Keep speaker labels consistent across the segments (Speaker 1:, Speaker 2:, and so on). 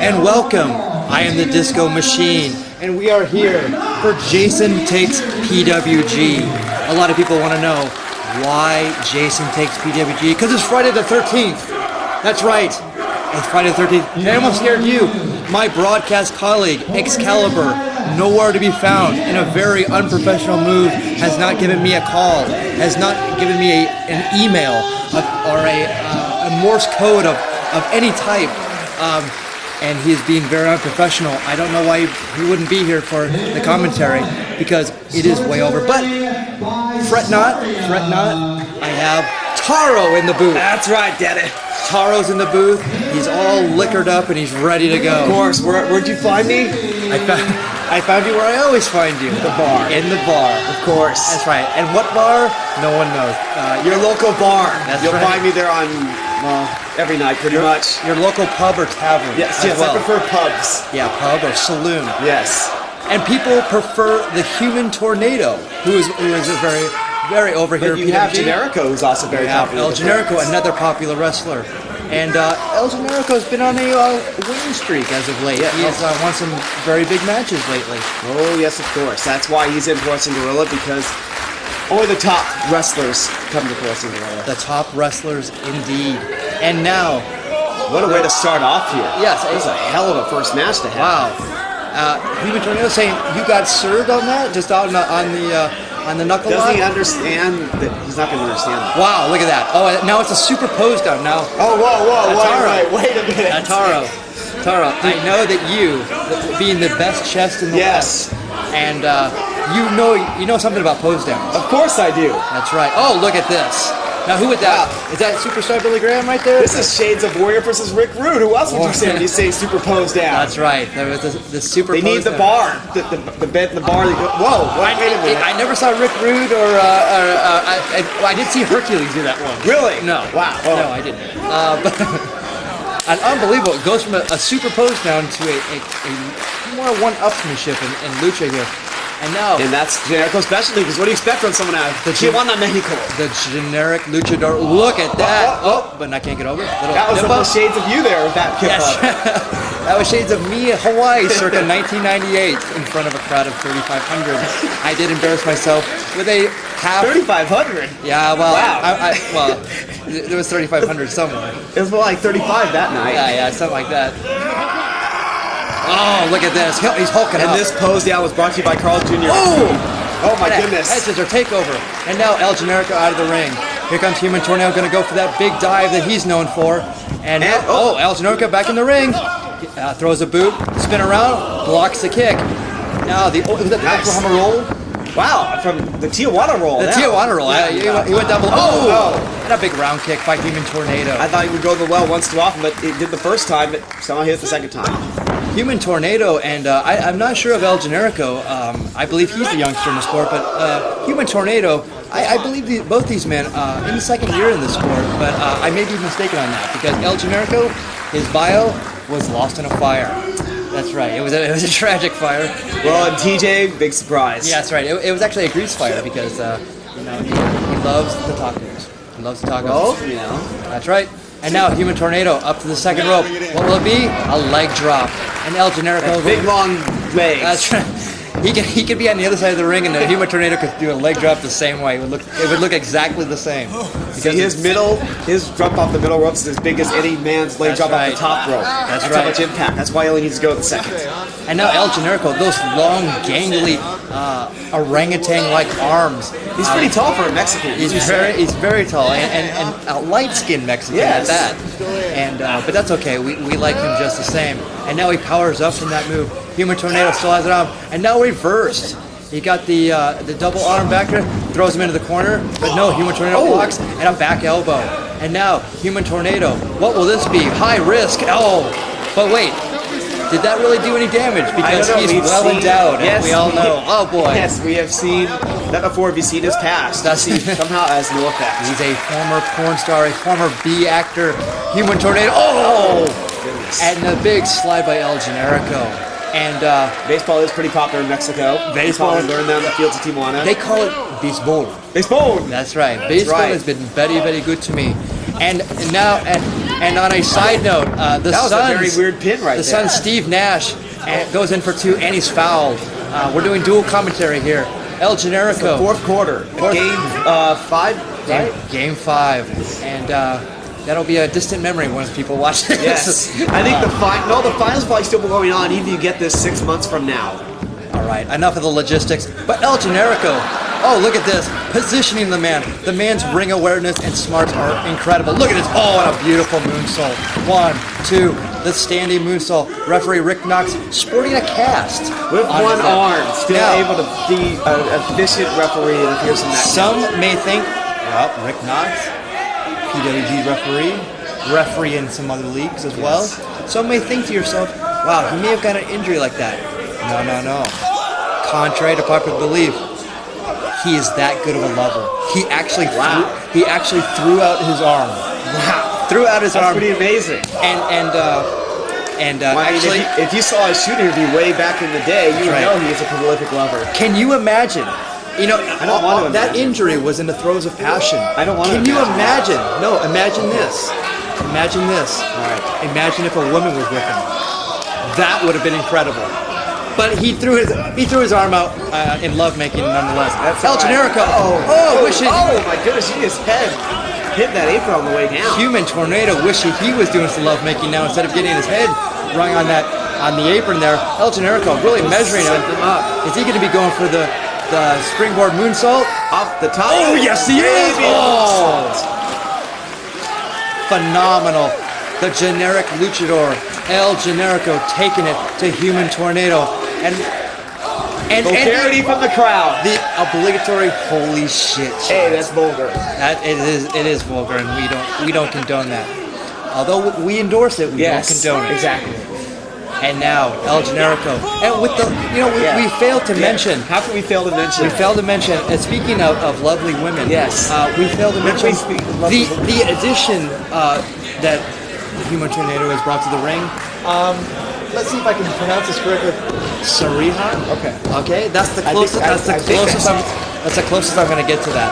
Speaker 1: and welcome. I am the Disco Machine, and we are here for Jason Takes PWG. A lot of people want to know why Jason Takes PWG, because it's Friday the 13th. That's right, it's Friday the 13th. And I almost scared you. My broadcast colleague, Excalibur, nowhere to be found, in a very unprofessional move, has not given me a call, has not given me an email or a Morse code of any type. And he is being very unprofessional. I don't know why he wouldn't be here for the commentary, because it is way over. But fret not. I have Taro in the booth.
Speaker 2: That's right, Daddy.
Speaker 1: Taro's in the booth. He's all liquored up and he's ready to go.
Speaker 2: Of course. Where'd you find me?
Speaker 1: I found you where I always find you.
Speaker 2: The bar.
Speaker 1: In the bar.
Speaker 2: Of course.
Speaker 1: That's right. And what bar? No one knows.
Speaker 2: Your local bar.
Speaker 1: That's
Speaker 2: You'll
Speaker 1: right.
Speaker 2: find me there on, every night pretty much.
Speaker 1: Your local pub or tavern.
Speaker 2: Yes,
Speaker 1: well.
Speaker 2: I prefer pubs.
Speaker 1: Yeah, pub or saloon.
Speaker 2: Yes.
Speaker 1: And people prefer the Human Tornado, who is a very over here.
Speaker 2: But you have Generico, who's also very popular.
Speaker 1: El Generico, another popular wrestler. And El Generico's been on a winning streak as of late.
Speaker 2: Yeah,
Speaker 1: he has won some very big matches lately.
Speaker 2: Oh, yes, of course. That's why he's in Pro Wrestling Guerrilla, because only the top wrestlers come to Pro Wrestling Guerrilla.
Speaker 1: The top wrestlers, indeed. And now,
Speaker 2: what a way to start off here.
Speaker 1: Yes.
Speaker 2: It was a hell of a first match to have.
Speaker 1: Wow. Human Tornado saying, you got served on that? Just on the knuckle lock?
Speaker 2: Doesn't he understand that? He's not going to understand that.
Speaker 1: Wow, look at that. Oh, now it's a super pose down. Now.
Speaker 2: Oh, whoa, wait a minute.
Speaker 1: Taro, I know that you, being the best chest in the West, and you know something about pose downs.
Speaker 2: Of course I do.
Speaker 1: That's right. Oh, look at this. Now, who would that?
Speaker 2: Wow.
Speaker 1: Is that Superstar Billy Graham right there?
Speaker 2: This is Shades of Warrior versus Rick Rude. Who else would you say when you say superposed down?
Speaker 1: That's right. There was the super.
Speaker 2: They need the bar. The bed in the bar. Whoa, wait a minute.
Speaker 1: I never saw Rick Rude or I did see Hercules do that one.
Speaker 2: Really?
Speaker 1: No.
Speaker 2: Wow. Oh.
Speaker 1: No, I didn't. But an unbelievable. It goes from a super pose down to a more one-upsmanship in Lucha here. And now...
Speaker 2: And that's Generico's specialty, because what do you expect from someone out of Tijuana, Mexico?
Speaker 1: The generic luchador. Look at that. But I can't get over it.
Speaker 2: That was almost shades of you there with that kick up.
Speaker 1: That was shades of me in Hawaii circa 1998 in front of a crowd of 3,500. I did embarrass myself with a half...
Speaker 2: 3,500?
Speaker 1: Yeah, well...
Speaker 2: Wow.
Speaker 1: Well, there was 3,500 somewhere.
Speaker 2: It was more like 35 that night.
Speaker 1: Yeah, something like that. Oh, look at this. He's hulking up.
Speaker 2: And this pose down was brought to you by Carl Jr. Oh my goodness.
Speaker 1: This is our takeover. And now El Generico out of the ring. Here comes Human Tornado, going to go for that big dive that he's known for. And El Generico back in the ring. Throws a boot, spin around, blocks the kick. Now the Oklahoma roll.
Speaker 2: Wow, from the Tijuana roll.
Speaker 1: The Tijuana roll.
Speaker 2: Yeah.
Speaker 1: He went double. And a big round kick by Human Tornado.
Speaker 2: I thought he would go the well once too often, but it did the first time, but somehow hit the second time.
Speaker 1: Human Tornado, and I'm not sure of El Generico. I believe he's the youngster in the sport, but Human Tornado, I believe both these men in the second year in the sport, but I may be mistaken on that, because El Generico, his bio was lost in a fire. That's right. It was a tragic fire.
Speaker 2: Well, and TJ, big surprise.
Speaker 1: Yeah, that's right. It was actually a grease fire, because he loves the tacos. He loves the tacos.
Speaker 2: Well,
Speaker 1: That's right. And now Human Tornado up to the second rope. What will it be? A leg drop. And El Generico.
Speaker 2: Big long legs.
Speaker 1: That's right. He could be on the other side of the ring, and the Human Tornado could do a leg drop the same way. It would look exactly the same.
Speaker 2: See, his jump off the middle ropes is as big as any man's leg drop off the top rope. That's
Speaker 1: right.
Speaker 2: How much impact. That's why he only needs to go the second.
Speaker 1: And now El Generico, those long, gangly, orangutan-like arms.
Speaker 2: He's pretty tall for a Mexican.
Speaker 1: He's very tall, and a light-skinned Mexican at that. And but that's okay. We like him just the same. And now he powers up from that move. Human Tornado still has it on, and now reversed. He got the double arm back there, throws him into the corner, but no, Human Tornado blocks, and a back elbow. And now, Human Tornado, what will this be? High risk, but wait, did that really do any damage? Because he's well endowed, as we all know. Oh boy.
Speaker 2: Yes, we have seen that before. Have you seen his past? Somehow has no effect.
Speaker 1: He's a former porn star, a former B actor, Human Tornado. Oh!
Speaker 2: Goodness.
Speaker 1: And the big slide by El Generico. And
Speaker 2: baseball is pretty popular in Mexico. Baseball, learned that on the fields of Tijuana.
Speaker 1: They call it baseball.
Speaker 2: Baseball.
Speaker 1: That's right. Baseball has been very, very good to me. And now And on a side note, the
Speaker 2: That was a
Speaker 1: Suns,
Speaker 2: very weird pin right
Speaker 1: the
Speaker 2: there.
Speaker 1: Suns, Steve Nash, goes in for 2 and he's fouled. We're doing dual commentary here. El Generico.
Speaker 2: Fourth quarter. Game 5, right?
Speaker 1: Game 5. And that'll be a distant memory once people watch this.
Speaker 2: Yes. I think the finals probably still going on even if you get this 6 months from now.
Speaker 1: All right, enough of the logistics. But El Generico, oh, look at this. Positioning the man. The man's ring awareness and smarts are incredible. Look at this. Oh, and a beautiful moonsault. 1, 2, the standing moonsault. Referee Rick Knox sporting a cast.
Speaker 2: With
Speaker 1: on
Speaker 2: one
Speaker 1: his
Speaker 2: arm, still
Speaker 1: Now,
Speaker 2: able to be an efficient referee, it appears in that.
Speaker 1: some may think, well, Rick Knox, PWG referee in some other leagues as well. Some may think to yourself, wow, he may have got an injury like that. No. Contrary to popular belief, he is that good of a lover. He actually threw out his arm. Wow. Threw out his
Speaker 2: That's
Speaker 1: arm.
Speaker 2: pretty amazing.
Speaker 1: And
Speaker 2: Well, I mean,
Speaker 1: actually,
Speaker 2: if you saw his shooting interview way back in the day, you would
Speaker 1: right.
Speaker 2: know he is a prolific lover.
Speaker 1: can you imagine? You know,
Speaker 2: I don't want to
Speaker 1: that
Speaker 2: imagine.
Speaker 1: injury was in the throes of passion.
Speaker 2: I don't want to
Speaker 1: Can you
Speaker 2: imagine.
Speaker 1: imagine? No, imagine this. Imagine this.
Speaker 2: All right.
Speaker 1: Imagine if a woman was with him. That would have been incredible. But he threw his arm out in lovemaking nonetheless. El Generico. Wishing.
Speaker 2: Oh my goodness, his head hit that apron on the way down.
Speaker 1: Human Tornado wishing he was doing some lovemaking now instead of getting his head rung on the apron there. El Generico really measuring him.
Speaker 2: Setting him up.
Speaker 1: Is he going to be going for the springboard moonsault?
Speaker 2: Off the top.
Speaker 1: Oh, yes, he is!
Speaker 2: Baby
Speaker 1: Oh!
Speaker 2: moonsault.
Speaker 1: Phenomenal. The generic luchador, El Generico, taking it to Human Tornado. And
Speaker 2: Vulgarity from the crowd.
Speaker 1: the obligatory holy shit.
Speaker 2: Hey, that's vulgar.
Speaker 1: That it is vulgar, and we don't condone that. Although we endorse it, we don't condone it.
Speaker 2: Exactly.
Speaker 1: And now El Generico, and with the we failed to mention.
Speaker 2: How can we fail to mention?
Speaker 1: We failed to mention, and speaking of lovely women,
Speaker 2: Yes.
Speaker 1: we failed to mention
Speaker 2: we speak of lovely women?
Speaker 1: the addition that the Human Tornado has brought to the ring. Let's see if I can pronounce this correctly. Sariha. Okay, that's the closest. That's the closest I'm going to get to that.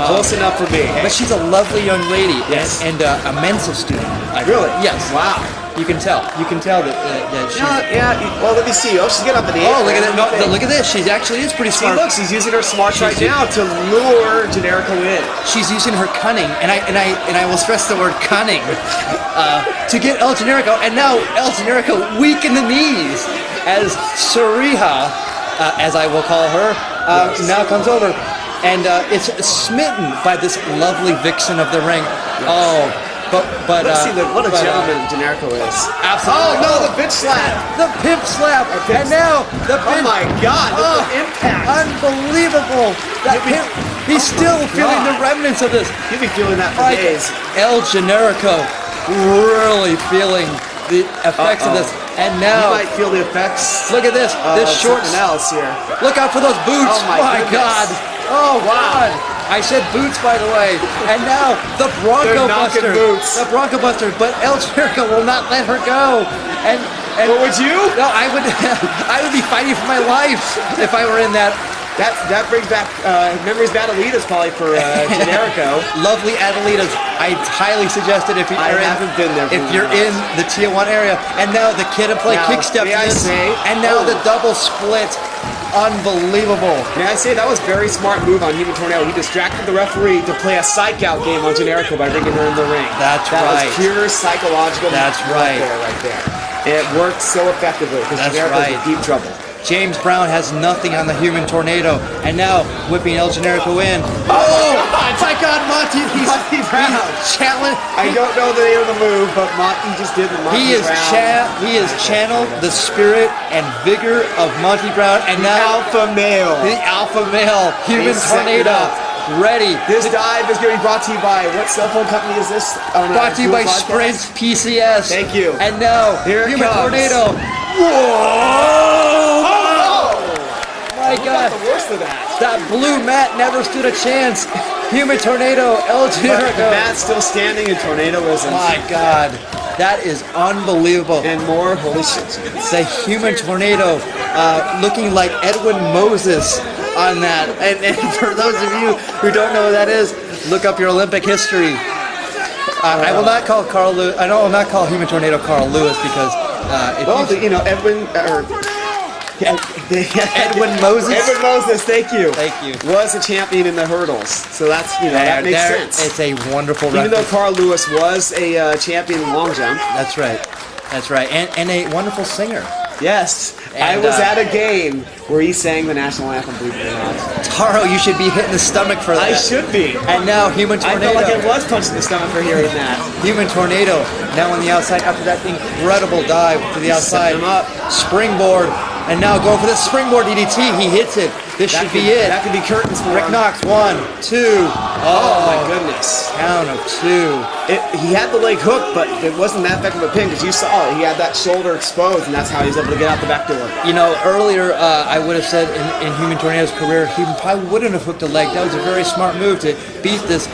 Speaker 2: Close enough for me.
Speaker 1: But she's a lovely young lady,
Speaker 2: Yes.
Speaker 1: and a Mensa student.
Speaker 2: Really?
Speaker 1: Yes.
Speaker 2: Wow.
Speaker 1: You can tell. You can tell that she's.
Speaker 2: Yeah. Well, let me see. Oh, she's getting up in the air.
Speaker 1: Oh, look at that! No, look at this. She actually is pretty
Speaker 2: See,
Speaker 1: smart.
Speaker 2: look, she's using her smarts right now to lure Generico in.
Speaker 1: She's using her cunning, and I will stress the word cunning, to get El Generico, and now El Generico weak in the knees as Sariha, as I will call her, now comes over, and it's smitten by this lovely vixen of the ring. Oh, but
Speaker 2: Let's see what a
Speaker 1: but,
Speaker 2: gentleman Generico is.
Speaker 1: Absolutely.
Speaker 2: Oh no, the bitch slap.
Speaker 1: The pimp slap, and now the
Speaker 2: Oh
Speaker 1: pimp.
Speaker 2: my God,
Speaker 1: Oh,
Speaker 2: the impact.
Speaker 1: Unbelievable! That pimp, he's still feeling the remnants of this.
Speaker 2: You'll be feeling that for
Speaker 1: Like
Speaker 2: days.
Speaker 1: El Generico really feeling the effects of this. And
Speaker 2: You
Speaker 1: now,
Speaker 2: might feel the effects.
Speaker 1: look at this. This
Speaker 2: of
Speaker 1: short.
Speaker 2: something else here.
Speaker 1: Look out for those boots.
Speaker 2: Oh my goodness.
Speaker 1: God. Oh, wow. I said boots, by the way. And now, the Bronco
Speaker 2: They're knocking
Speaker 1: Buster.
Speaker 2: boots.
Speaker 1: The Bronco Buster. But El Generico will not let her go. And
Speaker 2: What would you?
Speaker 1: No, I would be fighting for my life if I were in that.
Speaker 2: That brings back memories of Adelitas probably for Generico.
Speaker 1: Lovely Adelitas. I highly suggest it if you're
Speaker 2: I haven't been there.
Speaker 1: If you're in the Tijuana area. And now the kid and play
Speaker 2: Now,
Speaker 1: kickstep
Speaker 2: may I
Speaker 1: to this.
Speaker 2: say-
Speaker 1: And now
Speaker 2: Oh.
Speaker 1: the double split. Unbelievable.
Speaker 2: May I say that was a very smart move on Human Tornado. He distracted the referee to play a psych out game on Generico by bringing her in the ring.
Speaker 1: That's
Speaker 2: that
Speaker 1: right.
Speaker 2: was pure psychological.
Speaker 1: That's right.
Speaker 2: Right there. It worked so effectively because
Speaker 1: That's
Speaker 2: Generico's
Speaker 1: right.
Speaker 2: in deep trouble.
Speaker 1: James Brown has nothing on the Human Tornado. And now whipping El Generico in. Oh! My God, Monty.
Speaker 2: Monty Brown.
Speaker 1: He's challenged.
Speaker 2: I don't know the name of the move, but Monty just did the Monty
Speaker 1: He is
Speaker 2: Brown.
Speaker 1: he has channeled the spirit and vigor of Monty Brown, and now
Speaker 2: Alpha male.
Speaker 1: the alpha male Human
Speaker 2: He's setting it
Speaker 1: Tornado
Speaker 2: up.
Speaker 1: ready.
Speaker 2: This dive is going to be brought to you by what cell phone company is this?
Speaker 1: Brought to you by
Speaker 2: Podcast?
Speaker 1: Sprint PCS.
Speaker 2: Thank you.
Speaker 1: And now
Speaker 2: Here it
Speaker 1: Human
Speaker 2: comes.
Speaker 1: Tornado. Whoa! My
Speaker 2: Who
Speaker 1: God,
Speaker 2: got the worst of that?
Speaker 1: that blue mat never stood a chance. Human Tornado, El
Speaker 2: But
Speaker 1: Generico.
Speaker 2: Matt's still standing and Tornado isn't.
Speaker 1: My God, that is unbelievable.
Speaker 2: And more, holy shit.
Speaker 1: The Human Tornado, looking like Edwin Moses on that. And for those of you who don't know who that is, look up your Olympic history. I will not call Carl Lewis. I will not call Human Tornado Carl Lewis because if
Speaker 2: you know, Edwin
Speaker 1: Moses.
Speaker 2: Edwin Moses, thank you.
Speaker 1: Thank you.
Speaker 2: Was a champion in the hurdles, so that's that makes sense.
Speaker 1: It's a wonderful
Speaker 2: Even
Speaker 1: reference.
Speaker 2: though Carl Lewis was a champion in long jump.
Speaker 1: That's right. That's right. And a wonderful singer.
Speaker 2: Yes.
Speaker 1: And,
Speaker 2: I was at a game where he sang the national anthem, believe it or not.
Speaker 1: Taro, you should be hit in the stomach for that.
Speaker 2: I should be.
Speaker 1: And now Human Tornado.
Speaker 2: I felt like I was punched in the stomach for hearing that.
Speaker 1: Human Tornado now on the outside after that incredible dive to the outside.
Speaker 2: Set him up.
Speaker 1: Springboard. And now going for the springboard DDT. He hits it. This should be it.
Speaker 2: That could be curtains for
Speaker 1: Rick
Speaker 2: him.
Speaker 1: Knox, 1, 2.
Speaker 2: Oh my goodness.
Speaker 1: Count of 2.
Speaker 2: He had the leg hook, but it wasn't that effective a pin because you saw it. He had that shoulder exposed, and that's how he was able to get out the back door.
Speaker 1: You know, earlier I would have said in Human Tornado's career, he probably wouldn't have hooked a leg. That was a very smart move to beat this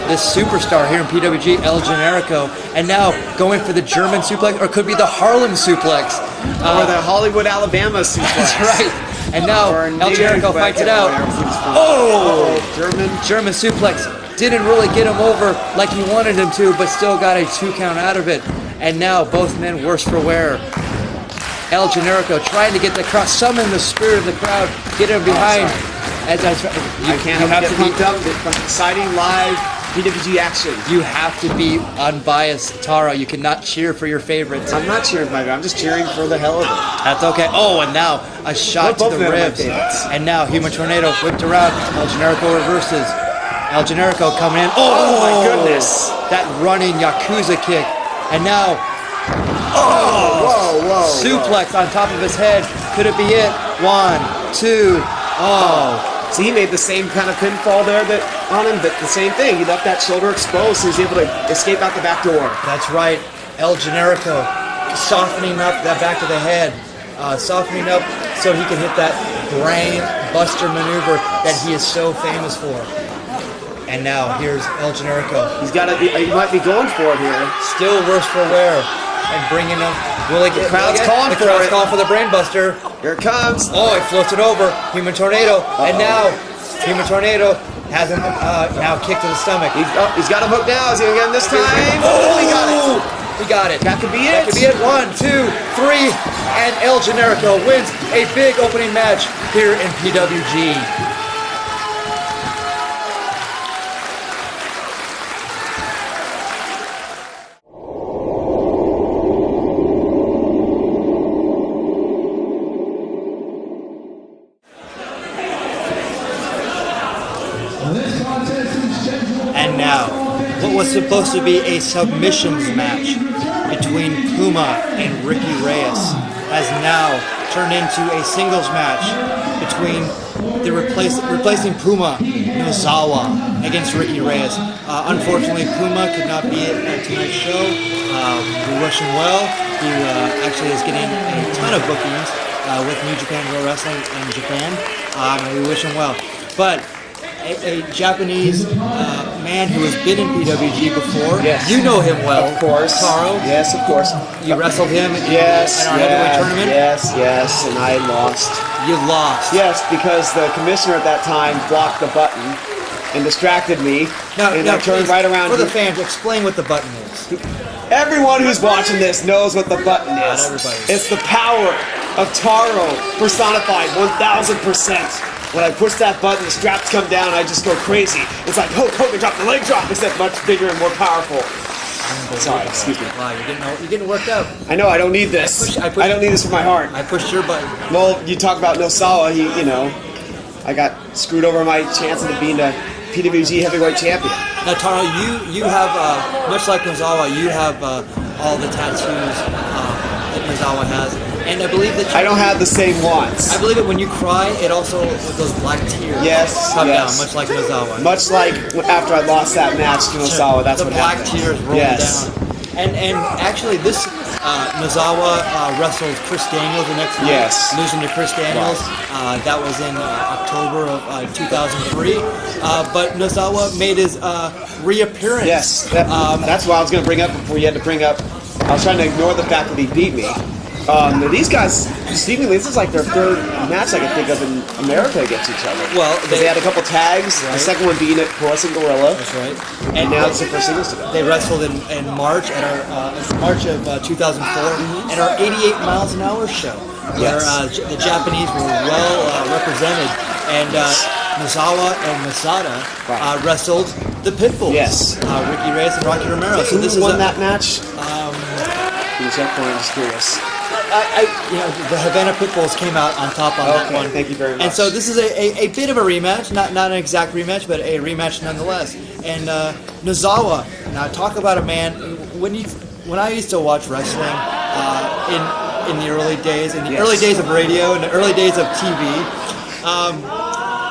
Speaker 1: this superstar here in PWG, El Generico. And now going for the German suplex, or it could be the Harlem suplex.
Speaker 2: Or the Hollywood, Alabama suplex.
Speaker 1: That's right. And now El Generico fights it out. German suplex. Didn't really get him over like he wanted him to, but still got a 2 count out of it. And now both men worse for wear. El Generico trying to get the crowd, summon the spirit of the crowd, get him behind.
Speaker 2: I can't help but get pumped up from exciting live PWG action.
Speaker 1: You have to be unbiased, Taro. You cannot cheer for your favorites.
Speaker 2: I'm not cheering for my I'm just cheering for the hell of it.
Speaker 1: That's okay. Oh, and now a shot to the ribs. And now Human Tornado whipped around. El Generico reverses. El Generico coming in.
Speaker 2: Oh my goodness.
Speaker 1: That running Yakuza kick. And now,
Speaker 2: whoa.
Speaker 1: suplex on top of his head. Could it be it? 1, 2.
Speaker 2: So he made the same kind of pinfall there on him, but the same thing. He left that shoulder exposed, so he was able to escape out the back door.
Speaker 1: That's right. El Generico softening up that back of the head. Softening up so he can hit that brain buster maneuver that he is so famous for. And now here's El Generico.
Speaker 2: He might be going for it here.
Speaker 1: Still worse for wear. And bringing him.
Speaker 2: The crowd's calling for it.
Speaker 1: The crowd's calling for the brain buster.
Speaker 2: Here it comes.
Speaker 1: Oh, he floats it over. Human Tornado. And now Human Tornado has him now kicked to the stomach.
Speaker 2: He's got him hooked now. Is he going to get him this time?
Speaker 1: Oh, he got it. He got it.
Speaker 2: That could be it.
Speaker 1: That could be it. 1, 2, 3. And El Generico wins a big opening match here in PWG. And now, what was supposed to be a submissions match between Puma and Ricky Reyes has now turned into a singles match between the replacing Puma, Nozawa, against Ricky Reyes. Unfortunately, Puma could not be at tonight's show. We wish him well. He actually is getting a ton of bookings with New Japan Pro Wrestling in Japan. We wish him well. But a Japanese man who has been in PWG before.
Speaker 2: Yes.
Speaker 1: You know him well.
Speaker 2: Of course.
Speaker 1: Taro.
Speaker 2: Yes, of course.
Speaker 1: You wrestled him in our
Speaker 2: Yes,
Speaker 1: heavyweight tournament.
Speaker 2: Yes, and I lost.
Speaker 1: You lost.
Speaker 2: Yes, because the commissioner at that time blocked the button and distracted me. And I turned right around.
Speaker 1: For the fans, explain what the button is.
Speaker 2: Everyone who's watching this knows what the button is.
Speaker 1: Not everybody.
Speaker 2: It's the power of Taro personified 1,000%. When I push that button, the straps come down, and I just go crazy. It's like Hulk Hogan dropped the leg drop, except much bigger and more powerful. Sorry, excuse me.
Speaker 1: Wow, you're getting worked up.
Speaker 2: I know, I don't need this. I don't need this for my heart.
Speaker 1: I pushed your button.
Speaker 2: Well, you talk about Nosawa, I got screwed over my chance of being a PWG heavyweight champion.
Speaker 1: Now, Taro, you have, much like Nozawa, you have all the tattoos that Nozawa has. And I believe that
Speaker 2: I don't have the same ones.
Speaker 1: I believe that when you cry, it also, those black tears come down, much like Nozawa.
Speaker 2: Much like after I lost that match to Nozawa, that's what happened.
Speaker 1: The black tears roll down. And actually, this Nozawa wrestled Chris Daniels the next night, losing to Chris Daniels. That was in October of 2003. But Nozawa made his reappearance.
Speaker 2: Yes, that's what I was going to bring up before you had to bring up. I was trying to ignore the fact that he beat me. These guys, seemingly, this is like their third match I can think of in America against each other.
Speaker 1: Well,
Speaker 2: they had a couple tags.
Speaker 1: Right.
Speaker 2: The second one being at Porous and Gorilla.
Speaker 1: That's right.
Speaker 2: And now it's the first singles together.
Speaker 1: They wrestled in March at our March of 2004 at our 88 miles an hour show, where the Japanese were well represented, and Nozawa and Masada wrestled the Pitbulls.
Speaker 2: Yes.
Speaker 1: Ricky Reyes and Rocky Romero.
Speaker 2: Who won that match? I'm just curious.
Speaker 1: The Havana Pitbulls came out on top on that one.
Speaker 2: Thank you very much.
Speaker 1: And so this is a bit of a rematch, not an exact rematch, but a rematch nonetheless. And Nozawa, now talk about a man. When I used to watch wrestling in the early days, early days of radio, in the early days of TV.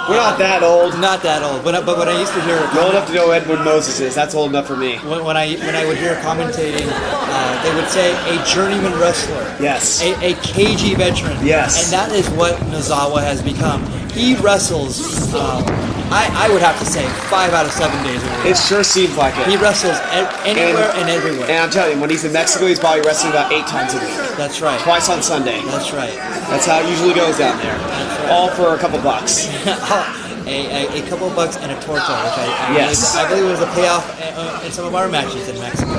Speaker 2: We're not that old.
Speaker 1: Not that old. But when I used to hear
Speaker 2: old enough to know who Edward Moses is. That's old enough for me.
Speaker 1: When I would hear commentating, they would say a journeyman wrestler.
Speaker 2: Yes.
Speaker 1: A cagey veteran.
Speaker 2: Yes.
Speaker 1: And that is what Nozawa has become. He wrestles, I would have to say, 5 out of 7 days a week.
Speaker 2: It sure seems like it.
Speaker 1: He wrestles anywhere and everywhere.
Speaker 2: And I'm telling you, when he's in Mexico, he's probably wrestling about 8 times a week.
Speaker 1: That's right.
Speaker 2: Twice on Sunday.
Speaker 1: That's right.
Speaker 2: That's how it usually goes down there.
Speaker 1: That's right.
Speaker 2: All for a couple bucks.
Speaker 1: a couple of bucks and a torta, which I believe was a payoff in some of our matches in Mexico.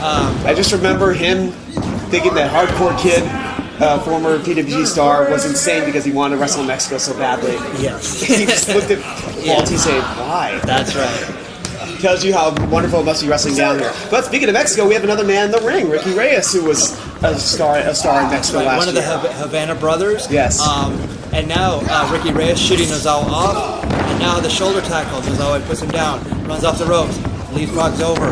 Speaker 2: I just remember him thinking that Hardcore Kid, former PWG star, was insane because he wanted to wrestle in Mexico so badly.
Speaker 1: Yes.
Speaker 2: He just looked at Walt and said, why?
Speaker 1: That's right.
Speaker 2: Tells you how wonderful it must be wrestling down here. But speaking of Mexico, we have another man in the ring, Ricky Reyes, who was a star in Mexico last year.
Speaker 1: One of the Havana brothers.
Speaker 2: Yes.
Speaker 1: And now Ricky Reyes shooting Nozawa off, and now the shoulder tackle. Nozawa puts him down, runs off the ropes, leapfrogs over,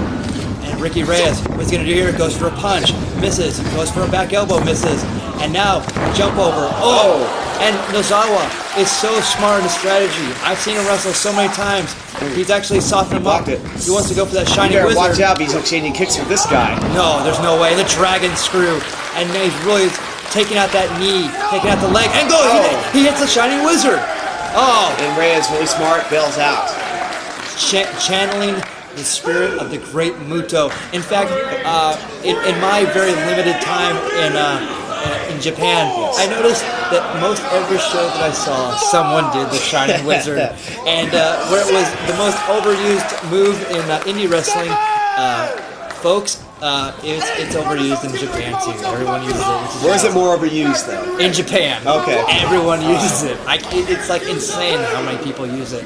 Speaker 1: and Ricky Reyes, what's he going to do here? Goes for a punch, misses, goes for a back elbow, misses, and now jump over. Oh! And Nozawa is so smart in his strategy. I've seen him wrestle so many times. He's actually softened him up. He wants to go for that shiny wizard.
Speaker 2: Watch out, he's exchanging kicks with this guy.
Speaker 1: No, there's no way. The dragon screw. And he's really taking out that knee, taking out the leg, and go! He hits the shiny wizard. Oh!
Speaker 2: And Reyes, really smart, bails out.
Speaker 1: Channeling the spirit of the great Muto. In fact, in my very limited time in Japan, I noticed that most every show that I saw, someone did the Shining Wizard, and where it was the most overused move in indie wrestling, folks, it's overused in Japan too. Everyone uses it.
Speaker 2: Where is it more overused though?
Speaker 1: In Japan.
Speaker 2: Okay.
Speaker 1: Everyone uses it. It's like insane how many people use it.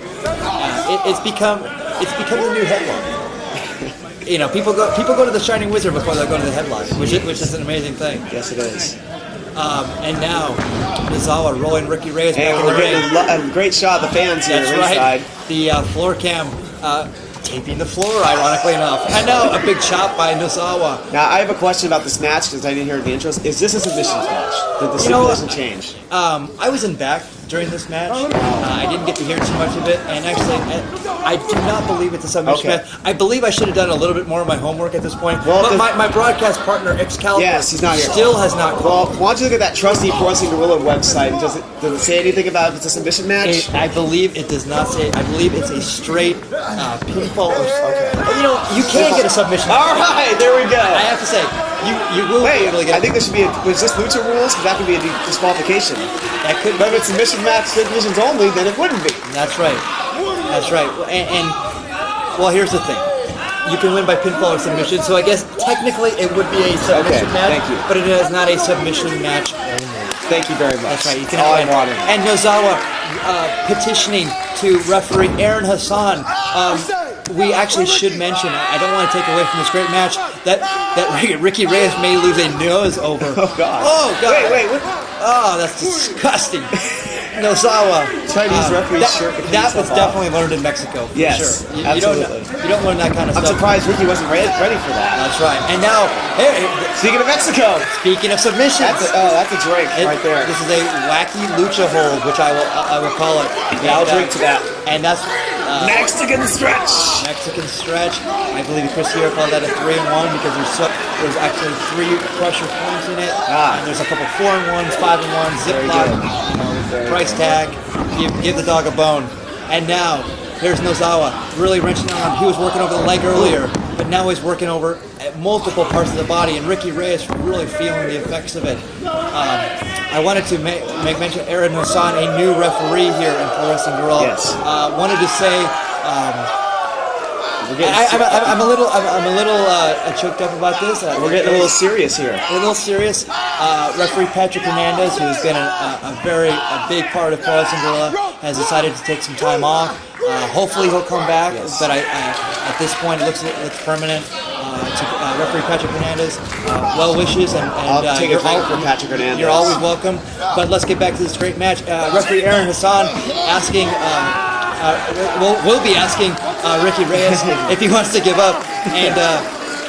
Speaker 1: It's become the new headline. You know, people go to the Shining Wizard before they go to the headline, which is an amazing thing.
Speaker 2: Yes, it is.
Speaker 1: And now Nozawa rolling Ricky Reyes back in the
Speaker 2: we're
Speaker 1: ring.
Speaker 2: getting a great shot of the fans here ringside.
Speaker 1: Right. The floor cam taping the floor, ironically enough. And now a big chop by Nozawa.
Speaker 2: Now I have a question about this match because I didn't hear the intros. Is this a submissions match? Did the stipulation change?
Speaker 1: I was in back during this match. I didn't get to hear too much of it, and actually, I do not believe it's a submission match. I believe I should have done a little bit more of my homework at this point. Well, but my broadcast partner, Excalibur,
Speaker 2: he's not here.
Speaker 1: Still has not called.
Speaker 2: Well, why don't you look at that trusty Pro Wrestling Gorilla website? Does it say anything about if it's a submission match?
Speaker 1: I believe it does not say. I believe it's a straight pinfall. You know, you can get a submission.
Speaker 2: All right, there we go.
Speaker 1: I have to say, you will be able to get.
Speaker 2: I think there should be was this Lucha rules? Because that could be a disqualification.
Speaker 1: That could.
Speaker 2: But if it's submission match, submissions only, then it wouldn't be.
Speaker 1: That's right. That's right. And well, here's the thing. You can win by pinfall or submission, so I guess technically it would be a submission match.
Speaker 2: Thank you.
Speaker 1: But it is not a submission match only.
Speaker 2: Thank you very much.
Speaker 1: That's right. You can all win. And Nozawa petitioning to referee Aaron Hassan. We actually should mention, I don't want to take away from this great match, that Ricky Reyes may lose a nose over.
Speaker 2: Oh, God.
Speaker 1: Oh, God.
Speaker 2: Wait. What?
Speaker 1: Oh, that's disgusting. Nozawa.
Speaker 2: Chinese referee shirt.
Speaker 1: That was definitely learned in Mexico. For
Speaker 2: yes,
Speaker 1: sure.
Speaker 2: absolutely.
Speaker 1: You don't learn that kind of stuff.
Speaker 2: I'm surprised Ricky wasn't ready for that.
Speaker 1: That's right. And now,
Speaker 2: speaking of Mexico.
Speaker 1: Speaking of submissions.
Speaker 2: That's a drink right there.
Speaker 1: This is a wacky lucha hold, which I will call it.
Speaker 2: Yeah, I'll drink to that.
Speaker 1: And that's
Speaker 2: Mexican stretch.
Speaker 1: Mexican stretch. I believe Chris here called that a 3-in-1 because there's actually 3 pressure points in it. And there's a couple 4-in-1s, 5-in-1s, zip lock, price tag. Give the dog a bone. And now here's Nozawa really wrenching on. He was working over the leg earlier, but now he's working over multiple parts of the body, and Ricky Reyes really feeling the effects of it. I wanted to make mention Aaron Hassan, a new referee here in Pro Wrestling Guerrilla.
Speaker 2: Yes.
Speaker 1: Wanted to say. I'm a little choked up about this.
Speaker 2: We're getting a little serious here.
Speaker 1: A little serious. Referee Patrick Hernandez, who's been a big part of Pro Wrestling Guerrilla, has decided to take some time off. Hopefully he'll come back, but at this point it looks permanent. To referee Patrick Hernandez, well wishes, and
Speaker 2: I'll take a drink for Patrick Hernandez.
Speaker 1: You're always welcome. But let's get back to this great match. Referee Aaron Hassan asking. We'll be asking Ricky Reyes if he wants to give up, and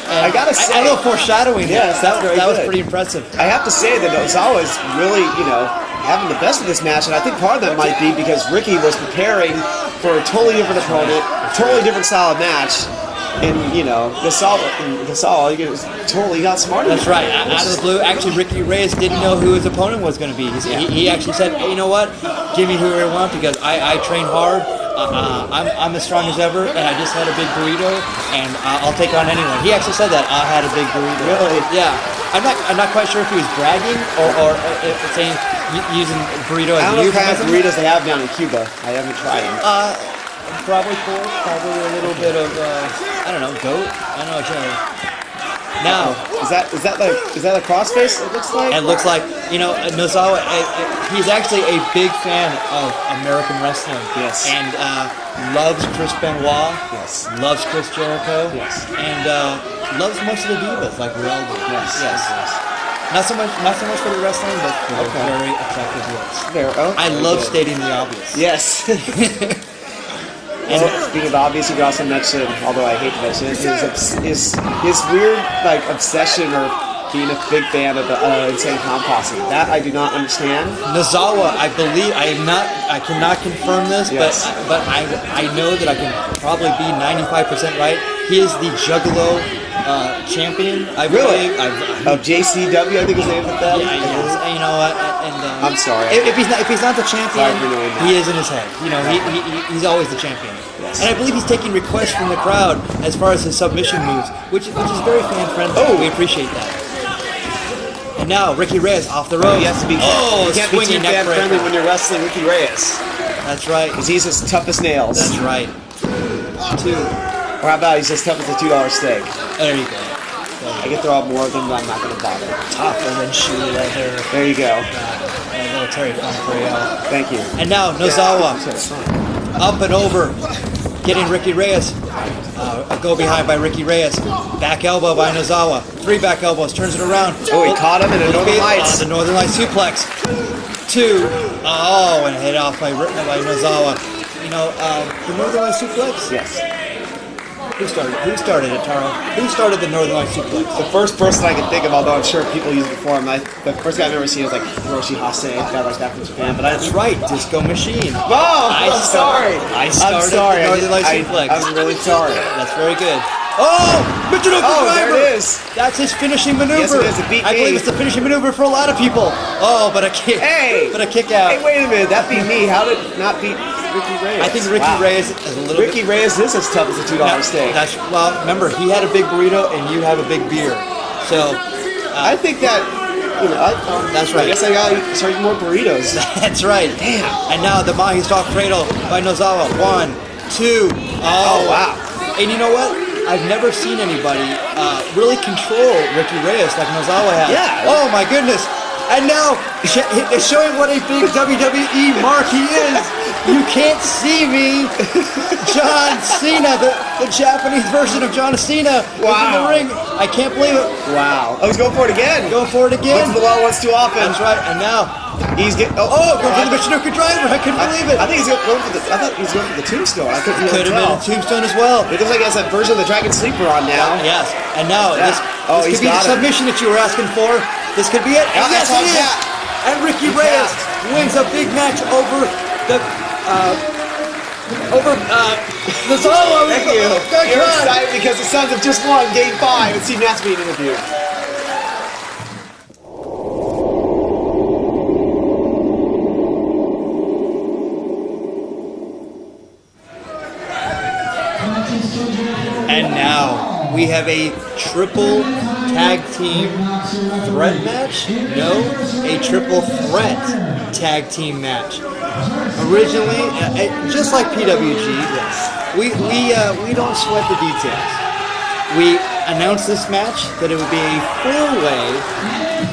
Speaker 2: I gotta say,
Speaker 1: a little foreshadowing.
Speaker 2: Yes,
Speaker 1: that was
Speaker 2: good.
Speaker 1: pretty impressive.
Speaker 2: I have to say that Ozawa's really, having the best of this match, and I think part of that might be because Ricky was preparing for a totally different opponent, a totally different style of match. And Gasol totally got smart.
Speaker 1: That's right. Out of the blue, actually, Ricky Reyes didn't know who his opponent was going to be. He actually said, "Hey, you know what? Give me whoever you want because I train hard. I'm as strong as ever, and I just had a big burrito, and I'll take on anyone." He actually said that I had a big burrito.
Speaker 2: Really?
Speaker 1: Yeah. I'm not quite sure if he was bragging or saying using burrito as a
Speaker 2: I don't know what kind of
Speaker 1: euphemism.
Speaker 2: burritos they have down in Cuba. I haven't tried them.
Speaker 1: Probably pork, probably a little bit of I don't know, goat. I don't know. Now
Speaker 2: is that a crossface? It looks like.
Speaker 1: it looks like Nozawa. He's actually a big fan of American wrestling.
Speaker 2: Yes.
Speaker 1: And loves Chris Benoit.
Speaker 2: Yes.
Speaker 1: Loves Chris Jericho.
Speaker 2: Yes.
Speaker 1: And loves most of the divas like we all do.
Speaker 2: Yes.
Speaker 1: Not so much for the wrestling, but for the very attractive looks. I love stating the obvious.
Speaker 2: Yes. And speaking of obvious, you could also mention, although I hate to mention it, his weird obsession or being a big fan of the Insane Clown Posse. That I do not understand.
Speaker 1: Nozawa, I believe I cannot confirm this,
Speaker 2: Yes.
Speaker 1: but I know that I can probably be 95% right. He is the Juggalo champion. I
Speaker 2: Really?
Speaker 1: believe.
Speaker 2: Of JCW, I think his name is that.
Speaker 1: Yeah, you know what?
Speaker 2: I'm sorry.
Speaker 1: If he's not the champion,
Speaker 2: Sorry for doing that.
Speaker 1: he is in his head. He's always the champion.
Speaker 2: Yes.
Speaker 1: And I believe he's taking requests from the crowd as far as his submission moves, which is very fan friendly.
Speaker 2: Oh.
Speaker 1: We appreciate that. And now Ricky Reyes off the rope.
Speaker 2: He has to be.
Speaker 1: Oh,
Speaker 2: you can't be too
Speaker 1: swinging neck
Speaker 2: fan friendly
Speaker 1: breaker.
Speaker 2: when you're wrestling Ricky Reyes,
Speaker 1: That's right.
Speaker 2: because he's as tough as nails.
Speaker 1: That's right. Two.
Speaker 2: Or how about he's as tough as a $2 steak?
Speaker 1: There you go.
Speaker 2: I can throw out more of them, but I'm not going to bother.
Speaker 1: Tougher than shoe leather.
Speaker 2: There you go.
Speaker 1: A little Terry Funk for you.
Speaker 2: Thank you.
Speaker 1: And now Nozawa up and over, getting Ricky Reyes. A go behind by Ricky Reyes. Back elbow by Nozawa. 3 back elbows. Turns it around.
Speaker 2: Oh, he caught him in a Northern Lights.
Speaker 1: The Northern Lights suplex. 2. Oh, and hit off by Nozawa. The Northern Lights suplex?
Speaker 2: Yes.
Speaker 1: Who started it, Taro? Who started the Northern Lights suplex?
Speaker 2: The first person I can think of, although I'm sure people use it before him, the first guy I've ever seen was like Hiroshi Hase, a guy like that from Japan. But
Speaker 1: That's right, Disco Machine.
Speaker 2: Oh, I'm sorry.
Speaker 1: I started the Northern Lights suplex.
Speaker 2: I'm really sorry.
Speaker 1: That's very good. Oh! Michinoku driver!
Speaker 2: There it is.
Speaker 1: That's his finishing maneuver.
Speaker 2: Yes, it is. It beat
Speaker 1: I
Speaker 2: me.
Speaker 1: believe it's the finishing maneuver for a lot of people. Oh, but a kick.
Speaker 2: Hey!
Speaker 1: But a kick out.
Speaker 2: Hey, wait a minute. That beat me. How did it not beat Ricky Reyes?
Speaker 1: I think Ricky Reyes is a little
Speaker 2: Ricky Reyes is as tough as a $2 steak.
Speaker 1: Remember, he had a big burrito and you have a big beer. So,
Speaker 2: I think that,
Speaker 1: that's right.
Speaker 2: I guess I gotta start eating more burritos.
Speaker 1: That's right.
Speaker 2: Damn.
Speaker 1: And now the Mahi Stalk Cradle by Nozawa. 1, 2.
Speaker 2: Oh, wow.
Speaker 1: And you know what? I've never seen anybody really control Ricky Reyes like Nozawa has.
Speaker 2: Yeah.
Speaker 1: Oh my goodness. And now it's showing what a big WWE mark he is. You can't see me. John Cena, the Japanese version of John Cena, is in the ring. I can't believe it.
Speaker 2: Wow. Oh, he's going for it again.
Speaker 1: Going for it again.
Speaker 2: Went to the wall once too often.
Speaker 1: That's right. And now
Speaker 2: he's getting.
Speaker 1: going for the Michinoku driver. I couldn't believe it.
Speaker 2: I think he's going for the. I thought he was going for the tombstone. I couldn't
Speaker 1: Could have been a tombstone as well.
Speaker 2: It looks like he has a version of the Dragon Sleeper on now.
Speaker 1: Yes. And now this
Speaker 2: he's
Speaker 1: could be the
Speaker 2: got it.
Speaker 1: submission that you were asking for. This could be it. And yes, it is. And Ricky Reyes wins a big match over the Nozawa.
Speaker 2: Thank you. You're excited because the Sons have just won Game 5 and Steve Nash being interviewed.
Speaker 1: And now we have a triple tag team threat match. No, a triple threat tag team match. Originally, just like PWG, we don't sweat the details. We announced this match that it would be a four-way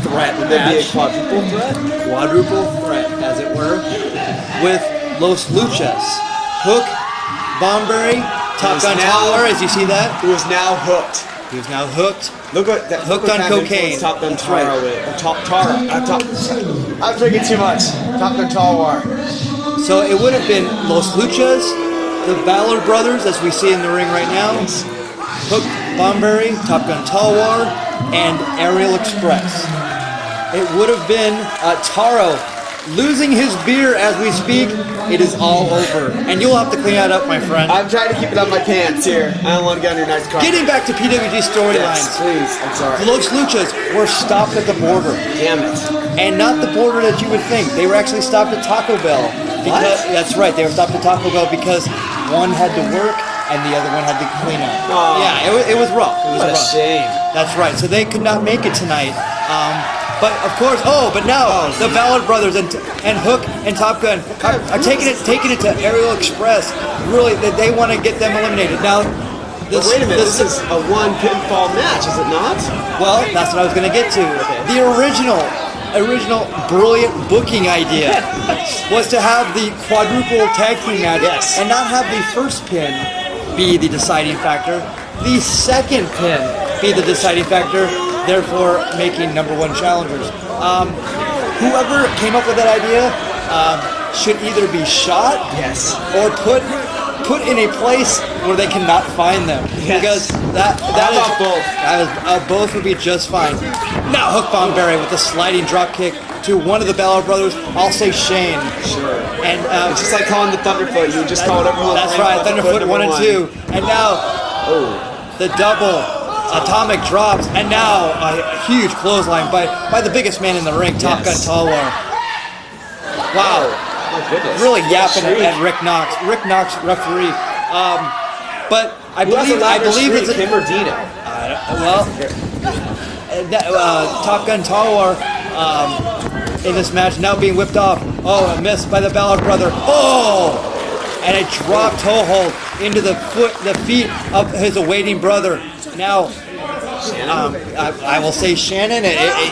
Speaker 1: threat match.
Speaker 2: Would be a quadruple threat?
Speaker 1: Quadruple threat, as it were, with Los Luchas, Hook, Bomberry, Top Gun Tower, as you see that.
Speaker 2: Who is now hooked.
Speaker 1: He was now hooked.
Speaker 2: Look at that.
Speaker 1: Hooked on cocaine.
Speaker 2: Top Gun
Speaker 1: That's
Speaker 2: Taro
Speaker 1: right.
Speaker 2: with. I'm drinking too much. Top Gun Tower.
Speaker 1: So it would have been Los Luchas, the Ballard Brothers, as we see in the ring right now, Hook, Bomberry, Top Gun Talwar, and Aerial Express. It would have been Taro losing his beer as we speak. It is all over. And you'll have to clean that up, my friend.
Speaker 2: I'm trying to keep it on my pants here. I don't want to get on your nice car.
Speaker 1: Getting back to PWG storylines.
Speaker 2: Yes, please. I'm sorry.
Speaker 1: Los Luchas were stopped at the border.
Speaker 2: Damn it.
Speaker 1: And not the border that you would think. They were actually stopped at Taco Bell. Because, that's right. They were stopped at Taco Bell because one had to work and the other one had to clean up.
Speaker 2: Oh.
Speaker 1: Yeah, it was rough. It was
Speaker 2: What a
Speaker 1: rough.
Speaker 2: shame.
Speaker 1: That's right. So they could not make it tonight. But of course, but now the Ballard Brothers and Hook and Top Gun are taking it to Aerial Express. Really, they want to get them eliminated. Now,
Speaker 2: But wait a minute, this is a one pinfall match, is it not?
Speaker 1: well, that's what I was going to get to.
Speaker 2: Okay.
Speaker 1: The original brilliant booking idea was to have the quadruple tag team match and not have the first pin be the deciding factor, the second pin be the deciding factor, therefore making number one challengers. Whoever came up with that idea should either be shot or put in a place where they cannot find them, because that is both would be just fine. Now Hook Bomberry with a sliding drop kick to one of the Ballard Brothers. I'll say Shane.
Speaker 2: Sure.
Speaker 1: And
Speaker 2: It's just like calling the Thunderfoot. You just call it everyone.
Speaker 1: that's right, Thunderfoot 1 and 2. And now the double atomic drops, and now a huge clothesline by the biggest man in the ring, Top Gun Talwar. Wow.
Speaker 2: My goodness.
Speaker 1: Really yapping at Rick Knox. Rick Knox, referee. But I believe it's
Speaker 2: him or Dino.
Speaker 1: Top Gun Talwar in this match now being whipped off. Oh, a miss by the Ballard brother. Oh, and a drop toe hold into the feet of his awaiting brother. Now, I will say Shannon.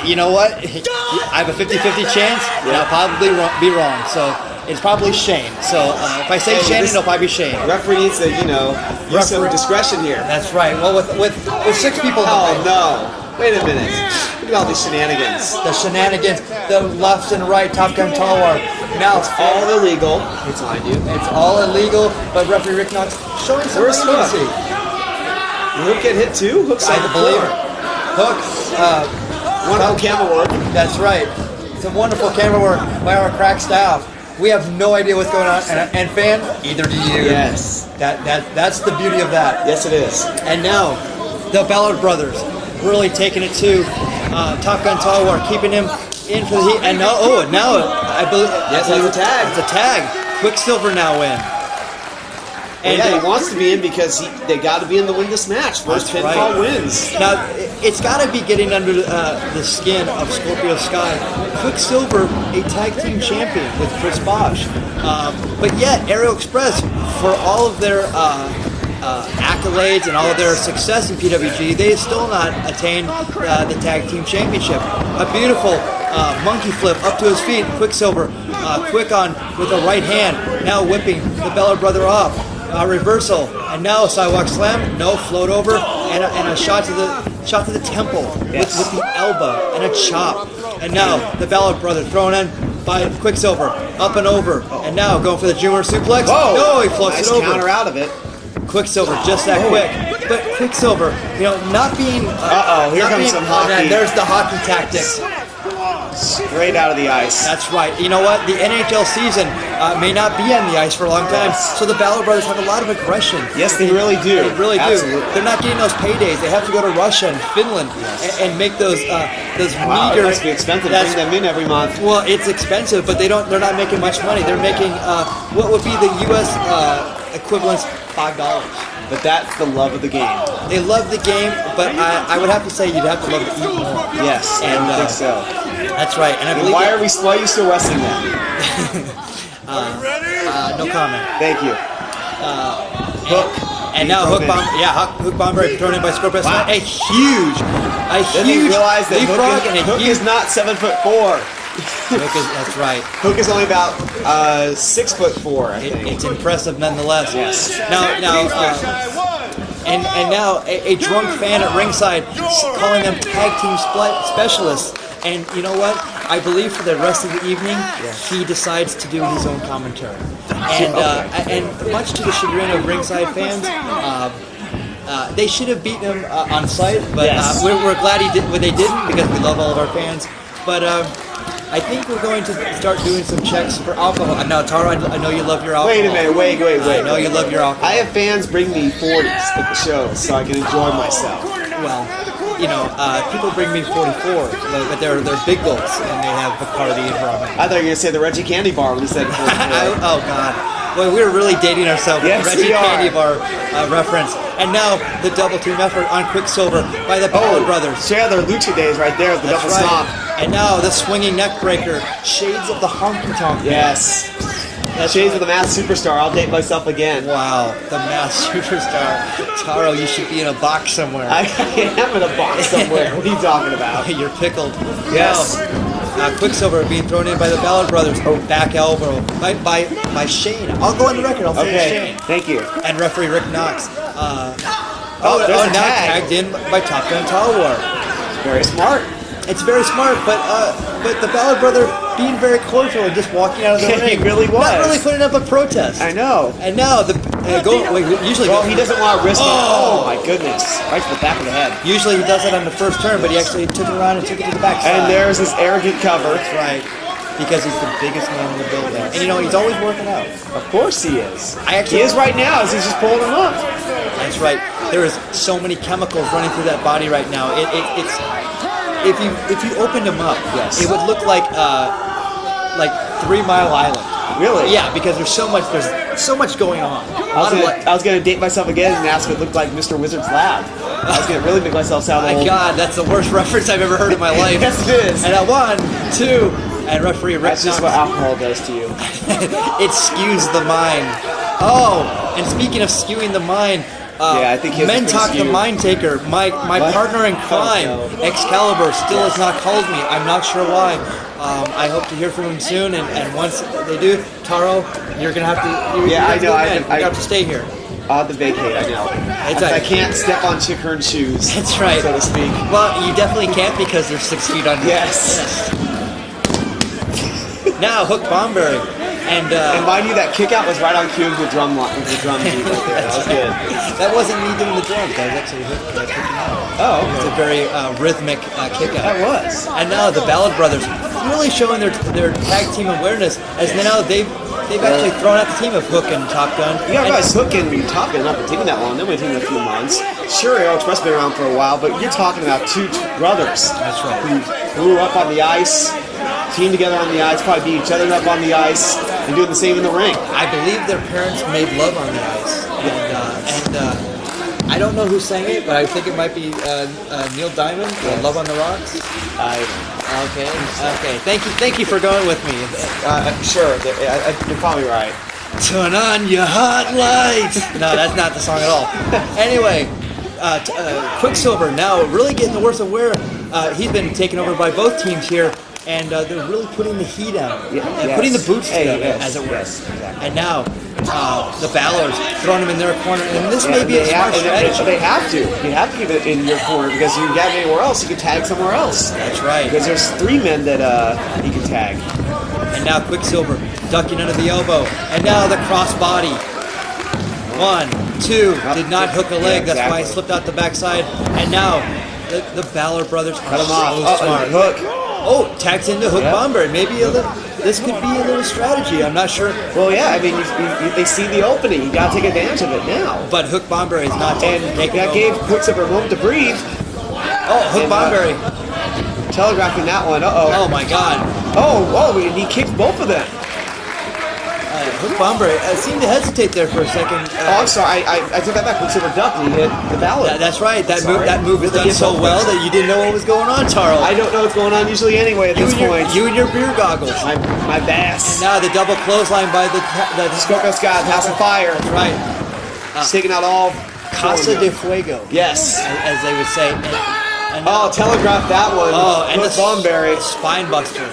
Speaker 1: You know what? I have a 50-50 chance, and I'll probably be wrong. So it's probably Shane. So if I say Shannon, it'll probably be Shane.
Speaker 2: Referee needs to, use some discretion here.
Speaker 1: That's right. Well, with 6 people.
Speaker 2: Oh no! Wait a minute. Look at all these shenanigans.
Speaker 1: The shenanigans, the left and right, Top Gun Talwar. Now it's
Speaker 2: All illegal. It's mind you.
Speaker 1: It's all illegal, but referee Rick Knox showing some
Speaker 2: Where's Hook?
Speaker 1: leniency.
Speaker 2: Did Hook get hit too? Hook's
Speaker 1: I
Speaker 2: on the
Speaker 1: believe
Speaker 2: floor.
Speaker 1: Hook.
Speaker 2: Wonderful camera work.
Speaker 1: That's right. Some wonderful camera work by our crack staff. We have no idea what's going on, and fan, either do you.
Speaker 2: Yes.
Speaker 1: That's the beauty of that.
Speaker 2: Yes, it is.
Speaker 1: And now, the Ballard brothers really taking it to Top Gun Talwar, keeping him in for the heat. And now I believe
Speaker 2: Yes, it's a tag.
Speaker 1: It's a tag. Quicksilver now in.
Speaker 2: And he wants to be in because they got to be in to win this match. First pinfall wins.
Speaker 1: Now, it's got to be getting under the skin of Scorpio Sky. Quicksilver, a tag team champion with Chris Bosch. But yet, Aerial Express, for all of their accolades and all of their success in PWG, they have still not attained the tag team championship. A beautiful monkey flip up to his feet. Quicksilver, quick on with a right hand, now whipping the Ballard brother off. Reversal, and now a sidewalk slam. No, float over, and a shot to the temple with the elbow and a chop. And now the Ballard brother thrown in by Quicksilver, up and over, and now going for the Junior suplex.
Speaker 2: Whoa!
Speaker 1: No, he floats
Speaker 2: Nice
Speaker 1: it over.
Speaker 2: counter out of it.
Speaker 1: Quicksilver, just that quick. But Quicksilver, not being.
Speaker 2: Here comes some hockey.
Speaker 1: There's the hockey tactics.
Speaker 2: Straight out of the ice.
Speaker 1: That's right. You know what? The NHL season may not be on the ice for a long time, so the Ballard brothers have a lot of aggression.
Speaker 2: Yes, they really do.
Speaker 1: They really
Speaker 2: Absolutely.
Speaker 1: do. They're not getting those paydays. They have to go to Russia and Finland and make those
Speaker 2: Wow, it
Speaker 1: meager.
Speaker 2: must be expensive to bring them in every month.
Speaker 1: Well, it's expensive, but they're not making much money. They're making what would be the U.S. equivalents $5.
Speaker 2: But that's the love of the game.
Speaker 1: They love the game, but I would have to say you'd have to love to eat more.
Speaker 2: Yes,
Speaker 1: And,
Speaker 2: I think so.
Speaker 1: That's right. And I
Speaker 2: And
Speaker 1: believe
Speaker 2: why are you still wrestling then?
Speaker 1: no comment.
Speaker 2: Thank you. Hook.
Speaker 1: And now Hook Bomber thrown in by Scorpius.
Speaker 2: Wow.
Speaker 1: A huge
Speaker 2: Then they realize that
Speaker 1: leapfrog and a
Speaker 2: Hook
Speaker 1: huge
Speaker 2: is not 7'4".
Speaker 1: Hook is, that's right.
Speaker 2: Hook is only about 6'4", I think.
Speaker 1: It's impressive nonetheless.
Speaker 2: Yes.
Speaker 1: Now a drunk fan at ringside calling them tag team specialists. And you know what? I believe for the rest of the evening, he decides to do his own commentary. And much to the chagrin of ringside fans, they should have beaten him on site, but we're glad they didn't because we love all of our fans. But I think we're going to start doing some checks for alcohol. Now, Taro, I know you love your alcohol.
Speaker 2: Wait a minute, wait.
Speaker 1: I know you love your alcohol.
Speaker 2: I have fans bring me 40s at the show so I can enjoy myself.
Speaker 1: Well, you know, people bring me 44, but they're big gulps, and they have Bacardi and rum.
Speaker 2: I thought you were going to say the Reggie Candy Bar when you said 44.
Speaker 1: Oh, God. Boy, we're really dating ourselves with
Speaker 2: Yes,
Speaker 1: the Reggie
Speaker 2: we are.
Speaker 1: Candy Bar reference. And now the double team effort on Quicksilver by the Ballard brothers.
Speaker 2: Yeah, their lucha days right there with the
Speaker 1: That's
Speaker 2: double
Speaker 1: right.
Speaker 2: stomp.
Speaker 1: And now the swinging neck breaker, shades of the honky tonk.
Speaker 2: Yes. Shades of the Masked Superstar. I'll date myself again.
Speaker 1: Wow, the Masked Superstar. Taro, you should be in a box somewhere.
Speaker 2: I am in a box somewhere. What are you talking about?
Speaker 1: You're pickled.
Speaker 2: Yes.
Speaker 1: Now, Quicksilver being thrown in by the Ballard brothers. Back elbow by Shane. I'll go on the record. I'll say it's Shane.
Speaker 2: Thank you.
Speaker 1: And referee Rick Knox.
Speaker 2: There's a
Speaker 1: now
Speaker 2: tag.
Speaker 1: tagged in by Top Gun Tall War.
Speaker 2: Very smart.
Speaker 1: It's very smart, but the Ballard brother being very cordial and just walking out of the
Speaker 2: He
Speaker 1: ring.
Speaker 2: really was.
Speaker 1: Not really putting up a protest.
Speaker 2: I know.
Speaker 1: And now
Speaker 2: He doesn't want to risk it. Oh my goodness. Right to the back of the head.
Speaker 1: Usually he does it on the first turn, but he actually took it around and took it to the back side.
Speaker 2: And there's this arrogant cover.
Speaker 1: That's right. Because he's the biggest man in the building. And you know, he's always working out.
Speaker 2: Of course he is.
Speaker 1: He
Speaker 2: is right now as he's just pulling him up.
Speaker 1: That's right. There is so many chemicals running through that body right now. It's if you opened him up, it would look like 3 Mile Island.
Speaker 2: Really?
Speaker 1: Yeah, because there's so much going on.
Speaker 2: I was gonna date myself again and ask if it looked like Mr. Wizard's Lab. I was gonna really make myself sound
Speaker 1: My
Speaker 2: old.
Speaker 1: God, that's the worst reference I've ever heard in my life.
Speaker 2: Yes, it is.
Speaker 1: And 1, 2, and referee Rick
Speaker 2: That's just
Speaker 1: Knox.
Speaker 2: what alcohol does to you.
Speaker 1: It skews the mind. Oh, and speaking of skewing the mind,
Speaker 2: I think his is pretty
Speaker 1: Mentok the
Speaker 2: skewed.
Speaker 1: Mind Taker, my partner in crime, Excalibur, still has not called me. I'm not sure why. I hope to hear from him soon, and once they do, Taro, you're gonna have to.
Speaker 2: I know.
Speaker 1: You have to stay here.
Speaker 2: I'll have to vacate. I know. I can't step on Chickern shoes.
Speaker 1: That's right,
Speaker 2: so to speak.
Speaker 1: Well, you definitely can't because they're 6 feet under.
Speaker 2: Yes.
Speaker 1: Now Hook Bomberry. And
Speaker 2: mind you, that kick out was right on cue with the drum beat right there. That was good.
Speaker 1: That wasn't me doing the drums. That was actually Hook kicking out.
Speaker 2: Oh,
Speaker 1: It's a very rhythmic kick out.
Speaker 2: that was.
Speaker 1: And now the Ballard brothers really showing their tag team awareness as now they've actually thrown out the team of Hook and Top Gun.
Speaker 2: You got guys Hook and Top Gun not been taking that long. They've been taking a few months. Sure, Aero Express been around for a while, but you're talking about two brothers.
Speaker 1: That's right.
Speaker 2: Who grew up on the ice, teamed together on the ice, probably beat each other up on the ice, and doing the same in the ring.
Speaker 1: I believe their parents made love on the ice. And I don't know who sang it, but I think it might be Neil Diamond, Love on the Rocks. Okay. Thank you for going with me.
Speaker 2: Sure, you're probably right.
Speaker 1: Turn on your hot lights. No, that's not the song at all. Anyway, Quicksilver now really getting the worst of where he's been taken over by both teams here, and they're really putting the heat on, putting the boots together, as it were.
Speaker 2: Yes, exactly.
Speaker 1: And now the Balor's throwing him in their corner, and this may be a smart strategy.
Speaker 2: They have to. You have to keep it in your corner because you have it anywhere else, you can tag somewhere else.
Speaker 1: That's right.
Speaker 2: Because there's 3 men that you can tag.
Speaker 1: And now Quicksilver ducking under the elbow, and now the cross body. 1, 2, did not hook a leg. That's why he slipped out the backside. And now the Balor brothers are
Speaker 2: Cut him
Speaker 1: so
Speaker 2: off.
Speaker 1: smart.
Speaker 2: Hook.
Speaker 1: Oh, tags into Hook Bomber. Maybe this could be a little strategy. I'm not sure.
Speaker 2: Well, yeah. I mean, they see the opening. You got to take advantage of it now.
Speaker 1: But Hook Bomber is not taking
Speaker 2: that gave Quicksilver a moment to breathe.
Speaker 1: Oh, Hook Bomber.
Speaker 2: Telegraphing that one.
Speaker 1: Oh my God.
Speaker 2: Oh, he kicked both of them.
Speaker 1: Hook Bomber seemed to hesitate there for a second.
Speaker 2: Oh, I'm sorry. I took that back. Quicksilver ducked and he hit the ballad.
Speaker 1: That's right. That move was done so well that you didn't know what was going on, Taro.
Speaker 2: I don't know what's going on usually anyway at this point.
Speaker 1: You and your beer goggles.
Speaker 2: My bass.
Speaker 1: And now the double clothesline by the
Speaker 2: Scorpio Sky, House of Fire.
Speaker 1: That's right.
Speaker 2: He's taking out all
Speaker 1: Casa de Fuego.
Speaker 2: Yes.
Speaker 1: As they would say.
Speaker 2: Telegraph that one.
Speaker 1: Oh, and
Speaker 2: the Thornberry.
Speaker 1: Spine buster.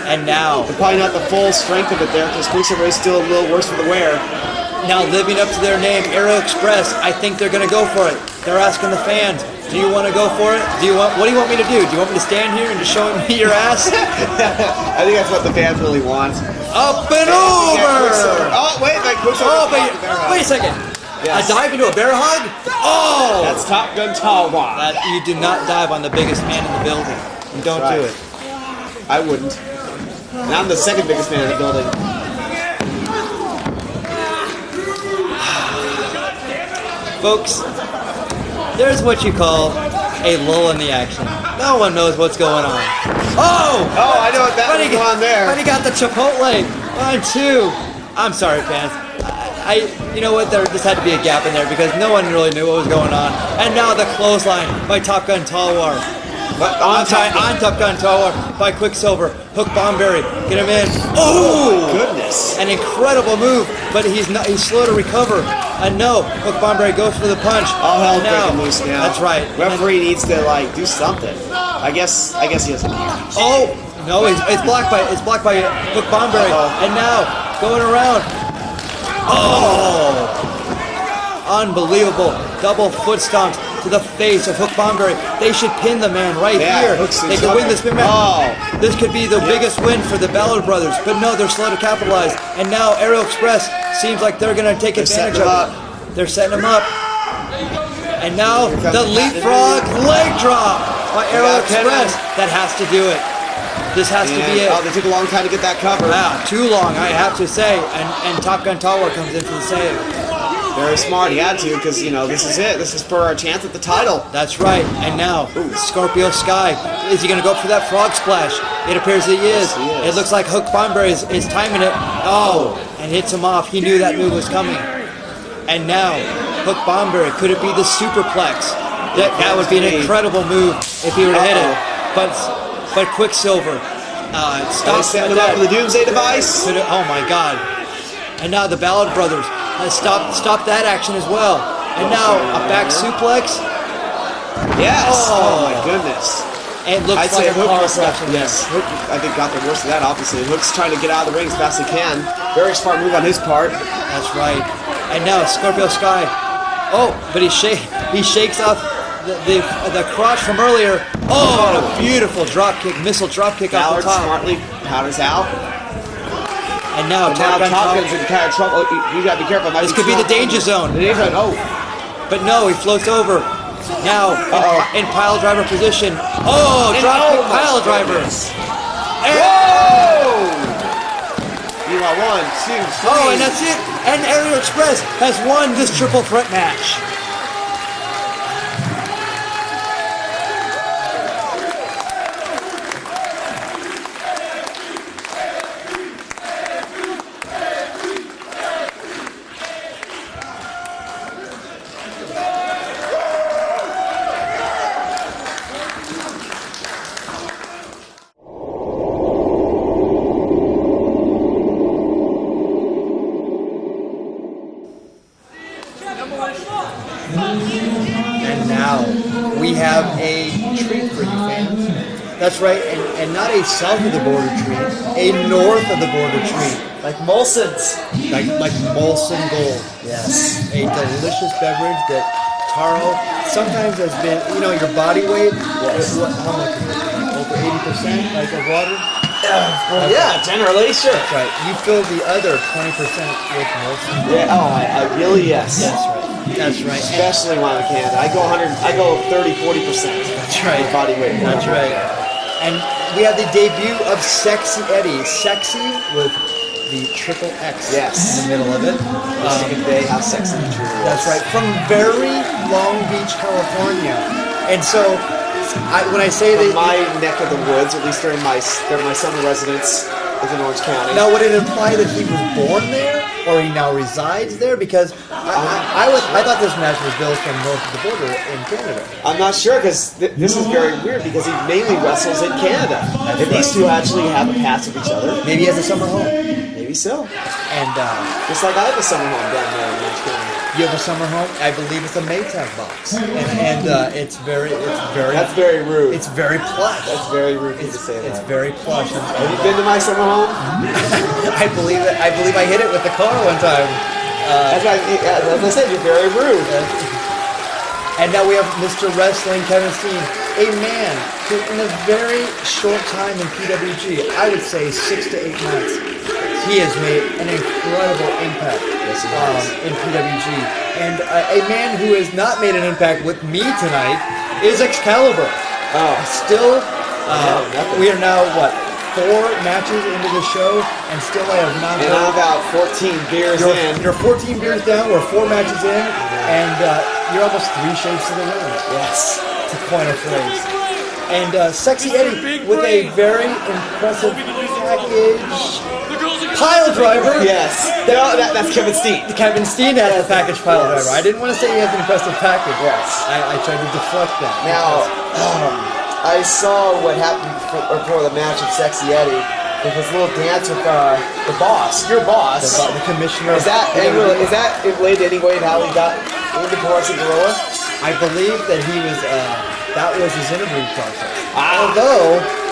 Speaker 1: And now.
Speaker 2: But probably not the full strength of it there because Quicksilver is still a little worse for the wear.
Speaker 1: Now living up to their name, Aero Express, I think they're going to go for it. They're asking the fans, do you want to go for it? What do you want me to do? Do you want me to stand here and just show me your ass?
Speaker 2: I think that's what the fans really want.
Speaker 1: Up and over!
Speaker 2: Oh, wait, Quicksilver.
Speaker 1: Wait a second.
Speaker 2: Yes.
Speaker 1: A dive into a bear hug? Oh!
Speaker 2: That's Top Gun Talbot.
Speaker 1: You do not dive on the biggest man in the building. You don't do it.
Speaker 2: I wouldn't. And I'm the second biggest man in the building.
Speaker 1: Folks, there's what you call a lull in the action. No one knows what's going on. Oh!
Speaker 2: Oh, I know what that was going on there.
Speaker 1: But he got the Chipotle. 1, 2. I'm sorry, fans. You know what? There just had to be a gap in there because no one really knew what was going on. And now the clothesline by Top Gun Talwar. On Top Gun Talwar by Quicksilver. Hook Bomberry. Get him in. Oh!
Speaker 2: Goodness.
Speaker 1: An incredible move, but he's slow to recover. And no, Hook Bomberry goes for the punch.
Speaker 2: All hell breaking loose now.
Speaker 1: That's right.
Speaker 2: Referee needs to do something. I guess he doesn't care.
Speaker 1: Oh no, it's blocked by Hook Bomberry. And now going around. Oh, unbelievable double foot stomps to the face of Hook Bomberry. They should pin the man right here. They could win this big match. Oh. This could be the biggest win for the Ballard brothers, but no, they're slow to capitalize. And now Aero Express seems like they're going to take advantage of it. They're setting him up. And now the leapfrog leg drop by Aero Express. That has to do it. This has to be it.
Speaker 2: Oh, they took a long time to get that cover.
Speaker 1: Yeah, too long, I have to say. And Top Gun Talwar comes in for the save.
Speaker 2: Very smart. He had to because, this is it. This is for our chance at the title.
Speaker 1: That's right. And now, Scorpio Sky. Is he going to go for that frog splash? It appears that he is.
Speaker 2: Yes, he is.
Speaker 1: It looks like Hook Bomberry is timing it. Oh, and hits him off. He knew that move was coming. And now, Hook Bomberry. Could it be the superplex? That would be an incredible move if he were to hit it. But Quicksilver stops
Speaker 2: setting him up with the Doomsday device.
Speaker 1: Oh my God! And now the Ballard brothers stop that action as well. And now a back suplex.
Speaker 2: Yes. Oh my goodness.
Speaker 1: It looks like a car crash.
Speaker 2: Yes. Hook, I think got the worst of that. Obviously, Hook's trying to get out of the ring as fast as he can. Very smart move on his part.
Speaker 1: That's right. And now Scorpio Sky. Oh, but he shakes off the crotch from earlier. Oh, and a beautiful missile drop kick off the top.
Speaker 2: Smartly powders out.
Speaker 1: And now
Speaker 2: Top Gun's in kind of trouble. You gotta be careful.
Speaker 1: This could be the danger zone.
Speaker 2: The danger zone. Oh.
Speaker 1: But no, he floats over. Now in pile driver position. Oh, drop kick pile driver.
Speaker 2: Whoa! You got 1, 2, 3.
Speaker 1: Oh, and that's it. And Aero Express has won this triple threat match. And now we have a treat for you fans. That's right, and not a south of the border treat, a north of the border treat.
Speaker 2: Like Molson's.
Speaker 1: Like Molson Gold.
Speaker 2: Yes.
Speaker 1: A delicious beverage that Taro sometimes has been, your body weight.
Speaker 2: Yes.
Speaker 1: How much is it? Like over 80% like of water?
Speaker 2: Yeah, generally, sure.
Speaker 1: That's right. You fill the other 20% with Molson Gold.
Speaker 2: Yeah, I really, yes.
Speaker 1: That's right. That's right.
Speaker 2: Especially when I'm in Canada. I go 30, 40%.
Speaker 1: That's right.
Speaker 2: Body weight.
Speaker 1: That's right. And we have the debut of Sexy Eddie. Sexy with the triple X in the middle of it.
Speaker 2: Second day, how sexy the truly was.
Speaker 1: That's right. From very Long Beach, California. And so, when I say
Speaker 2: from my neck of the woods, at least during my summer residence, is in Orange County.
Speaker 1: Now, would it imply that he was born there, or he now resides there? Because I thought this match was billed from north of the border in Canada.
Speaker 2: I'm not sure because this is very weird because he mainly wrestles in Canada. And these two actually have a pass of each other.
Speaker 1: Maybe he has a summer home.
Speaker 2: Maybe so.
Speaker 1: And
Speaker 2: just like I have a summer home down there in Orange County.
Speaker 1: You have a summer home? I believe it's a Maytag box, and it's very.
Speaker 2: That's very rude.
Speaker 1: It's very plush.
Speaker 2: That's very rude to say that.
Speaker 1: It's very plush.
Speaker 2: Have you been to my summer home?
Speaker 1: I believe it. I believe I hit it with the car one time.
Speaker 2: As I said, you're very rude.
Speaker 1: And now we have Mr. Wrestling Kevin Steen, a man who, in a very short time in PWG, I would say 6 to 8 months, he has made an incredible impact in PWG. And a man who has not made an impact with me tonight is Excalibur. Still, we are now, 4 matches into the show, and still I have not.
Speaker 2: And I'm about 14 beers in.
Speaker 1: You're 14 beers down. We're 4 matches in, and you're almost 3 shapes to the ring.
Speaker 2: Yes,
Speaker 1: to coin a phrase. And Sexy Eddie with a very impressive package pile driver.
Speaker 2: Yes, that's Kevin Steen.
Speaker 1: Kevin Steen has the package pile driver. I didn't want to say he has an impressive package.
Speaker 2: Yes,
Speaker 1: I tried to deflect that.
Speaker 2: Now, I saw what happened before the match with Sexy Eddie with his little dance with the boss, your boss,
Speaker 1: the commissioner.
Speaker 2: Is that related any way to how he got into Pro-Wrestling Guerrilla?
Speaker 1: I believe that he was. That was his interview process.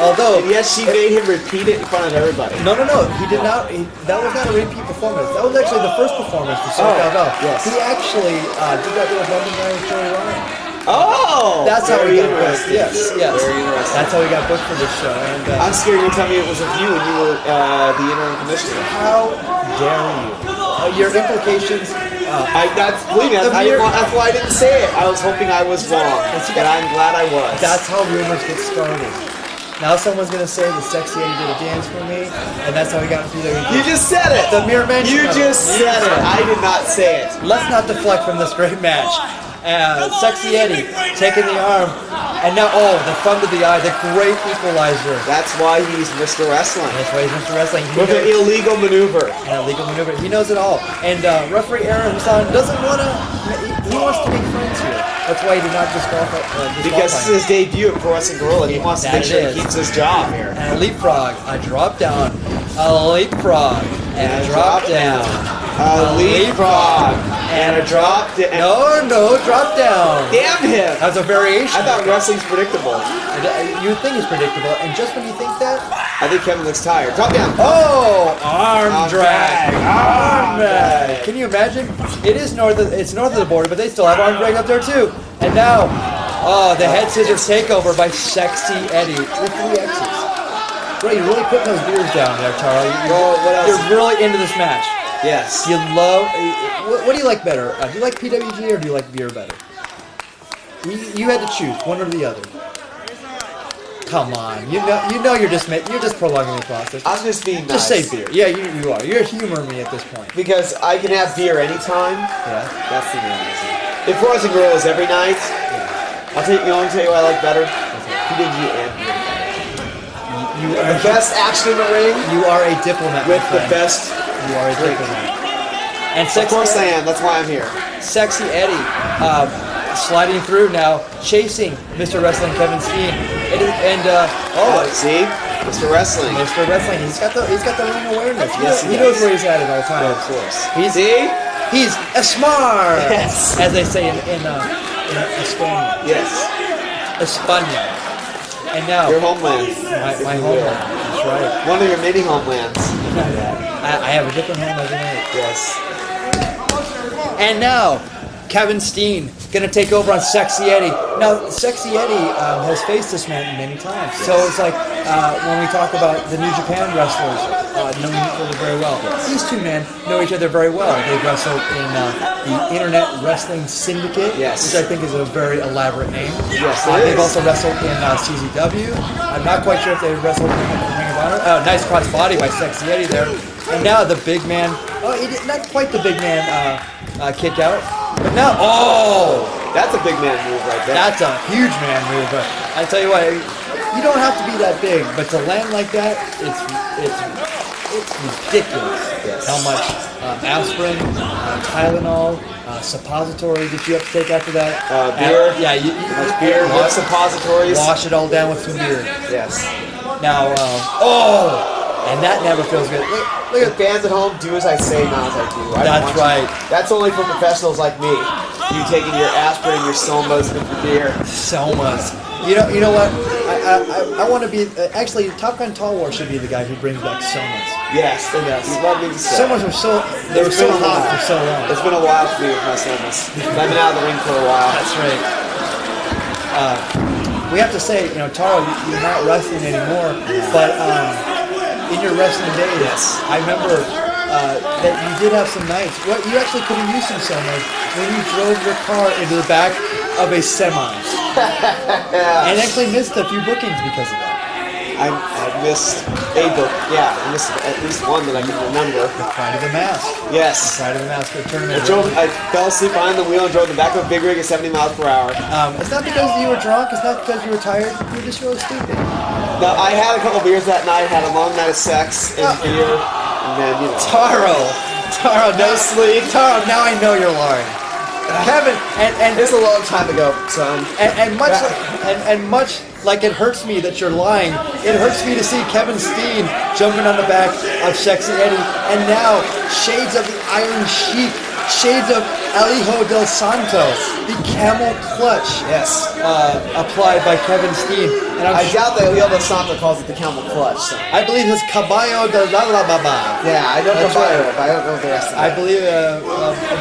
Speaker 2: Although, yes, she made him repeat it in front of everybody.
Speaker 1: No, he did not. That was not a repeat performance. That was actually the first performance for SoCal Bell.
Speaker 2: Yes.
Speaker 1: He actually did that with London guy with Joey Ryan.
Speaker 2: Oh,
Speaker 1: that's how he got booked. Yes.
Speaker 2: Very interesting.
Speaker 1: That's how he got booked for this show. And
Speaker 2: I'm scared you're telling me it was with you when you were the interim commissioner.
Speaker 1: How dare you? Your implications.
Speaker 2: Believe me, that's why I didn't say it. I was hoping I was wrong, and I'm glad I was.
Speaker 1: That's how rumors get started. Now someone's gonna say the Sexy Eddie did a dance for me, and that's how he got through there.
Speaker 2: You just said it.
Speaker 1: The mere mention.
Speaker 2: You just said it. I did not say it.
Speaker 1: Let's not deflect from this great match. Sexy Eddie taking the arm, and now the thumb to the eye, the great equalizer.
Speaker 2: That's why he's Mr. Wrestling.
Speaker 1: That's why he's Mr. Wrestling.
Speaker 2: With an illegal maneuver.
Speaker 1: An illegal maneuver. He knows it all. And referee Aaron Hassan doesn't want to. He wants to make friends here. That's why he did not disqualify.
Speaker 2: Because this is his debut at Pro Wrestling Guerrilla, and he wants to make sure he keeps his job here.
Speaker 1: And a leapfrog, a drop down, a leapfrog, and a drop down.
Speaker 2: A leapfrog and a drop down.
Speaker 1: No, drop down.
Speaker 2: Damn him!
Speaker 1: That's a variation.
Speaker 2: I thought wrestling's predictable.
Speaker 1: You would think it's predictable, and just when you think that,
Speaker 2: I think Kevin looks tired. Drop down.
Speaker 1: Arm drag. Arm drag. Can you imagine? It's north of the border, but they still have arm drag up there too. And now, the head scissors takeover by Sexy Eddie with 3 X's. Bro, you're really putting those beers down there, Taro. You're really into this match.
Speaker 2: Yes.
Speaker 1: You love. What do you like better? Do you like PWG or do you like beer better? You had to choose one or the other. Come on, you know you're just prolonging the process.
Speaker 2: I'm just being nice.
Speaker 1: Just say beer. Yeah, you are. You're humoring me at this point.
Speaker 2: Because I can have beer anytime.
Speaker 1: Yeah.
Speaker 2: That's the main reason. If Pro Wrestling Guerrilla is every night, I'll tell you what I like better. PWG and beer. You are the best action in the ring.
Speaker 1: You are a diplomat
Speaker 2: with the best.
Speaker 1: You are a diplomat. And
Speaker 2: of course I am. That's why I'm here.
Speaker 1: Sexy Eddie, sliding through now, chasing Mr. Wrestling Kevin Steen,
Speaker 2: see, Mr. Wrestling.
Speaker 1: Mr. Wrestling. He's got the ring awareness.
Speaker 2: Yes,
Speaker 1: he knows where he's at all times.
Speaker 2: Yeah, of course.
Speaker 1: He's a smart.
Speaker 2: Yes.
Speaker 1: As they say in España.
Speaker 2: Yes.
Speaker 1: España. And now
Speaker 2: your homeland.
Speaker 1: My homeland. That's right.
Speaker 2: One of your many homelands.
Speaker 1: I have a different home every night.
Speaker 2: Yes.
Speaker 1: And now, Kevin Steen gonna take over on Sexy Eddie. Now, Sexy Eddie has faced this man many times. So it's like when we talk about the New Japan wrestlers knowing each other very well. These two men know each other very well. They've wrestled in the Internet Wrestling Syndicate, which I think is a very elaborate name.
Speaker 2: Yes,
Speaker 1: they've also wrestled in CZW. I'm not quite sure if they've wrestled in Ring of Honor. Nice cross body by Sexy Eddie there. And now the big man. Not quite the big man kick out. But now,
Speaker 2: that's a big man move right there.
Speaker 1: That's a huge man move. But I tell you what, you don't have to be that big, but to land like that, it's it's ridiculous how much aspirin, Tylenol, suppository that you have to take after that.
Speaker 2: Beer.
Speaker 1: Yeah,
Speaker 2: Much beer, with suppositories.
Speaker 1: wash it all down with some beer.
Speaker 2: Yes.
Speaker 1: Now, and that never feels good.
Speaker 2: Look at fans at home, do as I say, not as I do. I don't
Speaker 1: That's
Speaker 2: want you-
Speaker 1: right.
Speaker 2: That's only for professionals like me. You taking your aspirin, your somas, and your beer.
Speaker 1: Somas. You know what? I want to be actually Top Gun Tall War should be the guy who brings back somas.
Speaker 2: Yes, and yes. Love me to say.
Speaker 1: Somas were they were so hot for so long.
Speaker 2: It's been a while for me with my somas. I've been out of the ring for a while.
Speaker 1: That's right. We have to say, Taro, you're not wrestling anymore, but in your wrestling days, I remember that you did have some nights. Well, you actually could have used some somas when you drove your car into the back of a semi, and actually missed a few bookings because of that.
Speaker 2: I missed a book. Yeah, I missed at least one that I can remember.
Speaker 1: The Pride of the Mask.
Speaker 2: Yes.
Speaker 1: Pride of the Mask tournament.
Speaker 2: I fell asleep behind the wheel and drove the back of a big rig at 70 miles per hour.
Speaker 1: It's not because you were drunk. It's not because you were tired. You were just really stupid.
Speaker 2: Now, I had a couple beers that night, had a long night of sex and beer, and then,
Speaker 1: Taro, no sleep. Taro, now I know you're lying. Kevin, and
Speaker 2: it's a long time ago, son.
Speaker 1: And much like it hurts me that you're lying, it hurts me to see Kevin Steen jumping on the back of Sexy Eddie, and now shades of the Iron Sheik, shades of Elijo del Santo, the camel clutch, applied by Kevin Steen. And
Speaker 2: I doubt that Elijo del Santo calls it the camel clutch. So.
Speaker 1: I believe it's Caballo de la Baba.
Speaker 2: Yeah, I know
Speaker 1: That's
Speaker 2: Caballo,
Speaker 1: right.
Speaker 2: but I don't know the rest of it.
Speaker 1: I believe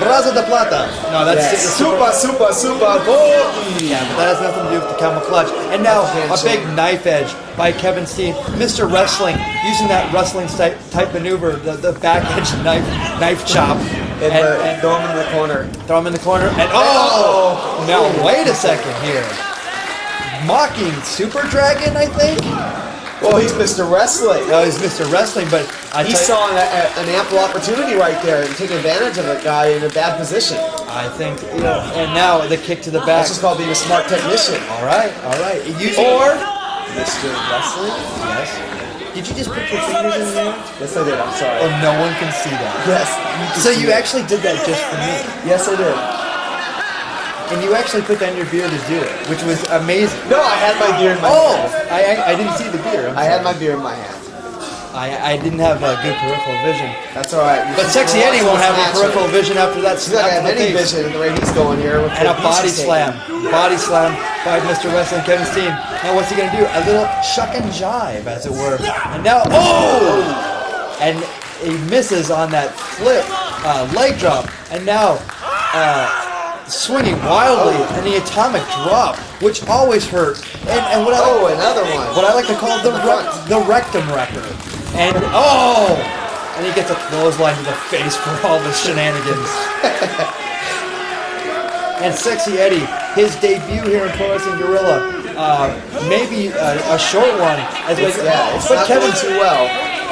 Speaker 1: Brazo de Plata. No, that's
Speaker 2: Super Bowl.
Speaker 1: Yeah, but that has nothing to do with the camel clutch. And now a big knife edge by Kevin Steen, Mr. Wrestling, using that wrestling type maneuver, the back edge knife chop,
Speaker 2: and throw him in the corner.
Speaker 1: Throw him in the corner, and now wait a second here, mocking Super Dragon, I think.
Speaker 2: Well, he's Mr. Wrestling.
Speaker 1: No, he's Mr. Wrestling, but
Speaker 2: he saw an ample opportunity right there and take advantage of a guy in a bad position.
Speaker 1: I think, and now the kick to the back.
Speaker 2: That's just called being a smart technician.
Speaker 1: All right.
Speaker 2: Or Mr. Wrestling.
Speaker 1: Yes. Did you just put your fingers in there?
Speaker 2: Yes, I did. I'm sorry.
Speaker 1: Oh, no one can see that.
Speaker 2: Yes.
Speaker 1: So you actually did that just for me.
Speaker 2: Yes, I did.
Speaker 1: And you actually put down your beer to do it, which was amazing.
Speaker 2: No, I had my beer in my hand.
Speaker 1: I didn't see the beer.
Speaker 2: I had my beer in my hand.
Speaker 1: I didn't have good peripheral vision.
Speaker 2: That's all right.
Speaker 1: But Sexy Eddie won't have any peripheral vision after that
Speaker 2: He's not
Speaker 1: slap
Speaker 2: going to have
Speaker 1: to the
Speaker 2: any
Speaker 1: face.
Speaker 2: vision the way he's going here. With
Speaker 1: And a
Speaker 2: the
Speaker 1: body
Speaker 2: beats he's
Speaker 1: slam.
Speaker 2: taking.
Speaker 1: Body slam by Mr. Wrestling Kevin Steen. Now what's he going to do? A little shuck and jive, as it were. And now, and he misses on that flip leg drop. And now, swinging wildly, and the atomic drop, which always hurt. And what
Speaker 2: another one.
Speaker 1: What I like to call the rectum wrecker. And and he gets a clothesline to the face for all the shenanigans. And Sexy Eddie, his debut here in Pro Wrestling Guerrilla, maybe a short one.
Speaker 2: It's not going too well.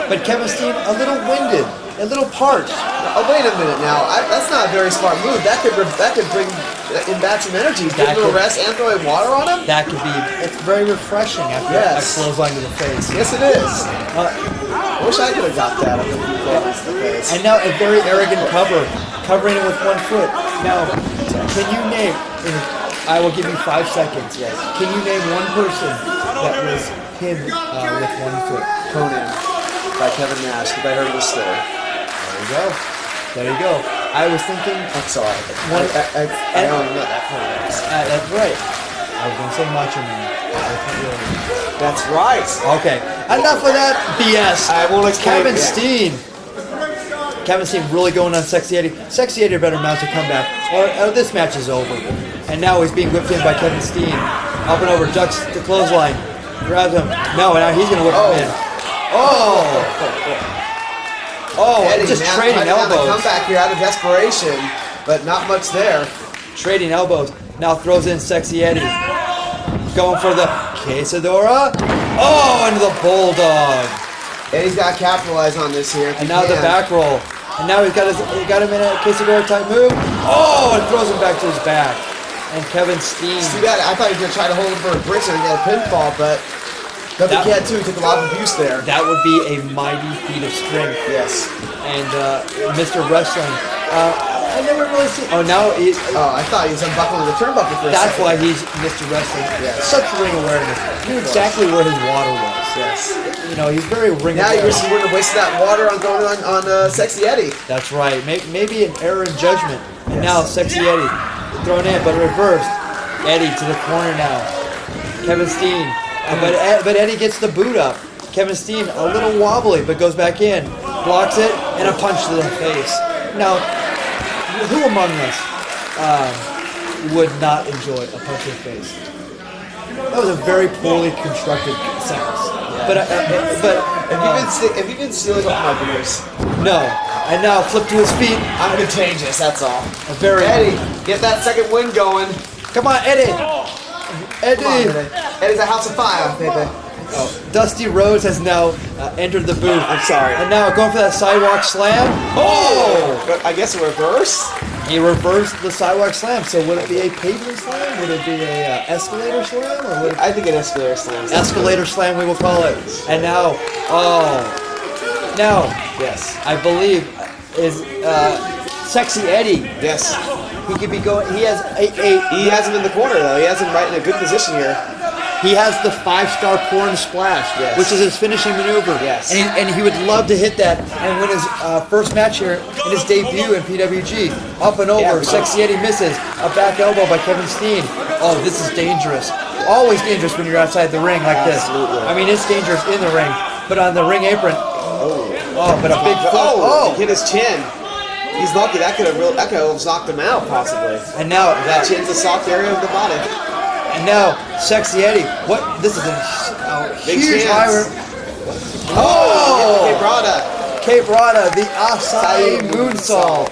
Speaker 1: But Kevin Steen, a little winded, a little parched.
Speaker 2: Oh, wait a minute now. That's not a very smart move. That could bring in back some energy. Give him a rest and throw water on him?
Speaker 1: That could be. It's very refreshing after a clothesline to the face.
Speaker 2: Yes, it is. I wish I could have got that on the face.
Speaker 1: And now a very arrogant covering it with one foot. Now, can you name, I will give you 5 seconds.
Speaker 2: Yes.
Speaker 1: Can you name one person that was pinned with one foot?
Speaker 2: Conan by Kevin Nash, because I heard this story.
Speaker 1: There you go. I was thinking.
Speaker 2: I'm sorry. I don't know that part.
Speaker 1: That's right. I was going to say Macho Man.
Speaker 2: That's right.
Speaker 1: Okay. Enough of that BS.
Speaker 2: I won't explain.
Speaker 1: Kevin Steen. Kevin Steen really going on Sexy Eddie. Sexy Eddie better mount a comeback, or this match is over. And now he's being whipped in by Kevin Steen. Up and over, ducks the clothesline, grabs him. No, now he's going to whip him in.
Speaker 2: Eddie,
Speaker 1: just
Speaker 2: man,
Speaker 1: trading elbows.
Speaker 2: Come back here out of desperation, but not much there.
Speaker 1: Trading elbows. Now throws in Sexy Eddie. Going for the quesadilla. Into the bulldog.
Speaker 2: Eddie's got to capitalize on this here.
Speaker 1: And now the back roll. And now he got him in a quesadilla type move. And throws him back to his back. And Kevin Steen.
Speaker 2: See that? I thought he was going to try to hold him for a bridge and get a pinfall, but But he can too. He took a lot of abuse there.
Speaker 1: That would be a mighty feat of strength.
Speaker 2: Yes.
Speaker 1: And Mr. Wrestling, I never really seen. Oh, now he.
Speaker 2: Oh, I thought he was unbuckling the turnbuckle for a
Speaker 1: That's
Speaker 2: second.
Speaker 1: why he's Mr. Wrestling.
Speaker 2: Yes.
Speaker 1: Such ring awareness. He knew exactly where his water was.
Speaker 2: Yes.
Speaker 1: You know, he's very ring
Speaker 2: Now you
Speaker 1: aware.
Speaker 2: wish you wouldn't have wasted that water on going on Sexy Eddie.
Speaker 1: That's right. Maybe an error in judgment. And
Speaker 2: Yes.
Speaker 1: now Sexy Eddie thrown in, but reversed. Eddie to the corner now. Kevin Steen. But Eddie gets the boot up. Kevin Steen a little wobbly, but goes back in. Blocks it, and a punch to the face. Now, who among us would not enjoy a punch in the face? That was a very poorly constructed sentence. But
Speaker 2: Have you been stealing off my beers?
Speaker 1: no. And now flip to his feet.
Speaker 2: I'm contagious, that's all.
Speaker 1: A very
Speaker 2: Eddie, get that second win going.
Speaker 1: Come on, Eddie. Eddie.
Speaker 2: Come on, baby. Eddie's a house of fire, baby.
Speaker 1: Oh, Dusty Rhodes has now entered the booth.
Speaker 2: I'm sorry.
Speaker 1: And now going for that sidewalk slam. Oh!
Speaker 2: But I guess a reverse?
Speaker 1: He reversed the sidewalk slam. So would it be a pavement slam? Would it be a escalator slam? Or would it
Speaker 2: I think an escalator slam.
Speaker 1: escalator slam? We will call it. And now, now
Speaker 2: Yes.
Speaker 1: I believe is Sexy Eddie.
Speaker 2: Yes.
Speaker 1: He could be going. He has
Speaker 2: He has him in the corner though. He has him right in a good position here.
Speaker 1: He has the 5-star porn splash,
Speaker 2: Yes.
Speaker 1: which is his finishing maneuver.
Speaker 2: Yes.
Speaker 1: And he would love to hit that and win his first match here in his debut in PWG. Up and over,
Speaker 2: Yeah.
Speaker 1: Sexy Eddie misses. A back elbow by Kevin Steen. Oh, this is dangerous. Always dangerous when you're outside the ring like this.
Speaker 2: Absolutely.
Speaker 1: I mean, it's dangerous in the ring, but on the ring apron. Oh, but a big foot.
Speaker 2: Oh, hit his chin. He's lucky. That could have almost knocked him out, possibly.
Speaker 1: And now
Speaker 2: That chin's a soft area of the body.
Speaker 1: And now, Sexy Eddie. What? This is a
Speaker 2: Big
Speaker 1: huge
Speaker 2: chance.
Speaker 1: higher.
Speaker 2: Oh! Brada.
Speaker 1: Cape Rada, the Acai moonsault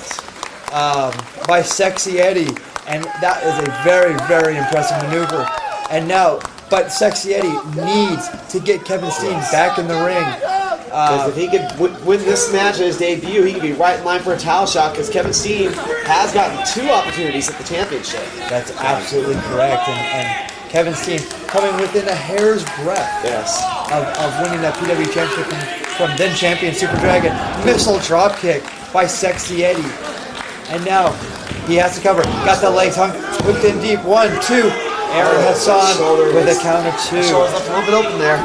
Speaker 1: by Sexy Eddie. And that is a very, very impressive maneuver. And now, but Sexy Eddie needs to get Kevin Steen back in the ring.
Speaker 2: Because if he could win this match at his debut, he could be right in line for a title shot. Because Kevin Steen has gotten 2 opportunities at the championship.
Speaker 1: That's absolutely correct. And Kevin Steen coming within a hair's breadth
Speaker 2: Yes.
Speaker 1: of winning that PW championship from then champion Super Dragon. Missile drop kick by Sexy Eddie. And now he has to cover. Got the legs hooked in deep. 1, 2. Aaron Hassan with a count of 2.
Speaker 2: Shoulders left a little bit open there.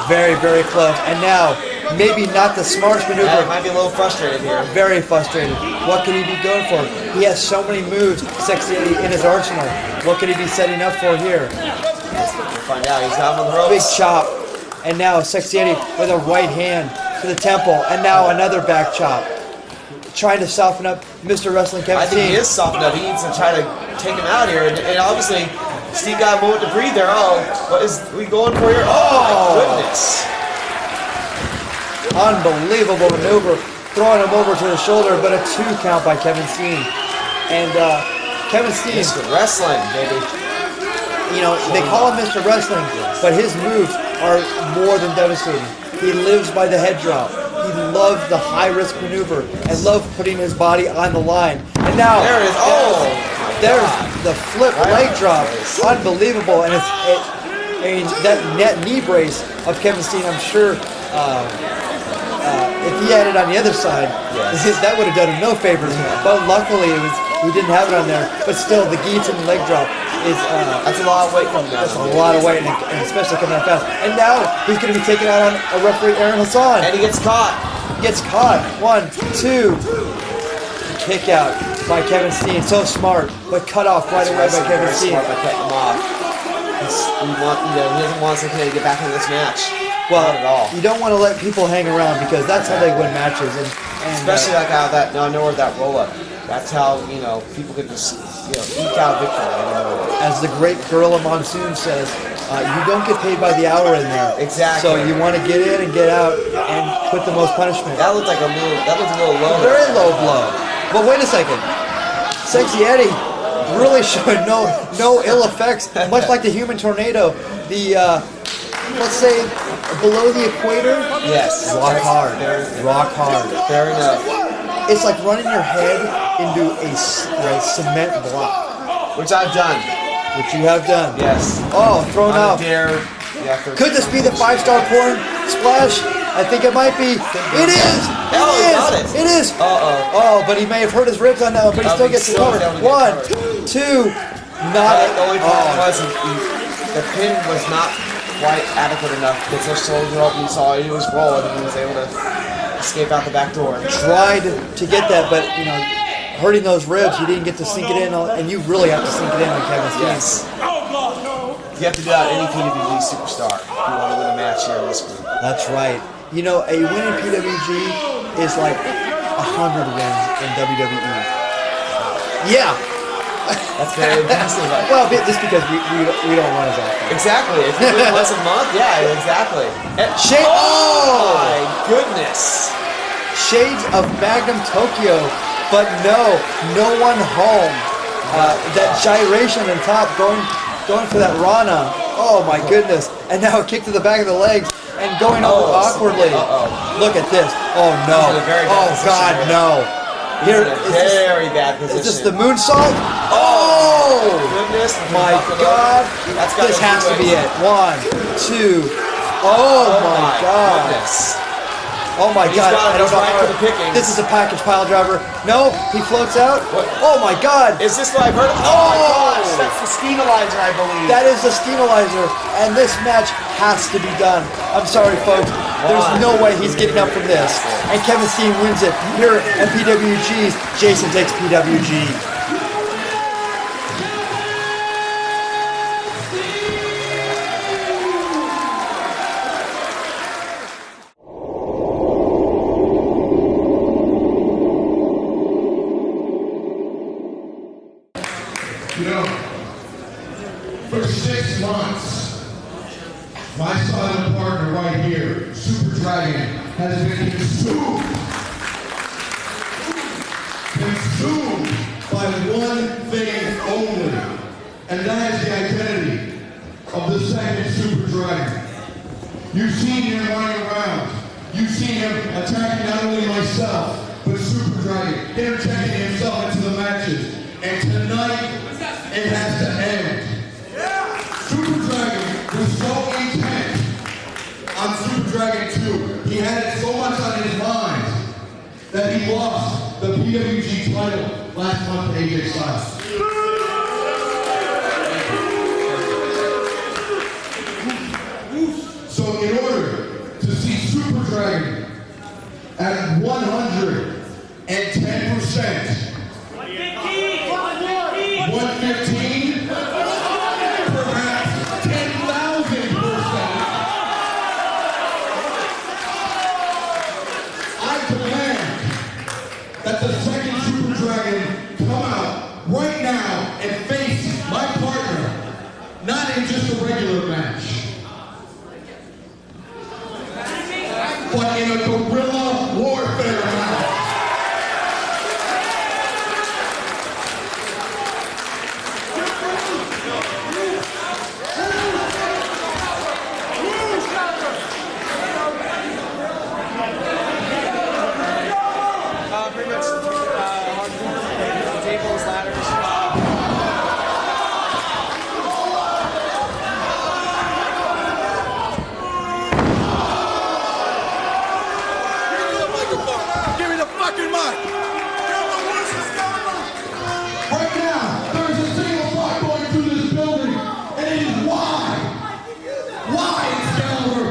Speaker 1: Very, very close. And now, maybe not the smartest
Speaker 2: Yeah,
Speaker 1: maneuver.
Speaker 2: might be a little frustrated here.
Speaker 1: Very frustrated. What can he be going for? He has so many moves, Sexy Eddie, in his arsenal. What could he be setting up for here?
Speaker 2: We'll find out. He's got him on the
Speaker 1: Big
Speaker 2: ropes.
Speaker 1: chop. And now Sexy Eddie with a right hand to the temple. And now another back chop. Trying to soften up Mr. Wrestling Kevin
Speaker 2: I think he
Speaker 1: Steen.
Speaker 2: is softened up. He needs to try to take him out here. And obviously, Steve got a moment to breathe there. Oh, what is we going for here? Oh, my goodness.
Speaker 1: Unbelievable maneuver. Throwing him over to the shoulder, but a 2 count by Kevin Steen. And Kevin Steen,
Speaker 2: Mr. Wrestling, baby.
Speaker 1: you know, they call him Mr. Wrestling, but his moves are more than devastating. He lives by the head drop. He loves the high-risk maneuver and loves putting his body on the line. And now,
Speaker 2: There it is. Oh,
Speaker 1: there's the flip
Speaker 2: Right
Speaker 1: leg drop.
Speaker 2: on the face.
Speaker 1: Unbelievable. And I mean, that net knee brace of Kevin Steen, I'm sure, if he had it on the other side,
Speaker 2: Yes.
Speaker 1: that would have done him no favors. But luckily, he didn't have it on there. But still, the guillotine leg drop is
Speaker 2: that's a lot of weight coming down.
Speaker 1: that's a lot of weight, and especially coming out fast. And now he's going to be taken out on a referee, Aaron Hassan.
Speaker 2: And he gets caught.
Speaker 1: Gets caught. 1, 2. Kick out by Kevin Steen. So smart, but cut off right away by Kevin
Speaker 2: Very
Speaker 1: Steen.
Speaker 2: smart by cutting him off. He doesn't want Cincinnati to get back in this match.
Speaker 1: Well,
Speaker 2: Not at all.
Speaker 1: you don't want to let people hang around because that's how they win matches. And
Speaker 2: Especially like how that nowhere that roll up. That's how people can just eke out victory.
Speaker 1: as the great Gorilla Monsoon says, you don't get paid by the hour in there.
Speaker 2: Exactly.
Speaker 1: So you want to get in and get out and put the most punishment.
Speaker 2: That looked like a little low.
Speaker 1: Very low blow. But wait a second. Sexy Eddie really showed no ill effects, much like the human tornado. The let's say below the equator,
Speaker 2: Yes.
Speaker 1: rock hard, rock hard.
Speaker 2: Fair enough.
Speaker 1: It's like running your head into a cement block,
Speaker 2: Which I've done.
Speaker 1: which you have done.
Speaker 2: Yes.
Speaker 1: Oh, thrown
Speaker 2: On a
Speaker 1: out.
Speaker 2: dare
Speaker 1: Could this be the 5-star porn splash? I think it might be. It is! It is! Oh, but he may have hurt his ribs on that one, but he still gets the cover. 1, 2, not it.
Speaker 2: The only problem was the pin was not quite adequate enough because their shoulders were open. You saw he was rolling and he was able to escape out the back door.
Speaker 1: Tried to get that, but you know, hurting those ribs, you didn't get to sink it in, and you really have to sink it in on Kevin Steen.
Speaker 2: Yes. You have to do that on any PWG superstar if you want to win a match here in this group.
Speaker 1: That's right. You know, a win in PWG is like 100 wins in WWE. Yeah.
Speaker 2: That's very impressive.
Speaker 1: Well, just because we don't run as often.
Speaker 2: Exactly. If you win once a month, yeah, exactly.
Speaker 1: Oh
Speaker 2: my goodness.
Speaker 1: Shades of Magnum Tokyo, but no one home. That gyration on top, going for that Rana. Oh my goodness! And now a kick to the back of the legs and going over awkwardly. Look at this. Oh no! Oh God, no!
Speaker 2: Here is very bad position.
Speaker 1: Is this the moonsault? Oh!
Speaker 2: Goodness!
Speaker 1: My God! This has to be it. 1, 2. Oh my God!
Speaker 2: Goodness.
Speaker 1: Oh my God! I don't know.
Speaker 2: Right for the pickings.
Speaker 1: This is a package pile driver. No, he floats out.
Speaker 2: What?
Speaker 1: Oh my God!
Speaker 2: Is this what I've heard of? Oh my gosh! That's the Steenalizer, I believe.
Speaker 1: That is the Steenalizer, and this match has to be done. I'm sorry, folks. There's no way he's getting up from this. And Kevin Steen wins it here at PWG's Jason Takes PWG.
Speaker 3: You know, for 6 months, my silent partner right here, Super Dragon, has been consumed by one thing only, and that is the identity of the second Super Dragon. You've seen him running around. You've seen him attacking not only myself, but Super Dragon, interjecting himself into the matches. And tonight, it has to end. Super Dragon was so intent on Super Dragon 2. He had it so much on his mind that he lost the PWG title last month to AJ Styles. So in order to see Super Dragon at 110%, 115, perhaps 10,000%. I demand that the second Super Dragon come out right now and face my partner, not in just a regular match, but in a guerrilla warfare match.
Speaker 2: Pretty much hardcore tables, ladders.
Speaker 4: Give me the fucking mic!
Speaker 3: Right now, there is a single thought going through this building, and it is why? Why, Excalibur?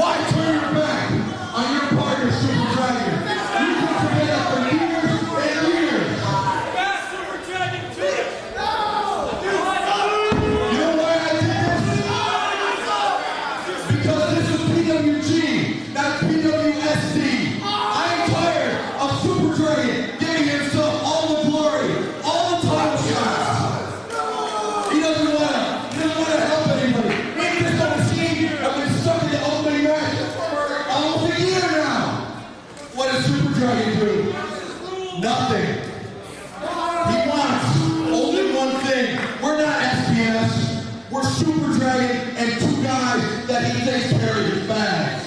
Speaker 3: Why turn your back on your partner, Super Dragon? You can forget that for years and years. You know why I did this? Because this is PWG, not PWSD. I am tired of Super Dragon giving himself all the glory, all the title shots. He doesn't want to help anybody. Me and this old machine have been stuck in the opening match for almost a year now. What does Super Dragon do? Nothing. He wants only one thing. We're not SPS. We're Super Dragon and 2 guys that he thinks carry his bags.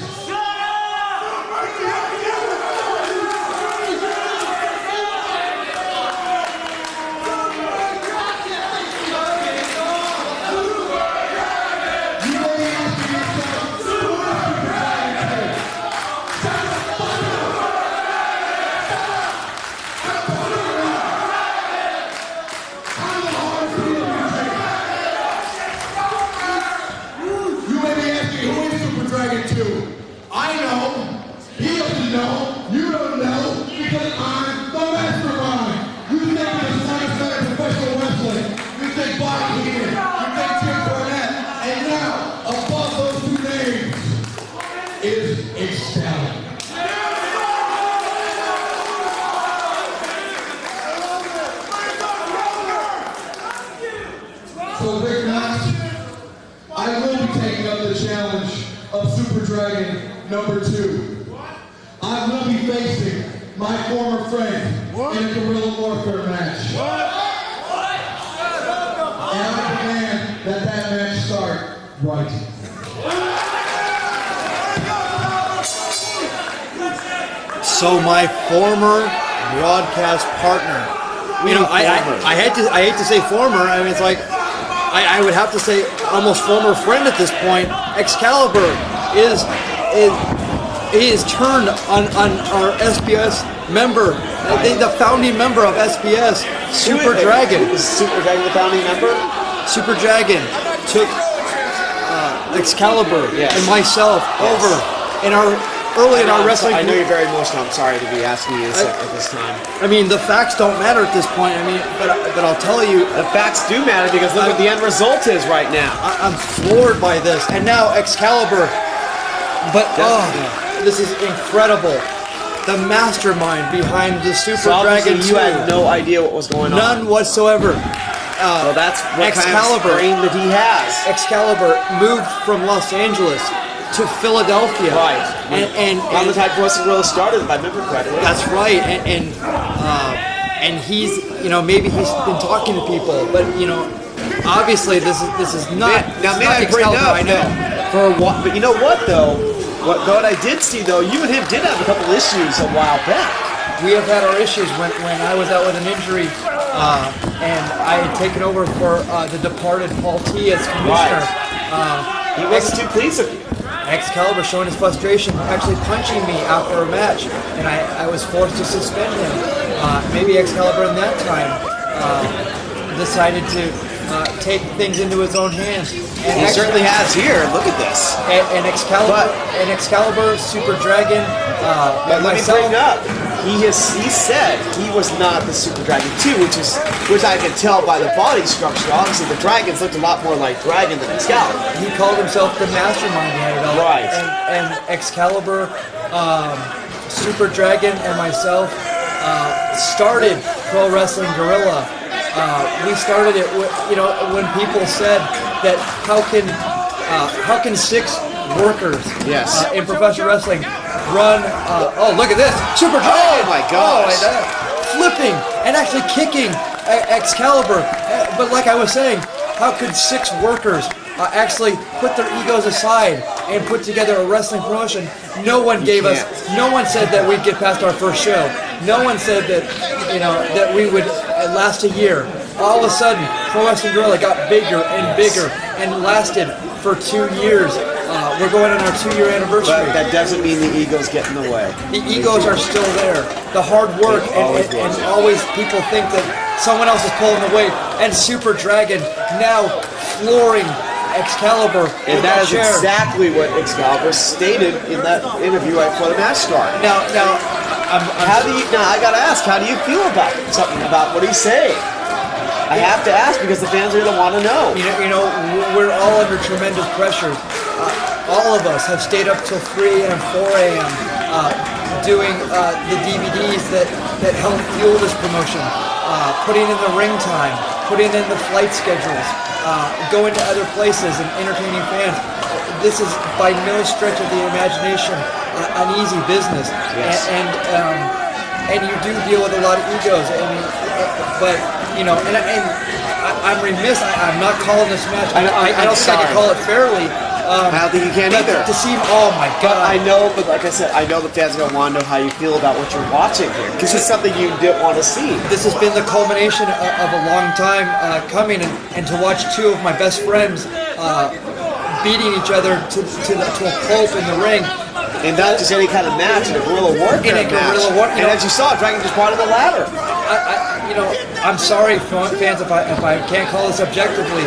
Speaker 3: So big match, I will be taking up the challenge of Super Dragon #2. I will be facing my former friend in a guerrilla warfare match. And I demand that match start right.
Speaker 1: So my former broadcast partner, I hate to say former. I mean, it's like I would have to say almost former friend at this point. Excalibur is turned on our SPS member, the founding member of SPS, Super Dragon.
Speaker 2: Is Super Dragon the founding member?
Speaker 1: Super Dragon took Excalibur and myself over in our wrestling.
Speaker 2: I know you're very emotional. I'm sorry to be asking you this at this time.
Speaker 1: I mean, the facts don't matter at this point. I mean, but I'll tell you,
Speaker 2: the facts do matter because look what the end result is right now.
Speaker 1: I'm floored by this, and now Excalibur. But this is incredible. The mastermind behind the Super Dragon 2.
Speaker 2: You had no idea what was going on.
Speaker 1: None whatsoever.
Speaker 2: Well, that's what
Speaker 1: Excalibur,
Speaker 2: kind of brain that he has.
Speaker 1: Excalibur moved from Los Angeles to Philadelphia.
Speaker 2: Right.
Speaker 1: And
Speaker 2: on the type of wrestling world started, if I remember correctly.
Speaker 1: That's right. And he's, maybe he's been talking to people, but obviously this is not.
Speaker 2: Now, may I bring up?
Speaker 1: I know.
Speaker 2: For what? But you know what though? What I did see though, you and him did have a couple issues a while back.
Speaker 1: We have had our issues when I was out with an injury, and I had taken over for the departed Paul T as commissioner.
Speaker 2: Right. He wasn't too pleased with you.
Speaker 1: Excalibur showing his frustration, actually punching me after a match, and I was forced to suspend him. Maybe Excalibur in that time decided to take things into his own hands.
Speaker 2: And he certainly has here. Look at this.
Speaker 1: And Excalibur, Super Dragon,
Speaker 2: but let me bring up. He said he was not the Super Dragon 2, which I can tell by the body structure. Obviously, the dragons looked a lot more like Dragon than Excalibur.
Speaker 1: He called himself the mastermind behind it all.
Speaker 2: Right.
Speaker 1: And Excalibur, Super Dragon, and myself started Pro Wrestling Guerrilla. We started it, when people said that how can 6 workers in professional wrestling run? Look at this, Super Dragon!
Speaker 2: Oh my gosh!
Speaker 1: Flipping and actually kicking Excalibur. But like I was saying, how could 6 workers actually put their egos aside and put together a wrestling promotion? No one no one said that we'd get past our first show. No one said that, that we would last a year. All of a sudden, Pro Wrestling Guerrilla got bigger and bigger and lasted for 2 years. We're going on our 2-year anniversary.
Speaker 2: But that doesn't mean the egos get in the way.
Speaker 1: The egos are still there. The hard work and always people think that someone else is pulling the weight. And Super Dragon now flooring Excalibur.
Speaker 2: And that is exactly what Excalibur stated in that interview right before the match started.
Speaker 1: Now,
Speaker 2: I gotta ask, how do you feel about what he's saying? I have to ask because the fans are gonna want to know.
Speaker 1: We're all under tremendous pressure. All of us have stayed up till 3 and 4 a.m. Doing the DVDs that help fuel this promotion, putting in the ring time, putting in the flight schedules, going to other places and entertaining fans. This is by no stretch of the imagination an easy business.
Speaker 2: Yes.
Speaker 1: And you do deal with a lot of egos. But I'm remiss. I'm not calling this match. I don't think I can call it fairly.
Speaker 2: I don't think you can either.
Speaker 1: To see, oh my God!
Speaker 2: I know, but like I said, I know the fans are gonna want to know how you feel about what you're watching here. This is something you didn't want to see.
Speaker 1: This has been the culmination of a long time coming, and to watch 2 of my best friends beating each other to a pulp in the ring.
Speaker 2: And not just any kind of match, in a guerrilla warfare match. And as you saw, Dragon just brought in the ladder.
Speaker 1: I'm sorry, fans, if I can't call this objectively,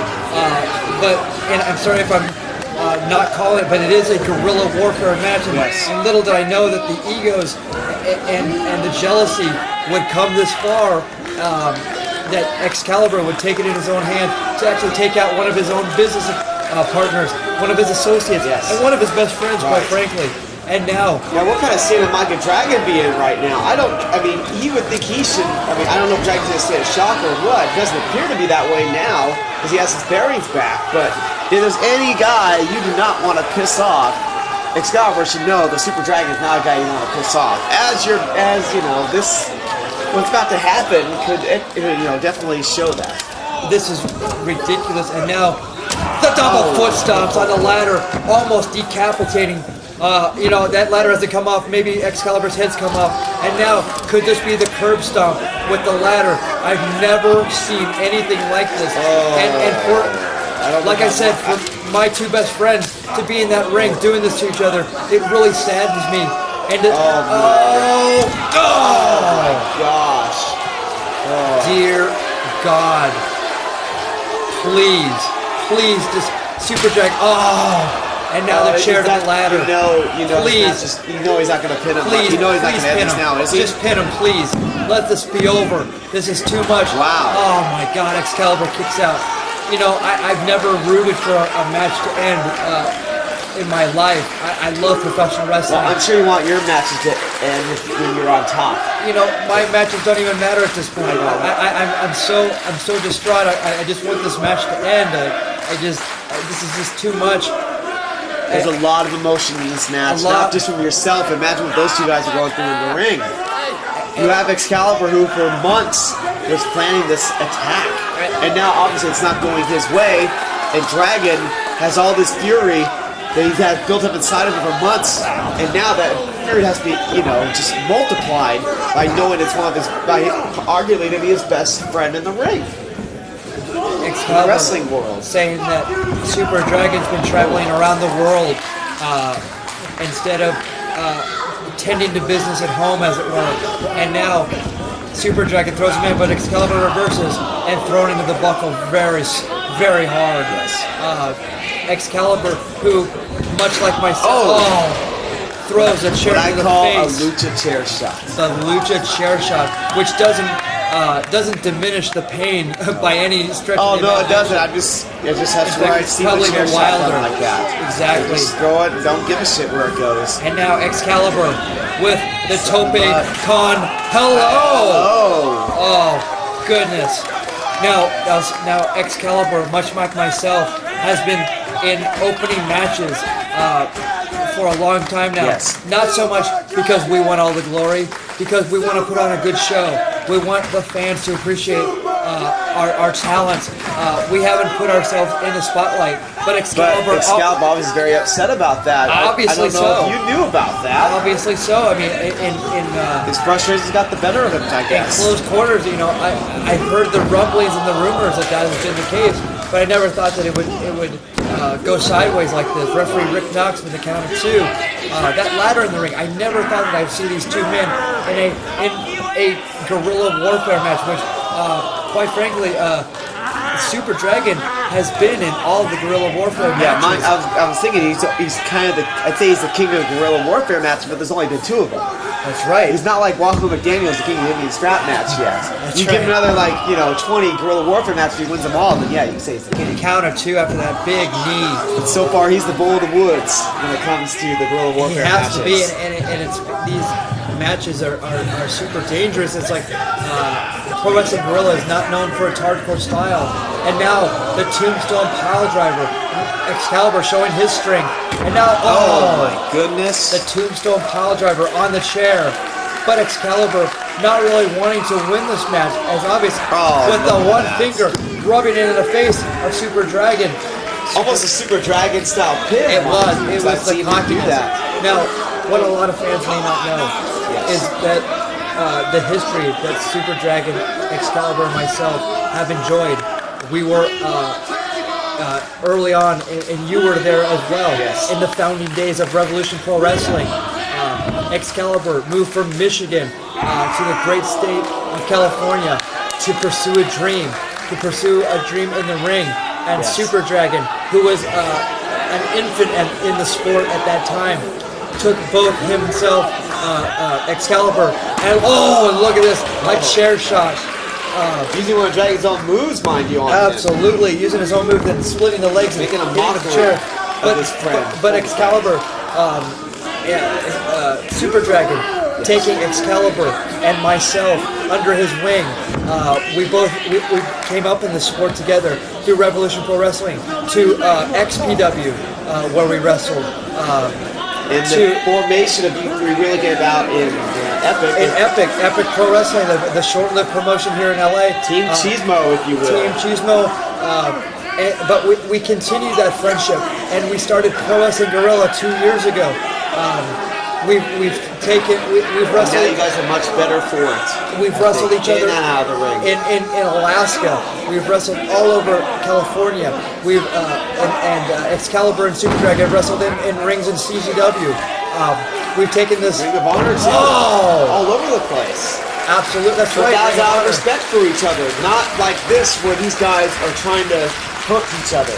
Speaker 1: and I'm sorry if I'm not calling it, but it is a guerrilla warfare match, and little did I know that the egos and the jealousy would come this far, that Excalibur would take it in his own hand to actually take out one of his own business partners, one of his associates, and one of his best friends, quite frankly. And now,
Speaker 2: what kind of state might Dragon be in right now? I mean, he would think he should, I don't know if Dragon's in a state of shock or what. It doesn't appear to be that way now, because he has his bearings back. But if there's any guy you do not want to piss off, Excalibur should know the Super Dragon is not a guy you want to piss off. As you know, what's about to happen could, definitely show that.
Speaker 1: this is ridiculous. And now, the double foot stomps on the ladder, almost decapitating. That ladder has to come off. Maybe Excalibur's head's come off. And now, could this be the curb stomp with the ladder? I've never seen anything like this. And for, like I said, for my two best friends to be in that ring doing this to each other, it really saddens me. And
Speaker 2: oh my gosh.
Speaker 1: Dear God. Please, just Super Drag. And now the chair to the ladder. Please.
Speaker 2: You know he's not going to pin him.
Speaker 1: Please,
Speaker 2: you know he's not going to end this now, is he?
Speaker 1: Just pin him, please. Let this be over. This is too much.
Speaker 2: Wow.
Speaker 1: Oh my God, Excalibur kicks out. I've never rooted for a match to end in my life. I love professional wrestling.
Speaker 2: Well, I'm sure you want your matches to end when you're on top.
Speaker 1: My matches don't even matter at this point. I'm so distraught. I just want this match to end. This is just too much.
Speaker 2: There's a lot of emotion in this match, not just from yourself. Imagine what those two guys are going through in the ring. You have Excalibur, who for months was planning this attack, and now obviously it's not going his way, and Dragon has all this fury that he's had built up inside of him for months, and now that fury has to be, just multiplied by knowing it's by arguably to be his best friend in the ring.
Speaker 1: Excalibur,
Speaker 2: in the wrestling world,
Speaker 1: saying that Super Dragon's been traveling around the world instead of tending to business at home, as it were. And now Super Dragon throws him in, but Excalibur reverses and thrown into the buckle very, very hard. Excalibur, who, much like myself, throws a chair to the face.
Speaker 2: What I call a lucha chair shot.
Speaker 1: The lucha chair shot, which doesn't diminish the pain by any stretch of the
Speaker 2: no, it
Speaker 1: imagination.
Speaker 2: doesn't. It just has to where I see the
Speaker 1: probably
Speaker 2: chair
Speaker 1: the
Speaker 2: shot
Speaker 1: Wilder.
Speaker 2: done like that.
Speaker 1: Exactly.
Speaker 2: Just throw it and don't give a shit where it goes.
Speaker 1: And now Excalibur with the Tope Con. Hello! Oh, goodness. Now Excalibur, much like myself, has been in opening matches for a long time now.
Speaker 2: Yes.
Speaker 1: Not so much because we want all the glory, because we want to put on a good show. We want the fans to appreciate our talents. We haven't put ourselves in the spotlight, but Excalibur
Speaker 2: is very upset about that.
Speaker 1: Obviously
Speaker 2: I don't know if you knew about that.
Speaker 1: Obviously so. I mean,
Speaker 2: his frustrations got the better of him, I guess.
Speaker 1: In close quarters, I've heard the rumblings and the rumors that has been the case, but I never thought that it would go sideways like this. Referee Rick Knox with the count of 2. That ladder in the ring, I never thought that I'd see these two men in a guerrilla warfare match, which, quite frankly, Super Dragon has been in all the guerrilla warfare matches.
Speaker 2: I was thinking he's kind of I'd say he's the king of the guerrilla warfare matches, but there's only been 2 of them.
Speaker 1: That's right.
Speaker 2: He's not like Wahoo McDaniel's the king of the Indian strap match yet.
Speaker 1: That's
Speaker 2: you
Speaker 1: right.
Speaker 2: give him another 20 guerrilla warfare matches, he wins them all, then yeah, you can say he's the king.
Speaker 1: Count of 2 after that big knee.
Speaker 2: But so far, he's the bull of the woods when it comes to the guerrilla warfare matches.
Speaker 1: He has to be, and it's these matches are super dangerous. It's like Pro Wrestling Guerrilla is not known for its hardcore style. And now the Tombstone Piledriver, Excalibur showing his strength. And now,
Speaker 2: oh my goodness,
Speaker 1: the Tombstone Piledriver on the chair. But Excalibur not really wanting to win this match, as obvious, with the one finger rubbing it in the face of Super Dragon.
Speaker 2: Almost a Super Dragon style pin.
Speaker 1: It was the cockiness. Now, what a lot of fans may not know is that the history that Super Dragon, Excalibur, and myself have enjoyed. We were early on, and you were there as well, in the founding days of Revolution Pro Wrestling. Excalibur moved from Michigan to the great state of California to pursue a dream in the ring. And Super Dragon, who was an infant in the sport at that time, took both himself, Excalibur, and look at this, a chair shot.
Speaker 2: Using one of Dragon's own moves, mind you, on
Speaker 1: absolutely, using his own moves and splitting the legs,
Speaker 2: making a
Speaker 1: and
Speaker 2: mockery
Speaker 1: chair.
Speaker 2: of his friend.
Speaker 1: But Excalibur, Super Dragon taking Excalibur and myself under his wing. We came up in the sport together through Revolution Pro Wrestling to XPW where we wrestled.
Speaker 2: And the formation of you three really came about in
Speaker 1: Epic Pro Wrestling, the short-lived promotion here in LA.
Speaker 2: Team Cheesemo, if you will.
Speaker 1: Team Cheesemo. But we continued that friendship, and we started Pro Wrestling Guerrilla 2 years ago. We've wrestled.
Speaker 2: Now you guys are much better for it.
Speaker 1: We've wrestled each other
Speaker 2: out of the ring.
Speaker 1: in Alaska. We've wrestled all over California. We've and Excalibur and Super Dragon have wrestled in rings in CZW. We've taken this
Speaker 2: Ring of Honor too. All over the place.
Speaker 1: Absolutely, that's
Speaker 2: But
Speaker 1: right.
Speaker 2: guys out of respect for each other, not like this where these guys are trying to hook each other.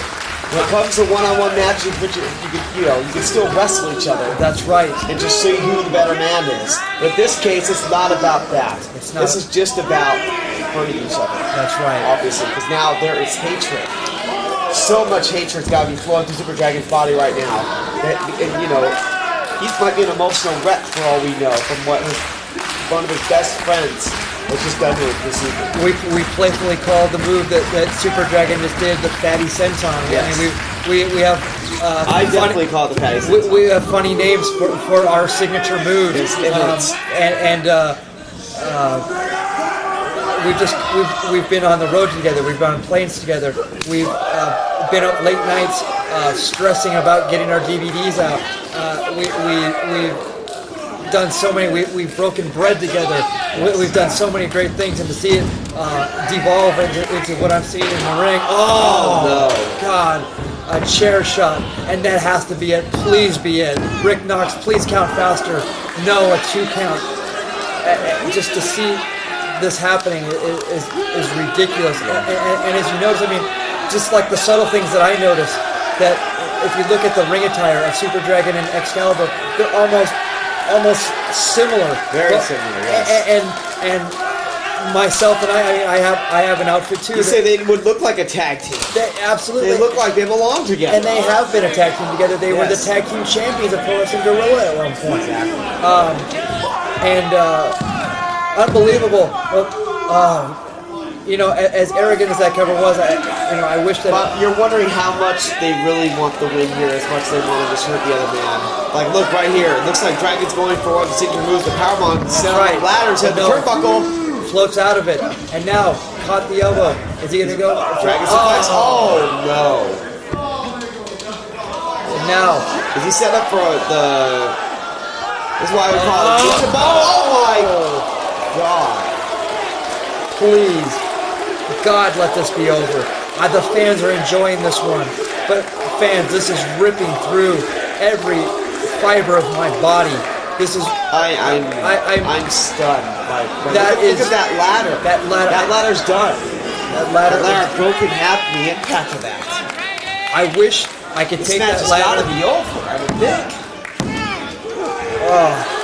Speaker 2: When it comes to one-on-one matches, you can still wrestle each other.
Speaker 1: That's right.
Speaker 2: And just see who the better man is. But in this case, it's not about that.
Speaker 1: It's not.
Speaker 2: This is just about hurting each other.
Speaker 1: That's right.
Speaker 2: Obviously, because now there is hatred. So much hatred's got to be flowing through Super Dragon's body right now. He might be an emotional wreck for all we know from what one of his best friends has just done to him this evening.
Speaker 1: We playfully called the move that Super Dragon just did, the Fatty Senton.
Speaker 2: Yes.
Speaker 1: I mean, we have.
Speaker 2: I definitely call it the Fatty Senton.
Speaker 1: We have funny names for our signature moves. We've been on the road together. We've been on planes together. We've been up late nights stressing about getting our DVDs out. We've done so many. We've broken bread together. We've done so many great things, and to see it devolve into what I'm seeing in the ring. Oh no. God. A chair shot, and that has to be it. Please be it. Rick Knox, please count faster. No, a 2 count. Just to see this happening is ridiculous. And as you notice, I mean, just like the subtle things that I noticed, that if you look at the ring attire of Super Dragon and Excalibur, they're almost similar.
Speaker 2: Very similar, yes.
Speaker 1: And myself and I have an outfit too.
Speaker 2: You say they would look like a tag team.
Speaker 1: Absolutely.
Speaker 2: They look like they belong together.
Speaker 1: And they have been a tag team together. They were the tag team champions of Pro Wrestling Guerrilla at one point. Unbelievable. As arrogant as that cover was, I wish that.
Speaker 2: But you're wondering how much they really want the win here, as much as they want to just hurt the other man. Like, look right here. It looks like Dragon's going for one of the signature moves, the powerbomb.
Speaker 1: That's right.
Speaker 2: Ladders hit the turnbuckle.
Speaker 1: Floats out of it, and now caught the elbow. Is he gonna go?
Speaker 2: Dragon suplex. Oh no!
Speaker 1: And now
Speaker 2: is he set up for the? This is why we call it. Oh my God!
Speaker 1: Please, God, let this be over. The fans are enjoying this one, but fans, this is ripping through every fiber of my body. This is. I'm
Speaker 2: stunned.
Speaker 1: Look
Speaker 2: at that ladder. That ladder's done.
Speaker 1: That ladder
Speaker 2: broken half the impact of that.
Speaker 1: I wish I could take that ladder.
Speaker 2: This match has got to be over, I would think.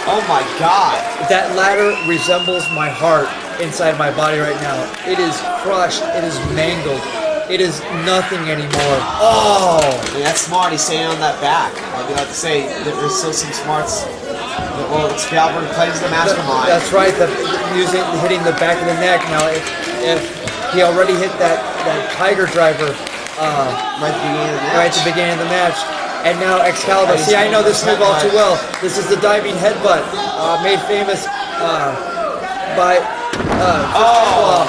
Speaker 2: Oh my God.
Speaker 1: That ladder resembles my heart inside my body right now. It is crushed. It is mangled. It is nothing anymore. Oh!
Speaker 2: And that's smart. He's saying on that back. I'd like to say that there's still some smarts. Well, Excalibur plays the mastermind.
Speaker 1: That's right. Hitting the back of the neck. Now, if he already hit that Tiger Driver right at the beginning of the match, and now Excalibur. See, I know this move all too well. This is the diving headbutt, made famous by. God!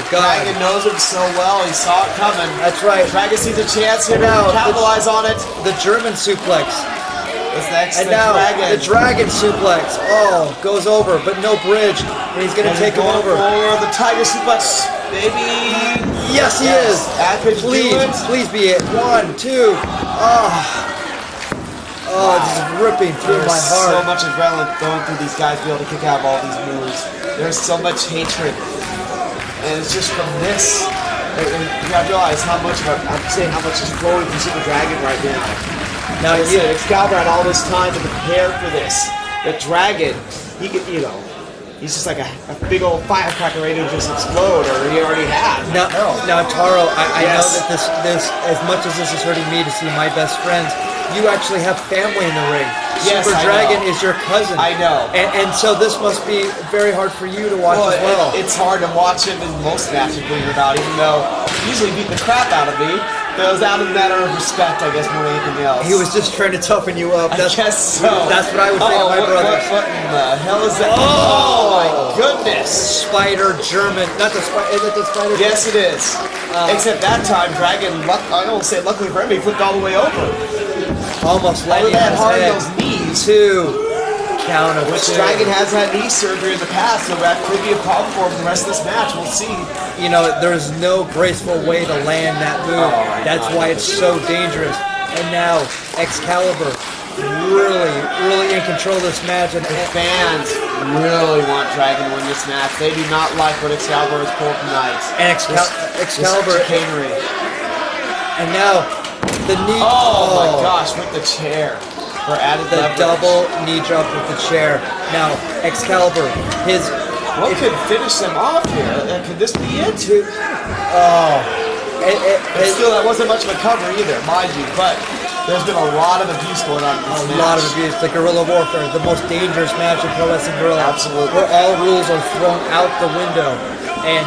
Speaker 2: Dragon knows him so well. He saw it coming.
Speaker 1: That's right.
Speaker 2: Dragon sees a chance here now. Capitalize on it.
Speaker 1: The German suplex.
Speaker 2: And now
Speaker 1: the Dragon suplex. Oh, goes over, but no bridge. And he's going to take him over.
Speaker 2: For the Tiger suplex, baby.
Speaker 1: Yes, he is. Please be it. 1, 2. Just ripping through my heart.
Speaker 2: There's so much adrenaline going through these guys to be able to kick out of all these moves. There's so much hatred. And it's just from this. And you gotta realize how much is flowing through Super Dragon right now. Now, Excalibur had all this time to prepare for this. The Dragon, he could, he's just like a big old firecracker ready to just explode, or he already had.
Speaker 1: Now Taro, I know that this, as much as this is hurting me to see my best friends you actually have family in the ring.
Speaker 2: Yes,
Speaker 1: Super
Speaker 2: I
Speaker 1: Dragon
Speaker 2: know.
Speaker 1: is your cousin.
Speaker 2: I know.
Speaker 1: And so this must be very hard for you to watch as well.
Speaker 2: It's hard to watch him in most matches, believe it or not, even though he usually beat the crap out of me. But it was out of a matter of respect, I guess, more than anything else.
Speaker 1: He was just trying to toughen you up.
Speaker 2: I guess so.
Speaker 1: That's what I would say to my brothers.
Speaker 2: What in the hell is that? Oh my goodness!
Speaker 1: Spider German, not the spider. Is it the spider?
Speaker 2: Yes, it is. Except that time, Dragon, I don't say luckily for him, he flipped all the way over.
Speaker 1: Almost
Speaker 2: Although
Speaker 1: landing
Speaker 2: they
Speaker 1: on
Speaker 2: had
Speaker 1: his
Speaker 2: hard on
Speaker 1: head.
Speaker 2: those knees.
Speaker 1: Two. Count of
Speaker 2: Which
Speaker 1: two.
Speaker 2: Dragon has had knee surgery in the past, so that could be a problem for him the rest of this match. We'll see.
Speaker 1: You know, there's no graceful way to land that move. That's why it's so dangerous. And now, Excalibur really in control of this match. And
Speaker 2: The fans really want Dragon to win this match. They do not like what Excalibur has pulled tonight.
Speaker 1: And Excalibur.
Speaker 2: This chicanery.
Speaker 1: And now, the knee.
Speaker 2: Oh my gosh, with the chair. For added
Speaker 1: The
Speaker 2: leverage.
Speaker 1: double knee drop with the chair. Now, Excalibur,
Speaker 2: What could finish them off here? Could this be it? And still, that wasn't much of a cover either, mind you. But there's been a lot of abuse going on in this match.
Speaker 1: A lot of abuse. The guerrilla warfare, the most dangerous match in pro wrestling guerrilla.
Speaker 2: Absolutely.
Speaker 1: Where all rules are thrown out the window. And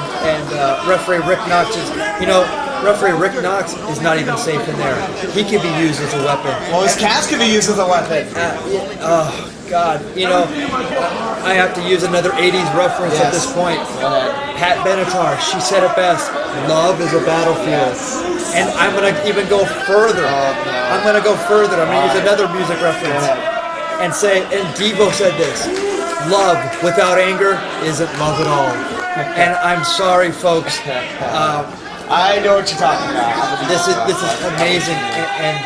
Speaker 1: referee Rick Knox is, referee Rick Knox is not even safe in there. He could be used as a weapon.
Speaker 2: Well, his cast could be used as a weapon.
Speaker 1: Oh, God. I have to use another 80s reference at this point.
Speaker 2: Go ahead.
Speaker 1: Pat Benatar, she said it best. Love is a battlefield. And I'm going to even go further. I'm going to go further. I'm going to use another music reference. And say, and Devo said this, love without anger isn't love at all. And I'm sorry, folks.
Speaker 2: I know what you're talking about.
Speaker 1: This is amazing, and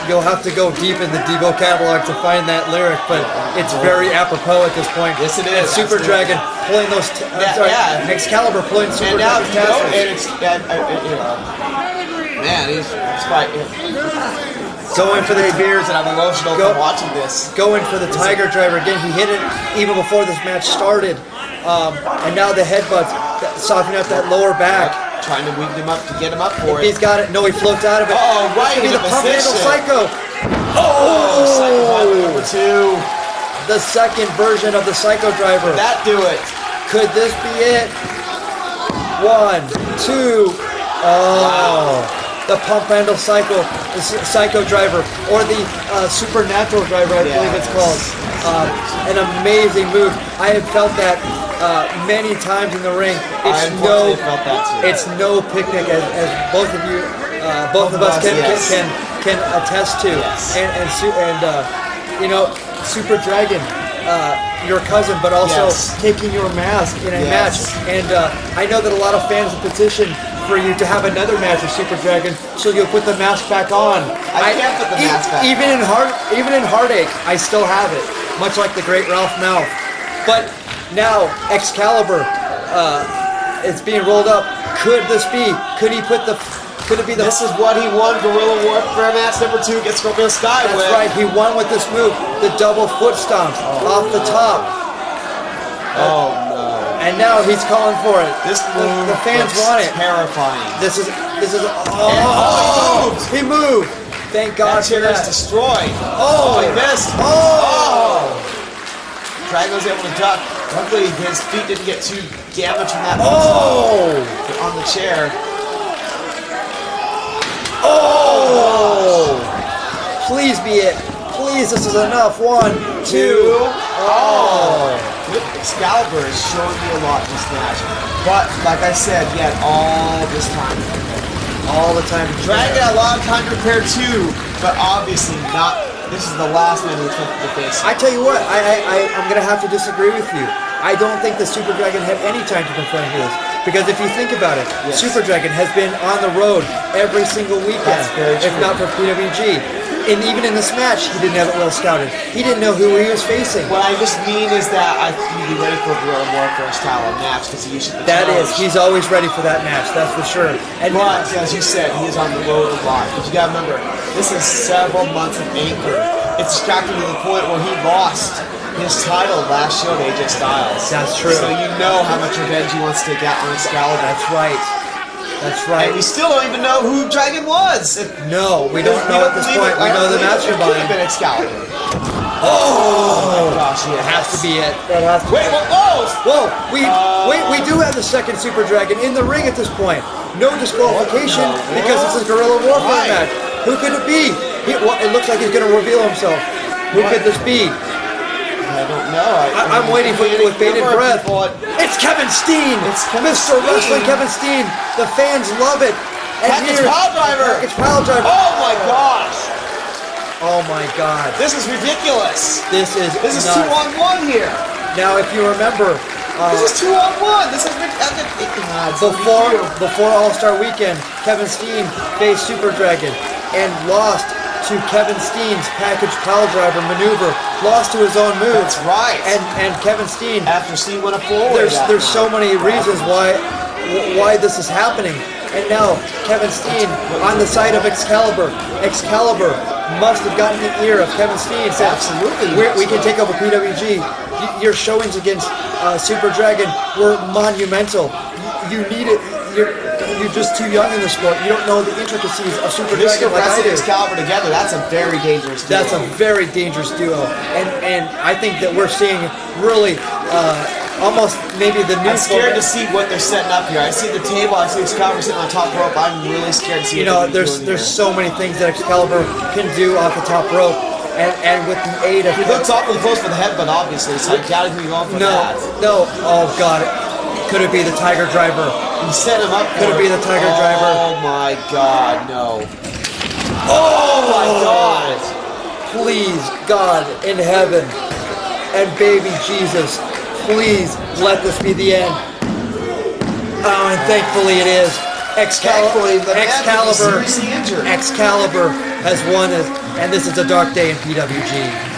Speaker 1: you'll have to go deep in the Devo catalog to find that lyric, but it's very apropos at this point.
Speaker 2: Yes, it is.
Speaker 1: And Super Dragon pulling those. Excalibur pulling Super
Speaker 2: And now,
Speaker 1: Dragon's tassels.
Speaker 2: man, he's quite.
Speaker 1: Going for the
Speaker 2: Beers, and I'm emotional from watching this.
Speaker 1: Going for the Tiger Driver again. He hit it even before this match started, and now the headbutts softening up that lower back.
Speaker 2: Trying to weaken him up to get him up for it.
Speaker 1: He's got it. No, he floats out of it.
Speaker 2: Oh, right
Speaker 1: This could be
Speaker 2: in
Speaker 1: the
Speaker 2: the
Speaker 1: pump handle
Speaker 2: position.
Speaker 1: psycho.
Speaker 2: Psycho number 2.
Speaker 1: The second version of the Psycho Driver.
Speaker 2: That do it.
Speaker 1: Could this be it? 1, 2. The pump handle psycho driver, or the supernatural driver, I believe it's called. An amazing move. I have felt that many times in the ring.
Speaker 2: I unfortunately felt that too.
Speaker 1: It's no picnic, as both of you, both of us can attest to.
Speaker 2: Yes.
Speaker 1: And Super Dragon, your cousin, but also taking your mask in a match. And I know that a lot of fans have petitioned for you to have another match with Super Dragon, so you'll put the mask back on.
Speaker 2: I can't put the mask back
Speaker 1: even in Heartache, I still have it, much like the great Ralph Malph. But now Excalibur, it's being rolled up. Could this be? Could it be the?
Speaker 2: This is what he won Guerrilla Warfare match number 2 against Scorpio Sky with.
Speaker 1: That's right. He won with this move, the double foot stomp off the top.
Speaker 2: Oh no!
Speaker 1: And now he's calling for it.
Speaker 2: This move,
Speaker 1: the fans want it.
Speaker 2: Terrifying.
Speaker 1: This is.
Speaker 2: He moved.
Speaker 1: Thank God
Speaker 2: That
Speaker 1: for
Speaker 2: chair is
Speaker 1: that.
Speaker 2: destroyed. He missed. Dragon was able to duck. Luckily, his feet didn't get too damaged from that on the chair.
Speaker 1: Please be it. Please, this is enough. 1, 2.
Speaker 2: Excalibur is showing me a lot in this match. But, like I said, he had all this time.
Speaker 1: All the time.
Speaker 2: Dragon had a lot of time to prepare too, but obviously not. This is the last man who expected to face.
Speaker 1: I tell you what, I'm going to have to disagree with you. I don't think the Super Dragon had any time to prepare for this. Because if you think about it, Super Dragon has been on the road every single weekend, if not for PWG. And even in this match, he didn't have it well scouted. He didn't know who he was facing.
Speaker 2: What I just mean is that I think he'd be ready for a Guerrilla Warfare style of match because he usually
Speaker 1: He's always ready for that match, that's for sure.
Speaker 2: And but, as you said, he is on the road a lot. Because you gotta remember, this is several months of anger. It's distracting to the point where he lost his title last show to AJ Styles.
Speaker 1: That's true.
Speaker 2: So you know how much revenge he wants to take out on Excalibur.
Speaker 1: That's right. That's right.
Speaker 2: And we still don't even know who Dragon was.
Speaker 1: No, we don't know at this point. We know the
Speaker 2: It could have
Speaker 1: mastermind.
Speaker 2: been Excalibur.
Speaker 1: Oh,
Speaker 2: Gosh, yeah.
Speaker 1: it has to be it. That has to.
Speaker 2: Wait, whoa!
Speaker 1: Whoa, we do have the second Super Dragon in the ring at this point. No disqualification because it's a guerrilla warfare match. Who could it be? It looks like he's going to reveal himself. Who could this be?
Speaker 2: I don't know.
Speaker 1: I'm waiting for you with bated breath. It's Kevin Steen.
Speaker 2: It's Kevin
Speaker 1: Mr.
Speaker 2: Steen.
Speaker 1: Wrestling Kevin Steen. The fans love it. And
Speaker 2: Package Pile Driver.
Speaker 1: Package Pile Driver.
Speaker 2: Oh my gosh!
Speaker 1: Oh my God.
Speaker 2: This is ridiculous.
Speaker 1: This is
Speaker 2: This is
Speaker 1: nuts.
Speaker 2: 2-on-1 here.
Speaker 1: Now, if you remember,
Speaker 2: This is 2-on-1. This is
Speaker 1: before All-Star Weekend, Kevin Steen faced Super Dragon and lost to Kevin Steen's package pile driver maneuver. Lost to his own move.
Speaker 2: That's right.
Speaker 1: And Kevin Steen.
Speaker 2: After Steen went a forward.
Speaker 1: There's so many reasons why this is happening. And now Kevin Steen on the side of Excalibur. Excalibur must have gotten the ear of Kevin Steen. Said,
Speaker 2: Absolutely.
Speaker 1: We can take over PWG. Your showings against Super Dragon were monumental. You need it. You're just too young in the sport. You don't know the intricacies of Super Dragon like I do.
Speaker 2: Excalibur together, that's a very dangerous duo.
Speaker 1: That's a very dangerous duo. And I think that we're seeing really almost maybe the new
Speaker 2: I'm scared to
Speaker 1: format.
Speaker 2: see what they're setting up here. I see the table, I see Excalibur sitting on top rope. I'm really scared to see what they're doing
Speaker 1: there's
Speaker 2: here.
Speaker 1: so many things that Excalibur can do off the top rope. And with the aid of
Speaker 2: He looks awfully close for the headbutt, obviously, so I doubt he's going for that.
Speaker 1: No. Oh God. Could it be the Tiger Driver?
Speaker 2: He set him up.
Speaker 1: Could it be the Tiger Driver?
Speaker 2: Oh my God, no. Oh my God.
Speaker 1: Please, God in heaven, and baby Jesus, please let this be the end. Oh, and thankfully it is.
Speaker 2: Thankfully, the man could be seriously injured.
Speaker 1: Excalibur has won it, and this is a dark day in PWG.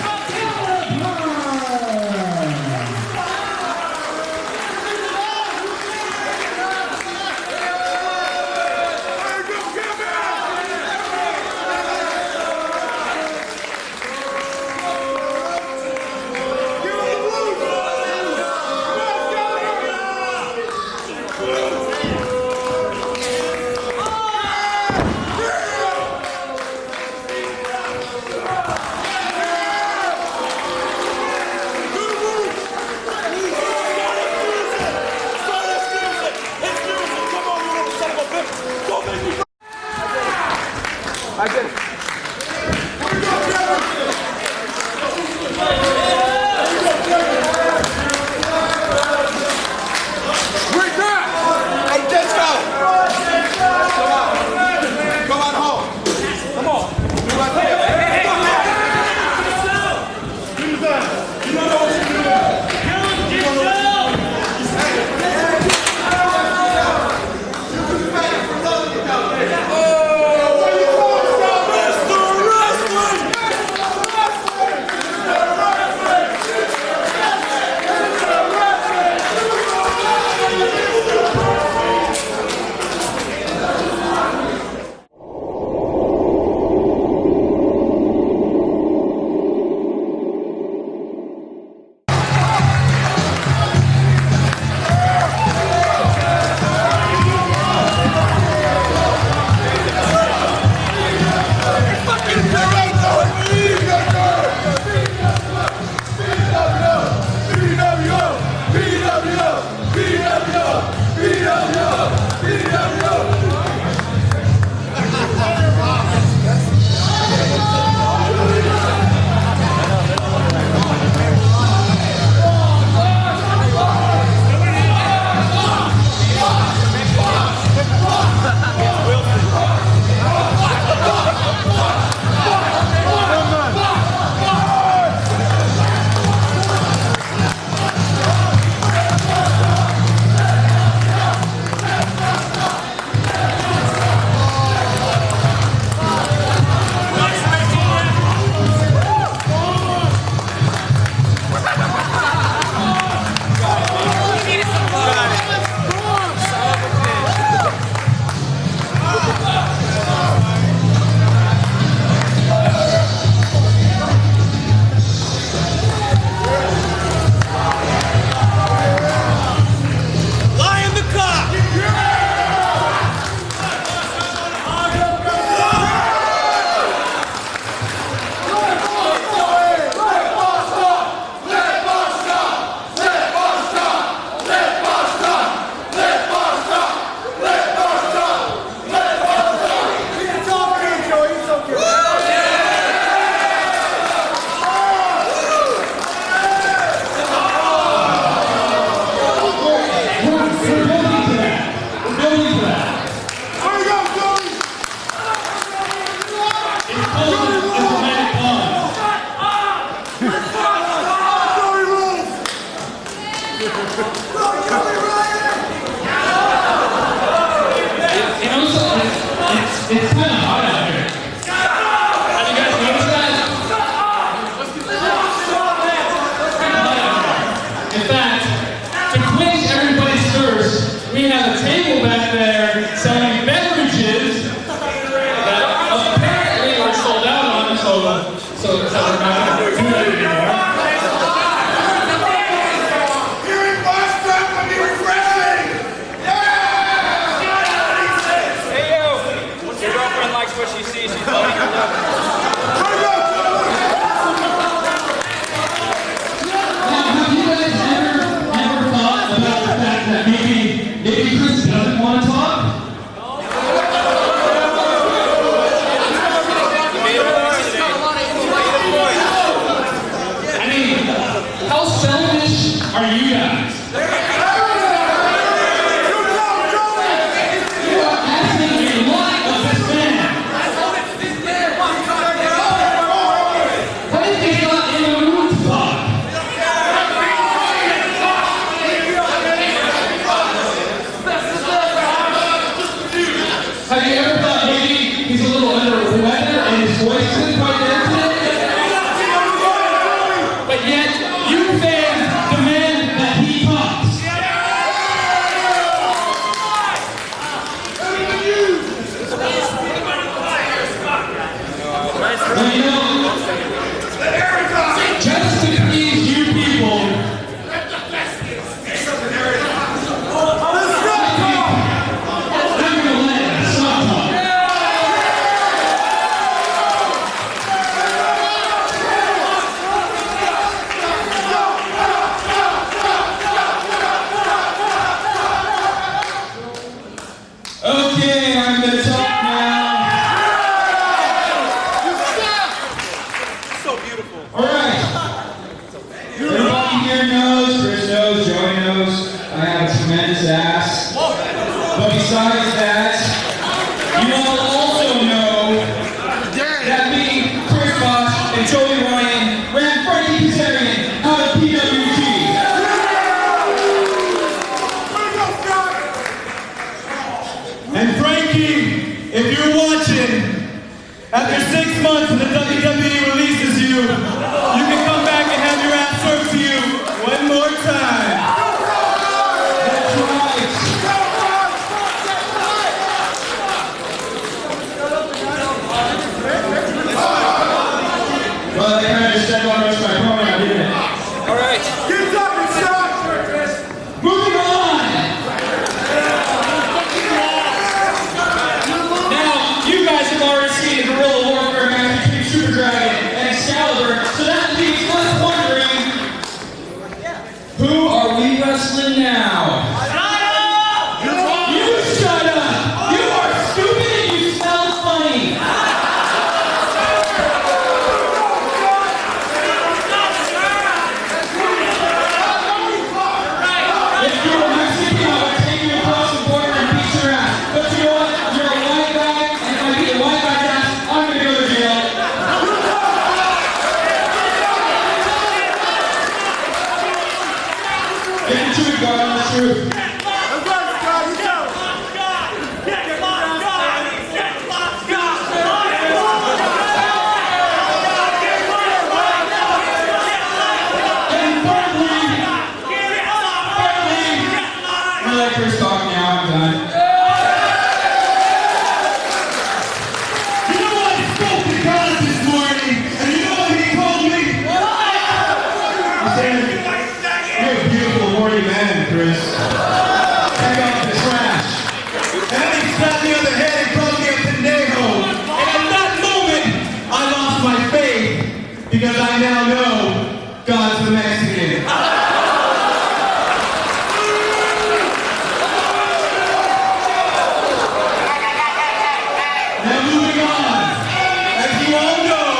Speaker 5: back there selling beverages that apparently are sold out on, so we're not going to do that anymore.
Speaker 3: Hearing Boston would be refreshing!
Speaker 6: Hey, yo! Your girlfriend likes what she sees. She's loving her look.
Speaker 5: Maybe Chris doesn't want to talk? I mean, how selfish are you guys? You are asking a lot of this man. What if he's not in the mood to talk? Have you ever thought maybe he's a little under the weather and his voice isn't quite there today? But yet, you fans demand that he talks. Well, you know, just to please you people, okay, I'm gonna talk now.
Speaker 6: So beautiful.
Speaker 5: Alright. Everybody here knows, Chris knows, Joey knows, I have a tremendous ass. But besides that, you all also know that me, Chris Bosch, and Joey Ryan ran Frankie Kazarian out of PWG.
Speaker 7: And Frankie, if you're watching, after 6 months and the WWE releases you, you can come back and have your ass served to you one more time.
Speaker 5: That's right. Well, they kind of just said one rush my program, didn't it?
Speaker 6: All right.
Speaker 3: Keep talking, Scott!
Speaker 5: Moving on! Now, you guys have already seen a guerrilla warfare match between Super Dragon and Excalibur, so that leaves us wondering, who are we wrestling now? You shut up! You are stupid and you smell funny! If you were Mexican, I would take you across the border and beat your ass. But you know what? You're a white guy, and if I beat a white guy's ass, I'm gonna go to jail. Get the truth, God, on the truth. And thirdly, I'm gonna let Chris talk now, I'm done.
Speaker 3: You know what? I spoke to God this morning, and you know what he told me?
Speaker 7: He said, you're a beautiful, horny man, Chris. Take out the trash. And then he slapped me on the head and called me a pendejo. And at that moment, I lost my faith because I now know God's a Mexican. Now moving on. As you all know,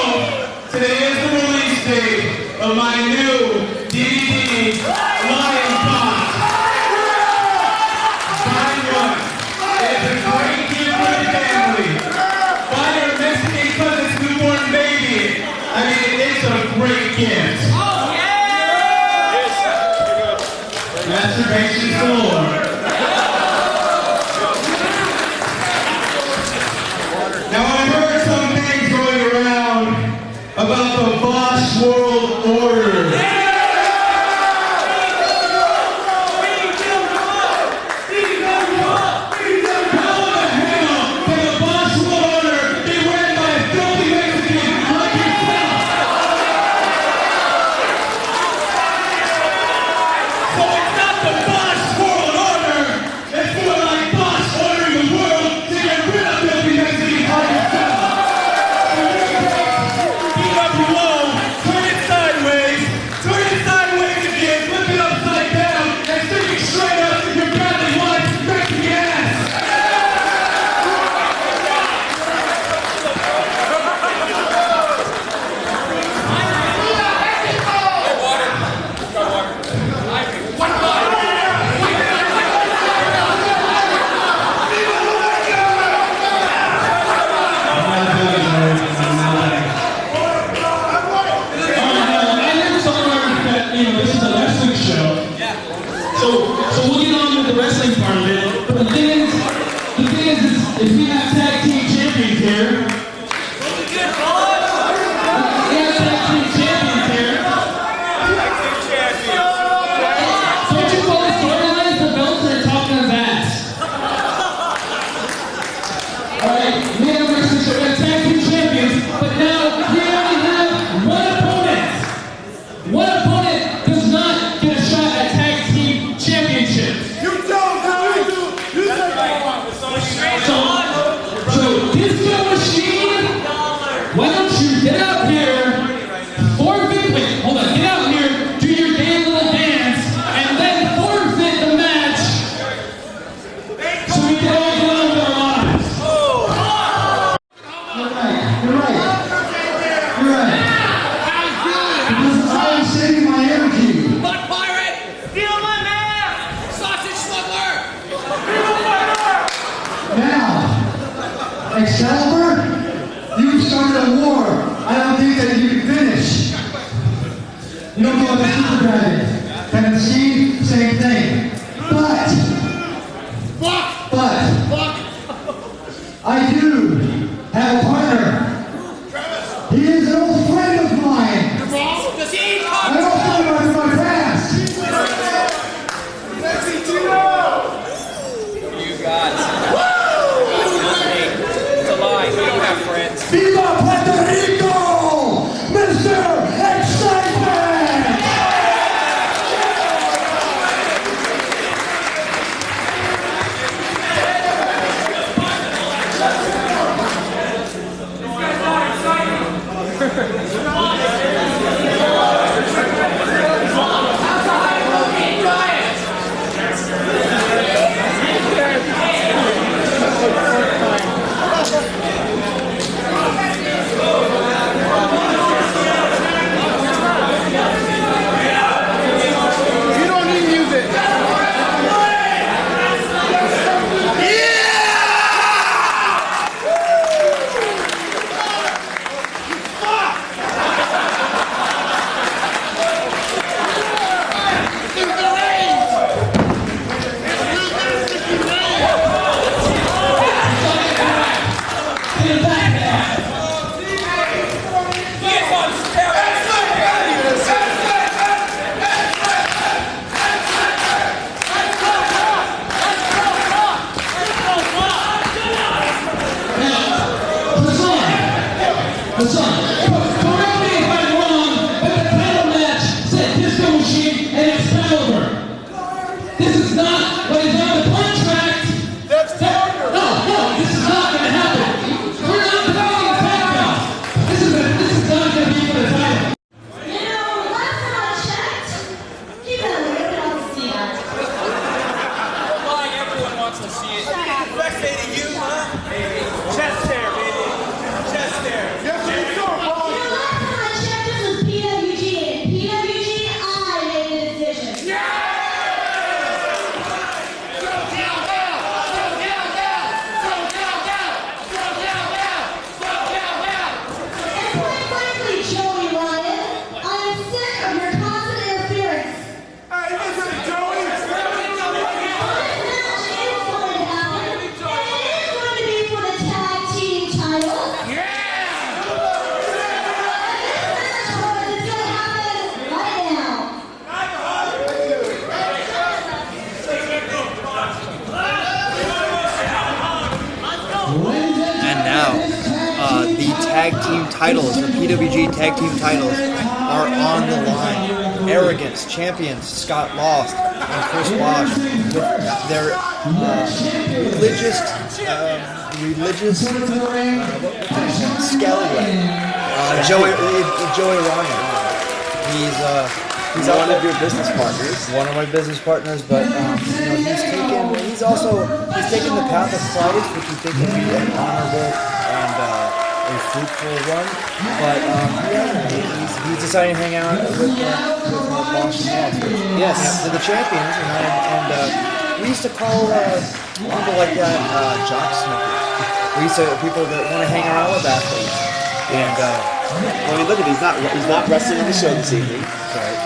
Speaker 7: today is the release date of my new DVD, Lion Con. Buy one. It's a great gift for the family. Buy your Mexican cousin's newborn baby. I mean, it's a great gift. Masturbation galore. Now I've heard some things going around about the Bosch World Order.
Speaker 5: is we have tag team champions here. We have tag team champions here. Don't you call this organized? The belts are talking his ass. Alright, we have tag team champions, but now we only have one opponent. One opponent does not get a shot at tag team championships.
Speaker 4: You don't, how you do? You say
Speaker 5: So Disco Machine, why don't you get out here, forfeit, hold on, get out here, do your damn little dance, and then forfeit the match so we can all get on with our lives.
Speaker 3: You're right. Because I am saving my energy.
Speaker 6: Butt pirate! Steal my man! Sausage smuggler!
Speaker 3: Now, Excalibur, you started a war I don't think that you can finish. You don't go with the Super Dragon. And the Machine, same thing. But I do have a partner. He is an old friend of mine.
Speaker 6: Does he eat
Speaker 3: I don't talk about my past.
Speaker 6: You got It's a lie. We don't have friends.
Speaker 3: Viva Puerto Rico! Mr. Excitement!
Speaker 4: You don't need music.
Speaker 5: Hassan, correct me if I'm wrong, but the title match said Disco Machine and Excalibur. This is not what is on the contract. No, this is not going to happen. We're not defending the tag belt. This is not going to be for the title.
Speaker 8: You know, last time I checked, you better look at all the steam.
Speaker 6: Why everyone wants to see it.
Speaker 4: Breastfeeding you, huh? Chest hair, baby. Chest hair. Yes, you do,
Speaker 8: You know, last time I checked, this was PWG, and PWG, I made the decision. And quite frankly, Joey Ryan, I am sick of your constant interference.
Speaker 4: Hey, listen, Joey.
Speaker 8: This match is going to happen, and it is going to be for the tag team titles. And this match is going to happen right now.
Speaker 1: And now, the tag team titles, the PWG tag team titles, are on the line. Arrogance champions Scott Lost and Chris Wash with their scallywag. Joey Ryan. He's
Speaker 2: One of your business partners.
Speaker 1: one of my business partners, but he's taken the path of Christ, which we think would be an honorable and a fruitful one. But he's deciding to hang out with Boston Nets.
Speaker 2: Yes.
Speaker 1: They're the champions, and we used to call people like that jock snippers. We used to people that want to hang around with athletes. And
Speaker 2: I mean, look at he's not wrestling on the show this evening.
Speaker 1: sorry.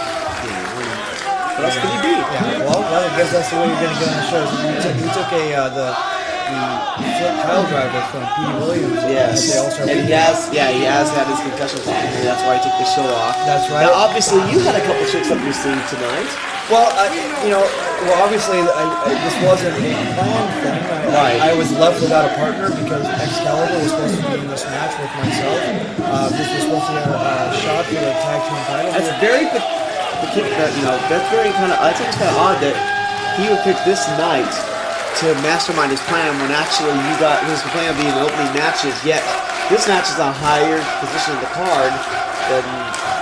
Speaker 2: What else could he be?
Speaker 1: Yeah, well, I guess that's the way you're going to get on the show. He took the flip pile driver from Pete Williams.
Speaker 2: Yes,
Speaker 1: at the All-Star
Speaker 2: and
Speaker 1: Weekend.
Speaker 2: he has had his concussion problem. Maybe that's why he took the show off.
Speaker 1: That's right.
Speaker 2: Now, obviously, you had a couple tricks up your sleeve tonight.
Speaker 1: Well, obviously, this wasn't a planned thing.
Speaker 2: Right.
Speaker 1: I was left without a partner because Excalibur was supposed to be in this match with myself. This was supposed to be a shot for the tag team title.
Speaker 2: That's very, that's very kind of. I think it's kind of odd that he would pick this night to mastermind his plan when actually his plan of being opening matches. Yet this match is a higher position in the card than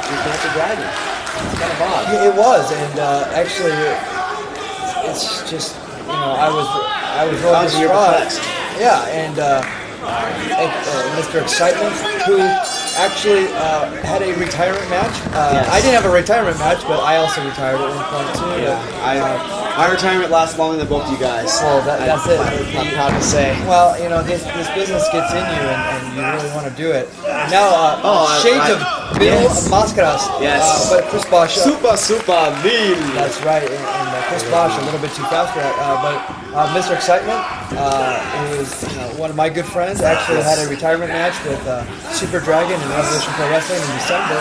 Speaker 2: his match with Dragon. It's kind of odd.
Speaker 1: Yeah, it was, and actually, it's just I was really surprised. Yeah, and Mr. Excitement, who actually had a retirement match.
Speaker 2: Yes.
Speaker 1: I didn't have a retirement match, but I also retired at one point too.
Speaker 2: Yeah, my retirement lasts longer than both you guys.
Speaker 1: Well, that's it.
Speaker 2: I'm proud to say.
Speaker 1: Well, this business gets in you, and you really want to do it. Now, shades of Bill Mascaras.
Speaker 2: Yes.
Speaker 1: But Chris Bosch.
Speaker 2: Super Mil.
Speaker 1: That's right, and Chris Bosch a little bit too fast for that. But Mr. Excitement, who is one of my good friends, actually had a retirement match with Super Dragon and Revolution Pro Wrestling in December.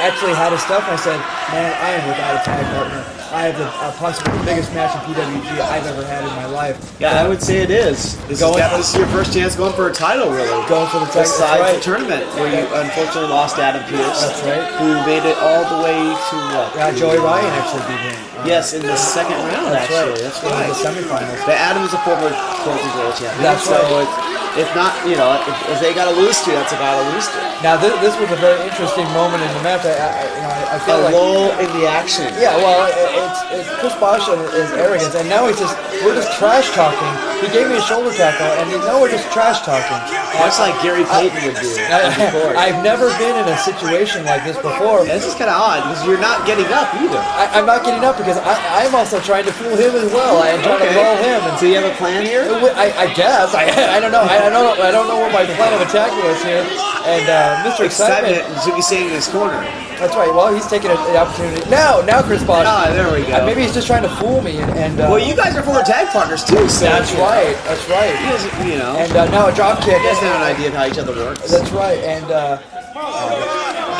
Speaker 1: Actually had his stuff, and I said, man, I am without a tag partner. I have possibly the biggest match in PWG I've ever had in my life.
Speaker 2: Yeah, I would say it is. This is your first chance going for a title, really.
Speaker 1: Going for the title.
Speaker 2: Besides the tournament, where you unfortunately lost Adam Pearce.
Speaker 1: That's right.
Speaker 2: Who made it all the way to what?
Speaker 1: Joey Ryan actually beat him.
Speaker 2: Yes, in the second round,
Speaker 1: That's
Speaker 2: actually.
Speaker 1: Right.
Speaker 2: That's right.
Speaker 1: In the semifinals.
Speaker 2: But Adam is a former Golden Girl champion.
Speaker 1: That's
Speaker 2: so
Speaker 1: right.
Speaker 2: If not, if they got to lose to, that's a guy to lose to.
Speaker 1: Now, this was a very interesting moment in the match. I feel
Speaker 2: a
Speaker 1: like
Speaker 2: lull in the action.
Speaker 1: Yeah, well, it's Chris Bosch and his arrogance, and now we're just trash talking. He gave me a shoulder tackle, and now we're just trash talking.
Speaker 2: Much like Gary Payton would do.
Speaker 1: I've never been in a situation like this before.
Speaker 2: Yeah, this is kind of odd because you're not getting up either.
Speaker 1: I'm not getting up because I'm also trying to fool him as well. I'm trying to roll him. And
Speaker 2: so you have a plan here?
Speaker 1: I guess. I don't know. I don't know what my plan of attack was here. And Mr. Excitement
Speaker 2: should be staying in his corner.
Speaker 1: That's right. Well, he's taking the opportunity. Now Chris Bosch.
Speaker 2: Ah, there we go.
Speaker 1: Maybe he's just trying to fool me. And
Speaker 2: well, you guys are former tag partners too. So
Speaker 1: that's right. That's right. And now a drop kick.
Speaker 2: You guys have an idea of how each other works.
Speaker 1: That's right. And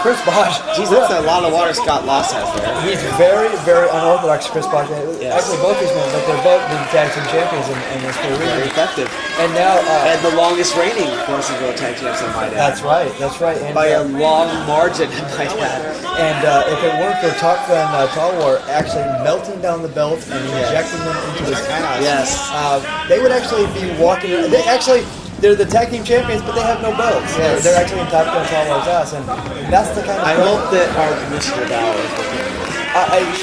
Speaker 1: Chris Bosch.
Speaker 2: Geez, that's a lot of water Scott Loss has there.
Speaker 1: He's very, very unorthodox, Chris Bosch.
Speaker 2: Yes.
Speaker 1: Actually, both these men, but they're both the tag team champions in this career.
Speaker 2: Very effective.
Speaker 1: And now,
Speaker 2: and the longest reigning Forces World Tag Champs, I might add.
Speaker 1: That's right. That's right. And,
Speaker 2: by a long margin, I might add.
Speaker 1: And if it weren't for Top Gun Tall War actually melting down the belt and injecting them into his ass, they would actually be walking. They're the tag team champions, but they have no belts.
Speaker 2: Yes.
Speaker 1: They're actually in Top Gun Tall War's ass, and that's the kind of.
Speaker 2: I hope that our Commissioner Bauer is looking at this.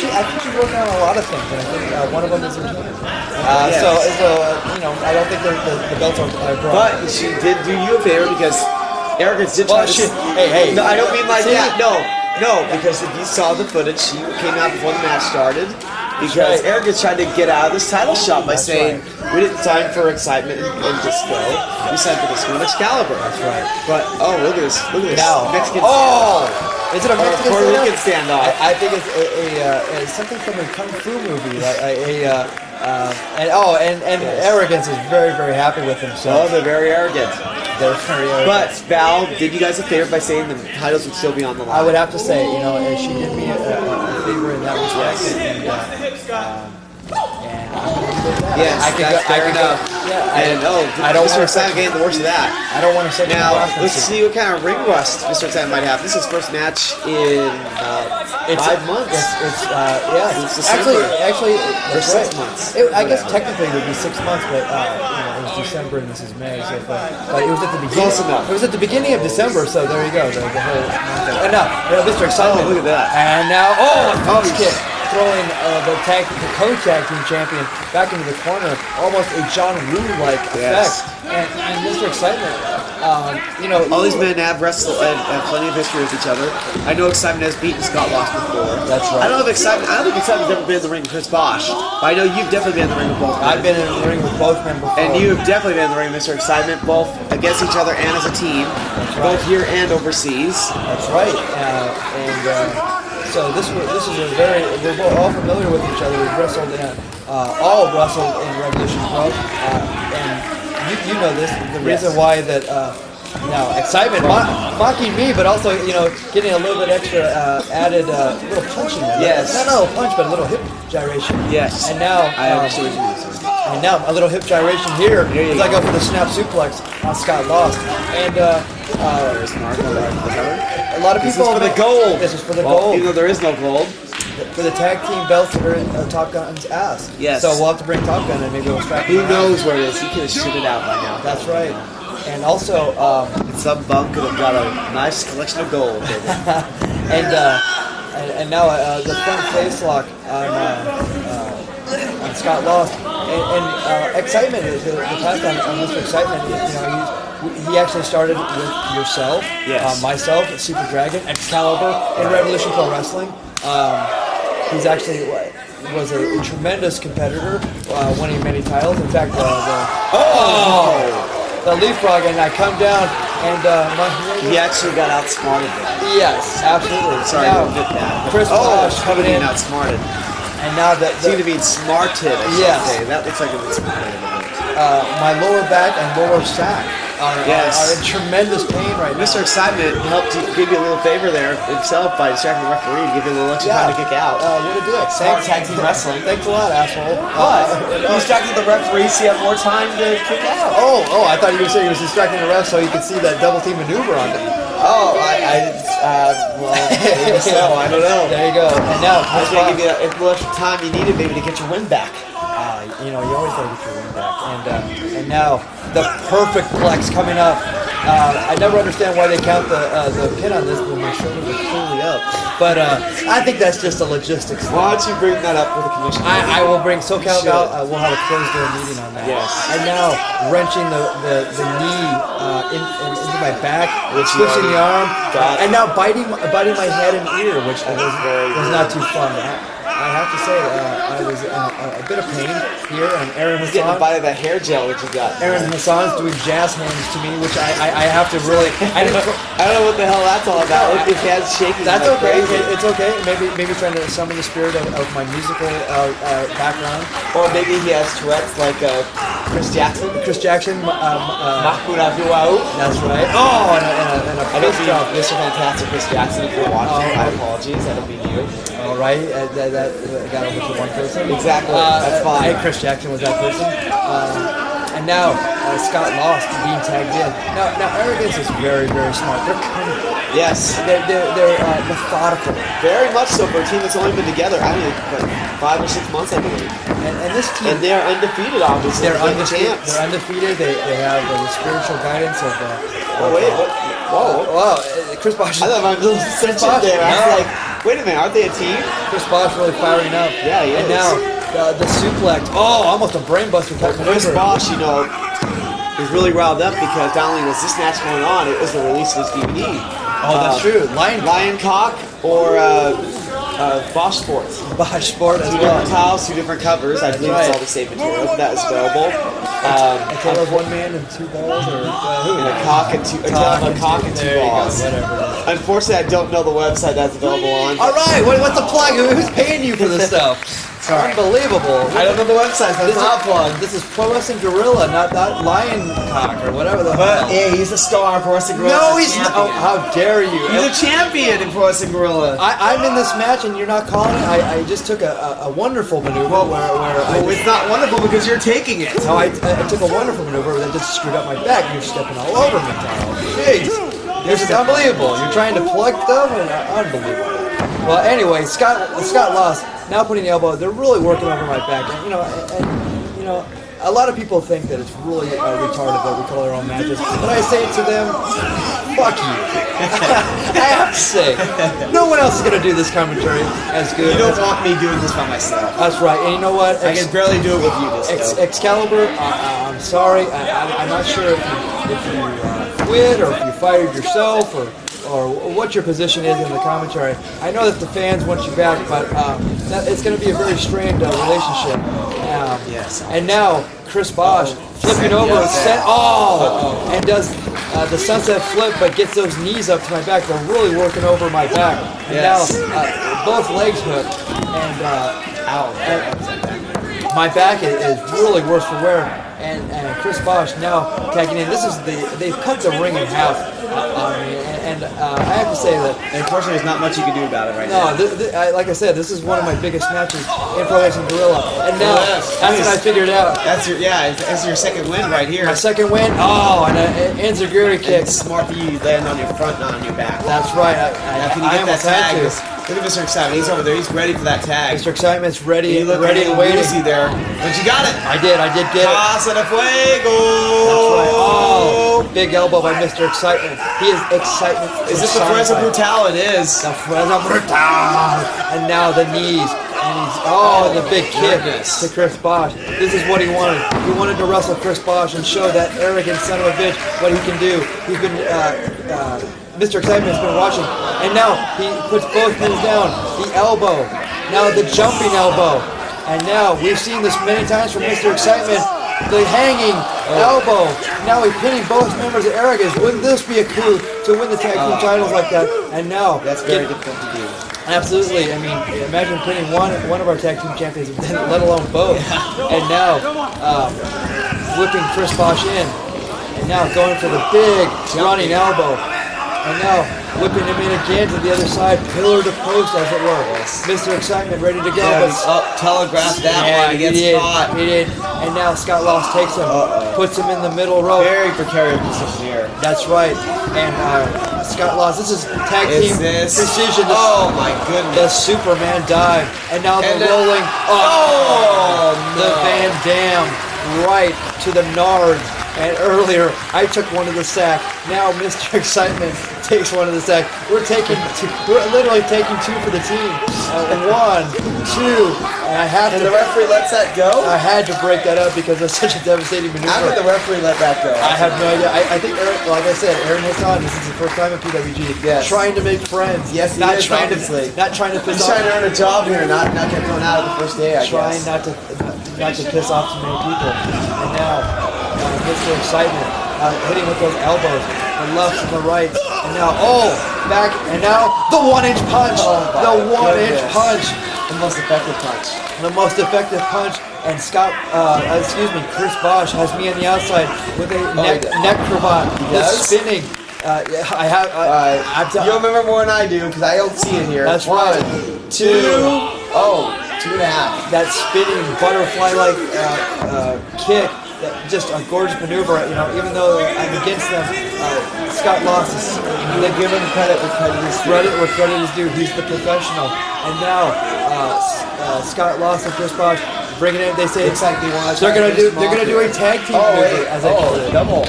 Speaker 1: I think she's working on a lot of things, and I think one of them is her team.
Speaker 2: Yes.
Speaker 1: So I don't think the belts are broken.
Speaker 2: But she did do you a favor because Arrogance did try to.
Speaker 1: Hey.
Speaker 2: No, I don't mean like that. No, because if you saw the footage, she came out before the match started. Because Arrogance tried to get out of this title shot by saying, we didn't sign for Excitement and Disco. We signed for Disco and Excalibur.
Speaker 1: That's right.
Speaker 2: But, look at this.
Speaker 1: Now.
Speaker 2: Mexican
Speaker 1: is it a Mexican
Speaker 2: Puerto Rican standoff?
Speaker 1: I think it's something from a Kung Fu movie. And Arrogance is very, very happy with himself.
Speaker 2: Oh, they're very arrogant.
Speaker 1: They're very arrogant.
Speaker 2: But Val did you guys a favor by saying the titles would still be on the line.
Speaker 1: I would have to say, she did me a favor in that respect.
Speaker 2: Yes, that's fair enough. I don't Mr. Excitement getting the worst of that.
Speaker 1: I don't want to say
Speaker 2: now. Let's see what kind of ring rust Mr. Excitement might have. This is his first match in 5 months.
Speaker 1: It's
Speaker 2: December.
Speaker 1: Actually,
Speaker 2: or 6 months.
Speaker 1: I guess technically it would be 6 months, but it was December and this is May. So, but it was at the beginning.
Speaker 2: Close enough.
Speaker 1: It was at the beginning of December, so there you go. The whole month. And now, Mr. Excitement.
Speaker 2: Oh, look at that.
Speaker 1: And now, a punch kick. Throwing the co-tag team champion back into the corner, almost a John Woo-like effect. And Mr. Excitement,
Speaker 2: all these men have wrestled and have plenty of history with each other. I know Excitement has beaten Scott Lost before.
Speaker 1: That's right.
Speaker 2: I don't think Excitement's ever been in the ring with Chris Bosch, but I know you've definitely been in the ring with both men.
Speaker 1: I've been in the ring with both men before.
Speaker 2: And you've definitely been in the ring with Mr. Excitement, both against each other and as a team, both here and overseas.
Speaker 1: That's right. So this is a very, we're both all familiar with each other. We've wrestled in, all wrestled in Revolution Pro, and you know this. The reason why that now excitement mocking me, but also getting a little bit extra added little punch in there.
Speaker 2: Yes.
Speaker 1: Not a little punch, but a little hip gyration.
Speaker 2: Yes.
Speaker 1: And now
Speaker 2: I understand what you mean, sir.
Speaker 1: and now a little hip gyration here as I go for the snap suplex on Scott Lost. And a lot of people.
Speaker 2: This is for the gold.
Speaker 1: This is for the
Speaker 2: Well,
Speaker 1: gold.
Speaker 2: even though there is no gold.
Speaker 1: For the tag team belts that are in Top Gun's ass.
Speaker 2: Yes.
Speaker 1: So we'll have to bring Top Gun and maybe we'll strap him
Speaker 2: Who
Speaker 1: around.
Speaker 2: knows where it is? He could have shit it out by now.
Speaker 1: That's right. And also,
Speaker 2: Some bum could have got a nice collection of gold.
Speaker 1: and now the front face lock on Scott Lost. And excitement, the past on Mr. Excitement, he actually started with yourself,
Speaker 2: Yes.
Speaker 1: myself, Super Dragon, Excalibur, in Revolution Pro Wrestling. He's actually was a tremendous competitor, winning many titles. In fact, the leapfrog, and I come down, and
Speaker 2: He actually got outsmarted there.
Speaker 1: yes, absolutely.
Speaker 2: Sorry
Speaker 1: Now,
Speaker 2: to admit that.
Speaker 1: Chris Bosh
Speaker 2: coming
Speaker 1: coming
Speaker 2: in
Speaker 1: in,
Speaker 2: outsmarted.
Speaker 1: and now that
Speaker 2: Seemed to be smarted, I should
Speaker 1: Yes.
Speaker 2: say. That looks like a bit smarted.
Speaker 1: my lower back and lower sack are in tremendous pain right now.
Speaker 2: Mr. Excitement helped give you a little favor there himself by distracting the referee to give you a little extra time to kick out.
Speaker 1: What a dick.
Speaker 2: Smart tag team wrestling.
Speaker 1: Thanks a lot, asshole.
Speaker 2: You distracted the referee so you have more time to kick out.
Speaker 1: Oh, I thought you were saying he was distracting the ref so you could see that double team maneuver on him.
Speaker 2: Oh, well, maybe so. I don't know.
Speaker 1: There you go. And now,
Speaker 2: I was going to give you a little extra time you needed maybe to get your win back.
Speaker 1: you always gotta get your win back. And now the perfect flex coming up. I never understand why they count the pin on this when my shoulders are clearly up. But I think that's just a logistics thing.
Speaker 2: Why don't you bring that up with the commission?
Speaker 1: I will bring SoCal
Speaker 2: You
Speaker 1: out.
Speaker 2: should.
Speaker 1: We'll have a closed door meeting on that.
Speaker 2: Yes.
Speaker 1: And now wrenching the knee into my back,
Speaker 2: Which you
Speaker 1: twisting the arm,
Speaker 2: got.
Speaker 1: and now biting my head and ear, which was not too fun. I have to say I was in a bit of pain here, and Aaron
Speaker 2: He's getting a
Speaker 1: Hassan.
Speaker 2: bite of the hair gel that you got.
Speaker 1: Aaron Hassan's doing jazz hands to me, which I have to really. I didn't.
Speaker 2: I don't know what the hell that's all about. Look, his hands shaking.
Speaker 1: That's
Speaker 2: like
Speaker 1: okay.
Speaker 2: crazy.
Speaker 1: It's okay. Maybe trying to summon the spirit of my musical background.
Speaker 2: Or maybe he has Tourette's like Chris Jackson.
Speaker 1: Chris Jackson.
Speaker 2: Mahmoud Abdul-Wahab.
Speaker 1: That's right. Oh, and a
Speaker 2: I don't
Speaker 1: fist
Speaker 2: mean
Speaker 1: jump.
Speaker 2: Mr. Fantastic Chris Jackson. If you're watching, my apologies. That'll be you.
Speaker 1: All right, that got over to one person.
Speaker 2: Exactly. That's fine.
Speaker 1: I think Chris Jackson was that person. And now Scott Lost being tagged in. Now Arrogance is very, very smart. They're cunning.
Speaker 2: Yes.
Speaker 1: They're methodical.
Speaker 2: Very much so for a team that's only been together, I mean, what, 5 or 6 months, I believe.
Speaker 1: And this team,
Speaker 2: And they are undefeated, obviously.
Speaker 1: they're
Speaker 2: the
Speaker 1: undefeated.
Speaker 2: champs.
Speaker 1: They're undefeated. They have the spiritual guidance of.
Speaker 2: Oh, wait. What? Whoa.
Speaker 1: Wow, Chris Bosh.
Speaker 2: I thought my little sentence there. I was like, wait a minute, aren't they a team?
Speaker 1: Chris Bosh really firing up.
Speaker 2: Yeah, he
Speaker 1: And
Speaker 2: is.
Speaker 1: now the suplex. Oh, almost a brainbuster type
Speaker 2: Chris
Speaker 1: maneuver.
Speaker 2: Bosh, is really riled up because not only was this match going on, it was the release of his DVD.
Speaker 1: Oh, that's true.
Speaker 2: Lion Cock or Bosch Sports.
Speaker 1: Bosh Sport as
Speaker 2: Two
Speaker 1: well.
Speaker 2: different tiles, 2 different covers. I believe
Speaker 1: right.
Speaker 2: it's all the same material, but that is available.
Speaker 1: A tale of one man and 2 balls, or who?
Speaker 2: And a cock and 2
Speaker 1: There you go,
Speaker 2: balls.
Speaker 1: whatever.
Speaker 2: Unfortunately, I don't know the website that's available on.
Speaker 1: All right, what's the plug? Who's paying you for this stuff? Unbelievable.
Speaker 2: I don't know the website, so it's not plugged.
Speaker 1: This is Pro Wrestling Gorilla, not Lion Cock or whatever the hell.
Speaker 2: Hey, he's a star in Pro Wrestling Gorilla.
Speaker 1: No,
Speaker 2: He's
Speaker 1: he's
Speaker 2: a
Speaker 1: not. Oh,
Speaker 2: champion.
Speaker 1: how dare you?
Speaker 2: He's a champion in Pro Wrestling Gorilla.
Speaker 1: I'm in this match and you're not calling it. I just took a wonderful maneuver where
Speaker 2: Well, it's not wonderful because you're taking it.
Speaker 1: No, I took a wonderful maneuver that just screwed up my back. You're stepping all over me, Kyle. Jeez. This is unbelievable. You're trying to plug stuff and unbelievable. Well, anyway, Scott Lost now putting the elbow. They're really working over my back, and a lot of people think that it's really retarded that we call our own matches. But I say to them, fuck you. I have to say, no one else is gonna do this commentary as good.
Speaker 2: You don't want me doing this by myself.
Speaker 1: That's right. And you know what?
Speaker 2: I can barely do it with you this though.
Speaker 1: Excalibur, I'm sorry. I'm not sure if you quit or if you fired yourself or what your position is in the commentary. I know that the fans want you back, but it's going to be a very strained relationship.
Speaker 2: Yes.
Speaker 1: And now Chris Bosh flipping over, and does the sunset flip, but gets those knees up to my back. They're really working over my back. And now both legs hook, and my back is really worse for wear. And Chris Bosh now tagging in. They've cut the ring in half on me, and I have to say that.
Speaker 2: Unfortunately, there's not much you can do about it right now.
Speaker 1: No, like I said, this is one of my biggest matches in Pro Wrestling Gorilla, and now that's what I figured out.
Speaker 2: That's your second win right here.
Speaker 1: My second win. Oh, and an enziguri kick.
Speaker 2: It's smart that you land on your front, not on your back.
Speaker 1: That's right.
Speaker 2: Can you get that tag? Look at Mr. Excitement. He's over there. He's ready for that tag.
Speaker 1: Mr. Excitement's ready and waiting.
Speaker 2: Woozy there, but you got it.
Speaker 1: I did get it.
Speaker 2: Casa de Fuego.
Speaker 1: That's right. Oh, big elbow by Mr. Excitement. He is excitement.
Speaker 2: Is this the Fuerza Brutal? It is.
Speaker 1: The Fuerza Brutal. And now the knees. And he's the big kick to Chris Bosh. This is what he wanted. He wanted to wrestle Chris Bosh and show that arrogant son of a bitch what he can do. He's been Mr. Excitement has been watching, and now he puts both knees down. The elbow, now the jumping elbow, and now we've seen this many times from Mr. Excitement. The hanging elbow. Now he's pinning both members of Arrogance. Wouldn't this be a coup to win the tag team titles like that? And now
Speaker 2: that's very difficult to do.
Speaker 1: Absolutely. I mean, imagine pinning one of our tag team champions, let alone both. And now whipping Chris Bosh in, and now going for the big running elbow. And now whipping him in again to the other side, pillar to post, as it were.
Speaker 2: Yes.
Speaker 1: Mr. Excitement ready to go.
Speaker 2: Yeah, but telegraphed that one. He gets caught.
Speaker 1: He did. And now Scott Lost takes him, puts him in the middle row.
Speaker 2: Very precarious position here.
Speaker 1: That's right. And Scott Lost, this is tag team precision.
Speaker 2: Oh my goodness.
Speaker 1: The Superman dive. And now the rolling. The Van Dam right to the nards. And earlier, I took one of the sack. Now Mr. Excitement takes one of the sack. We're literally taking two for the team. 1, 2, and I have to.
Speaker 2: And the referee lets that go?
Speaker 1: I had to break that up because it's such a devastating maneuver.
Speaker 2: How did the referee let that go?
Speaker 1: I have no idea. I think, like I said, Aaron Hassan, this is his first time at PWG.
Speaker 2: Yes.
Speaker 1: Trying to make friends.
Speaker 2: Yes,
Speaker 1: not
Speaker 2: is,
Speaker 1: trying
Speaker 2: obviously.
Speaker 1: Not trying to piss
Speaker 2: He's
Speaker 1: off.
Speaker 2: trying to earn a job here, not get thrown out of the first day, I
Speaker 1: Trying
Speaker 2: guess.
Speaker 1: not to piss off too many people. And now, Mr. Excitement hitting with those elbows, the left and the right. And now, back, and now the 1-inch punch. The 1-inch punch.
Speaker 2: The most effective punch.
Speaker 1: The most effective punch. And Chris Bosh has me on the outside with a neck cravat that's spinning.
Speaker 2: You'll remember more than I do because I don't see it here.
Speaker 1: That's
Speaker 2: 1,
Speaker 1: right.
Speaker 2: 2. 2.5.
Speaker 1: That spinning butterfly-like kick. Just a gorgeous maneuver, even though I'm against them, Scott Lost is, they give him credit where credit is due. He's the professional. And now, Scott Lost and Chris Bosh bringing it in. They say they're gonna do a tag team maneuver, as I call it.
Speaker 2: Double.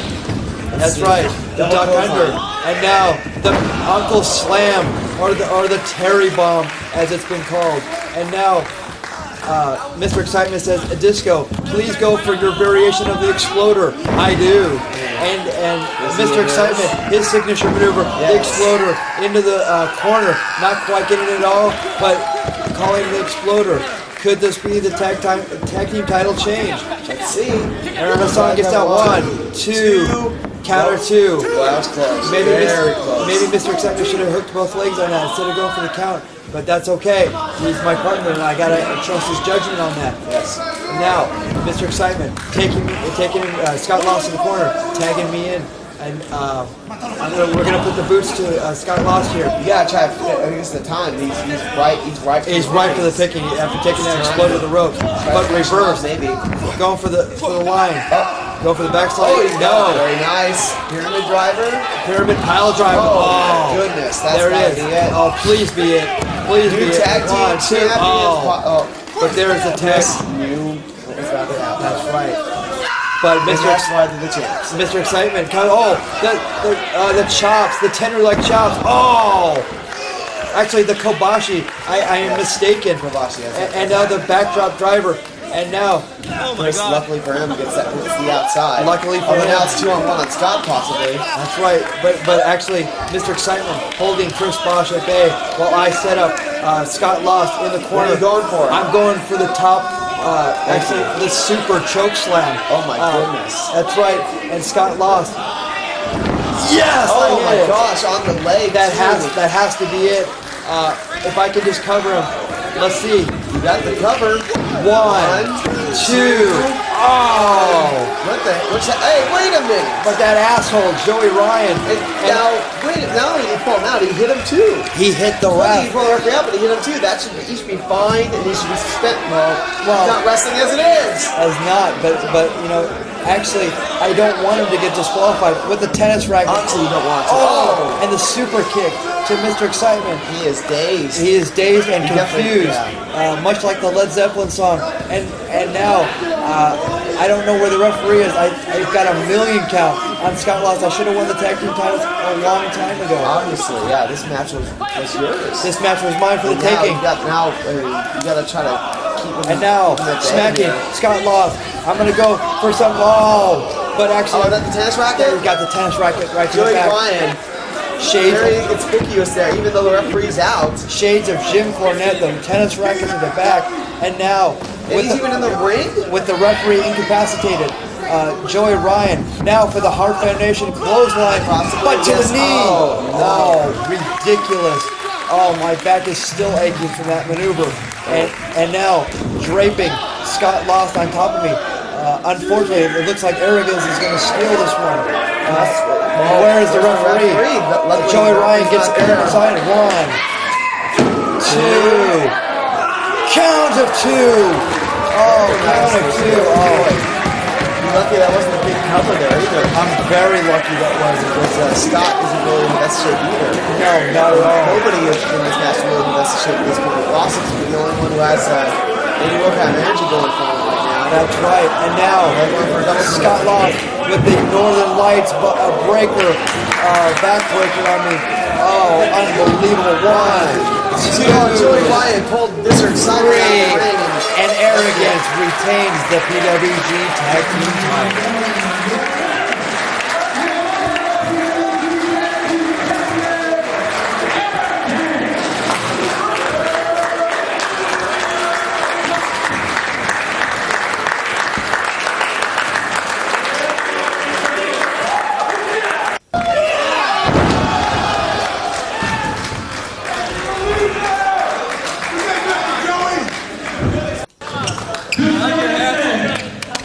Speaker 1: That's right, the duck under. And now, the Uncle Slam, or the Terry Bomb, as it's been called. And now, Mr. Excitement says, Disco, please go for your variation of the Exploder. I do. And Mr. Excitement, his signature maneuver, the Exploder into the corner. Not quite getting it all, but calling the Exploder. Could this be the tag team title change?
Speaker 2: Let's see.
Speaker 1: Aaron Hassan gets out 1, 2, counter 2.
Speaker 2: Well, that was close.
Speaker 1: Maybe Mr. Excitement should have hooked both legs on that instead of going for the count. But that's okay. He's my partner, and I gotta trust his judgment on that.
Speaker 2: Yes.
Speaker 1: Now, Mr. Excitement taking Scott Lost in the corner, tagging me in, and we're gonna put the boots to Scott Lost here.
Speaker 2: You gotta try. I think it's the time. He's right.
Speaker 1: He's right for the picking after taking that Exploder to the ropes, but reverse.
Speaker 2: Maybe
Speaker 1: Going for the line. Go for the backslide.
Speaker 2: No. Very nice. Pyramid driver.
Speaker 1: Pyramid pile driver.
Speaker 2: Oh, my goodness. That's
Speaker 1: there it is.
Speaker 2: It.
Speaker 1: Oh, please be it. Please be it.
Speaker 2: Tag team
Speaker 1: 1, 2.
Speaker 2: Oh.
Speaker 1: But there's the tag.
Speaker 2: Knew what was about to happen.
Speaker 1: That's right. But
Speaker 2: that's why they're the champs.
Speaker 1: Mr. Excitement. The chops. The tender-like chops. Oh. Actually, the Kobashi. I am mistaken.
Speaker 2: Kobashi.
Speaker 1: And now the backdrop driver. And now,
Speaker 2: Chris, luckily for him, gets the outside.
Speaker 1: Luckily for him.
Speaker 2: Now it's 2-on-1 on Scott, possibly.
Speaker 1: That's right. But actually, Mr. Excitement holding Chris Bosh at bay while I set up Scott Lost in the corner.
Speaker 2: What are you going for?
Speaker 1: I'm going for the top Actually, the super choke slam.
Speaker 2: Oh my goodness.
Speaker 1: That's right. And Scott lost. Yes!
Speaker 2: Oh
Speaker 1: I
Speaker 2: my
Speaker 1: hit it.
Speaker 2: gosh, on the leg.
Speaker 1: That
Speaker 2: too.
Speaker 1: has to be it. If I could just cover him. Let's see.
Speaker 2: You got the cover.
Speaker 1: 1, 2. Oh!
Speaker 2: What the? What's that? Hey, wait a minute.
Speaker 1: But that asshole, Joey Ryan.
Speaker 2: Now, wait. Not only did he fall out, he hit him too.
Speaker 1: He hit the
Speaker 2: He
Speaker 1: ref.
Speaker 2: pulled the referee out, but he hit him too. He should be fined and he should be suspended. Well,
Speaker 1: Well-
Speaker 2: he's not wrestling as it is.
Speaker 1: As not, but you know, actually, I don't want him to get disqualified with the tennis racket.
Speaker 2: Obviously, you don't want to.
Speaker 1: Oh! And the super kick to Mr. Excitement.
Speaker 2: He is dazed.
Speaker 1: He is dazed and
Speaker 2: He definitely-
Speaker 1: confused, much like the Led Zeppelin song. And now, I don't know where the referee is. I've got a million count on Scott Lost. I should have won the tag team titles a long time ago.
Speaker 2: Obviously, yeah. This match was yours.
Speaker 1: This match was mine for the
Speaker 2: Now
Speaker 1: taking.
Speaker 2: you gotta try to keep him.
Speaker 1: And now,
Speaker 2: keep him at bay
Speaker 1: smacking
Speaker 2: here.
Speaker 1: Scott Lost. I'm gonna go for some. Oh, but actually,
Speaker 2: Oh, that the tennis
Speaker 1: there
Speaker 2: racket?
Speaker 1: we got the tennis racket right to the
Speaker 2: Joey
Speaker 1: back.
Speaker 2: Ryan,
Speaker 1: Shades
Speaker 2: very
Speaker 1: of,
Speaker 2: conspicuous there, even though the referee's out.
Speaker 1: shades of Jim Cornette. The tennis racket to the back. And now,
Speaker 2: And he's even in the ring?
Speaker 1: with the referee incapacitated. Joey Ryan now for the Hart Foundation clothesline,
Speaker 2: Possibly,
Speaker 1: but to
Speaker 2: yes.
Speaker 1: the knee.
Speaker 2: Oh,
Speaker 1: Ridiculous. Oh, my back is still aching from that maneuver. And now draping Scott Lost on top of me. Unfortunately, it looks like Arrogance is going to steal this one. Where is the referee?
Speaker 2: Luckily,
Speaker 1: Joey
Speaker 2: the
Speaker 1: Ryan
Speaker 2: referee's
Speaker 1: gets
Speaker 2: not there.
Speaker 1: inside. 1, 2. Count of 2. Oh, count of 2. Oh.
Speaker 2: Lucky that wasn't a big cover there either.
Speaker 1: I'm very lucky that wasn't.
Speaker 2: Because Scott isn't really in the best shape either.
Speaker 1: No, not at all.
Speaker 2: Nobody in this match is really in the best shape at this point. Ross is the only one who has any real kind of energy going for him right now.
Speaker 1: That's right. And now, Scott Lost with the Northern Lights breaker, backbreaker on me. Oh, unbelievable. 1, 2,
Speaker 2: Joey Ryan pulled Mr. Excitement out of the ring.
Speaker 1: and Arrogance retains the PWG Tag Team title.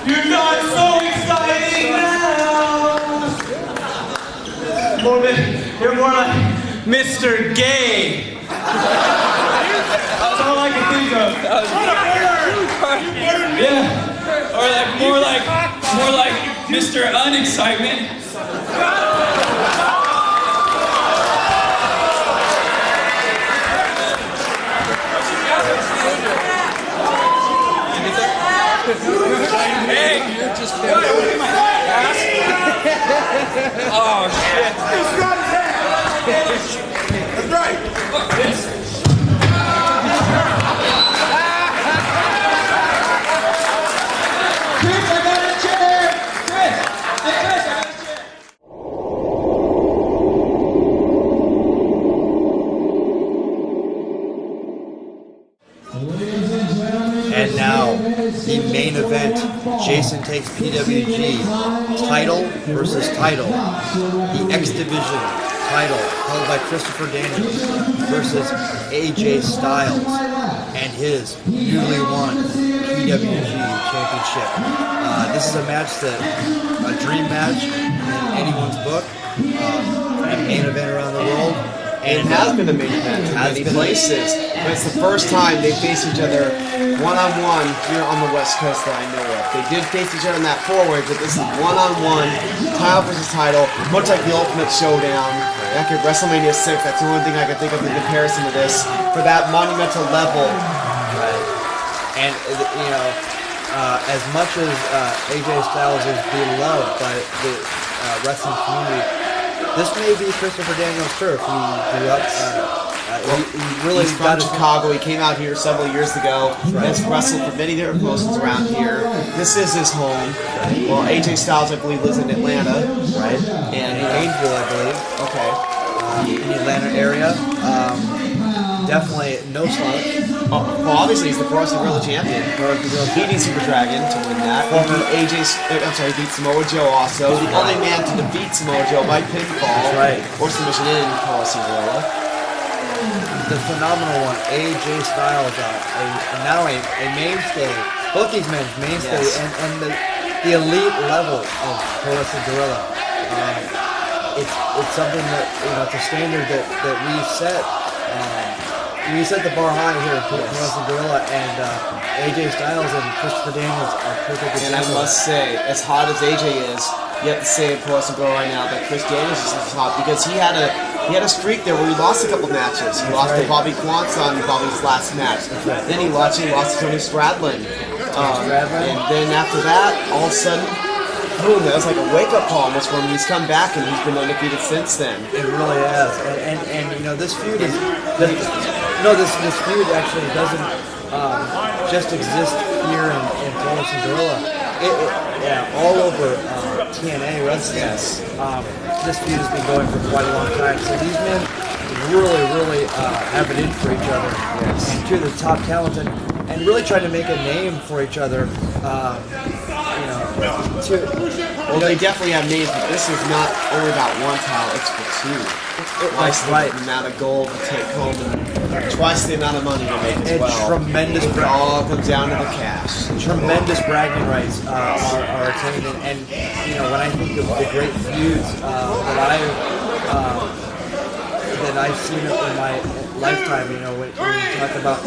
Speaker 4: You're not so exciting now. You're more like Mr. Gay. That's all I can think of.
Speaker 6: Yeah. Or like more like Mr. Unexcitement. Hey, you're just oh shit.
Speaker 3: That's right.
Speaker 6: Fuck this.
Speaker 5: Chris, I got a chair! Chris! Hey, Chris, I got a chair!
Speaker 1: And now, the main event, Jason Takes PWG, title versus title. The X Division title held by Christopher Daniels versus AJ Styles and his newly won PWG Championship. This is a match a dream match in anyone's book, a main event around the world.
Speaker 2: And it has been a main event in many places. But it's the first time they face each other one-on-one here on the West Coast that I know of. They did face each other in that forward, but this is one-on-one, title versus title, much like the Ultimate Showdown. Back at WrestleMania 6, that's the only thing I can think of in comparison to this, for that monumental level.
Speaker 1: And, you know, as much as AJ Styles is beloved by the wrestling community, this may be Christopher Daniels' turf. He grew up, he really
Speaker 2: He's from
Speaker 1: got his
Speaker 2: Chicago. He came out here several years ago. Has wrestled for many different promotions around here. This is his home. Well, AJ Styles, I believe, lives in Atlanta.
Speaker 1: right?
Speaker 2: And
Speaker 1: Gainesville, I believe,
Speaker 2: okay.
Speaker 1: in the Atlanta area. Definitely no slouch.
Speaker 2: Well, obviously he's the Pro Wrestling Gorilla champion. He beat Super Dragon to win that. He beat Samoa Joe also. The only man to defeat Samoa Joe by pinfall.
Speaker 1: Right.
Speaker 2: Or submission in Pro Wrestling Gorilla.
Speaker 1: The phenomenal one, AJ Styles, now a mainstay, both these men's mainstay,
Speaker 2: Yes.
Speaker 1: and the elite level of Pro Wrestling Gorilla. It's something that, it's a standard that we set. We set the bar high here at Pro Wrestling Gorilla, and AJ Styles and Christopher Daniels are perfect examples.
Speaker 2: And I must say, as hot as AJ is, you have to say in Pro Wrestling Gorilla right now that Chris Daniels is as hot because he had a streak there where he lost a couple matches. He lost to Bobby Kwanzaa in Bobby's last match. Then he lost to Tony Stradlin. And then after that, all of a sudden, boom, that was like a wake-up call almost for him. He's come back and he's been undefeated since then.
Speaker 1: It really has. And this feud is... This feud actually doesn't just exist here in Pro Wrestling Gorilla. All over TNA wrestling.
Speaker 2: Yes.
Speaker 1: This feud has been going for quite a long time. So these men really have it in for each other.
Speaker 2: Yes.
Speaker 1: And two of the top talents, and really trying to make a name for each other.
Speaker 2: Well, they definitely have names, but this is not only about one title, it's for two. Twice the amount of gold to take home and twice the amount of money to make as well.
Speaker 1: Tremendous
Speaker 2: it all comes down to the cash.
Speaker 1: Tremendous bragging rights are attained, and when I think of the great feuds that I've seen in my lifetime, when you talk about,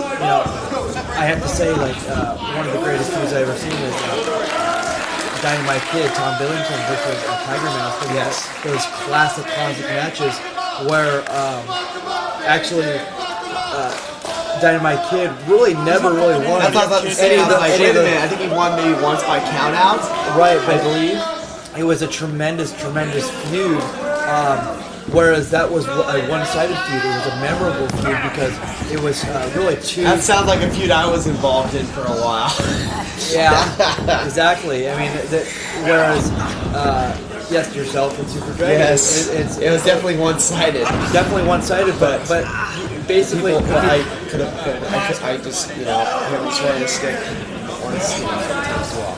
Speaker 1: I have to say, one of the greatest feuds I've ever seen is Dynamite Kid, Tom Billington versus Tiger Mask.
Speaker 2: Yes.
Speaker 1: Those classic matches where actually Dynamite Kid never really won.
Speaker 2: I thought you said wait a minute, I think he won maybe once by count out.
Speaker 1: Right, I believe. It was a tremendous feud. Whereas that was a one-sided feud. It was a memorable feud because it was really two.
Speaker 2: That sounds like a feud I was involved in for a while.
Speaker 1: Yeah, exactly. I mean, whereas yes, yourself and Super Dragon.
Speaker 2: Yes, it was definitely one-sided.
Speaker 1: Definitely one-sided, but basically,
Speaker 2: I just him throwing a stick.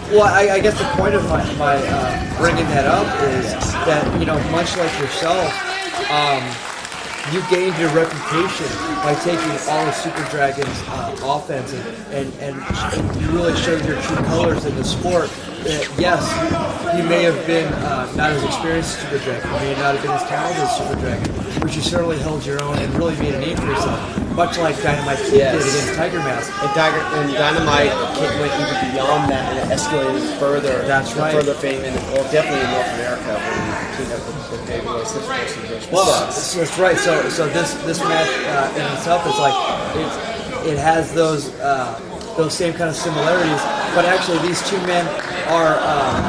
Speaker 1: Well, I guess the point of my bringing that up is that, much like yourself, you gained your reputation by taking all of Super Dragon's offense and you really showed your true colors in the sport. Yes, you may have been not as experienced as Super Dragon, you may not have been as talented as Super Dragon, but you certainly held your own and really made a name for yourself, much like Dynamite Kid did against Tiger Mask.
Speaker 2: And Dynamite went even beyond that and it escalated further.
Speaker 1: That's right.
Speaker 2: Further fame, definitely in North America when we teamed up with Dave Royce.
Speaker 1: That's right. So this match in itself is like it has those same kind of similarities, but actually these two men are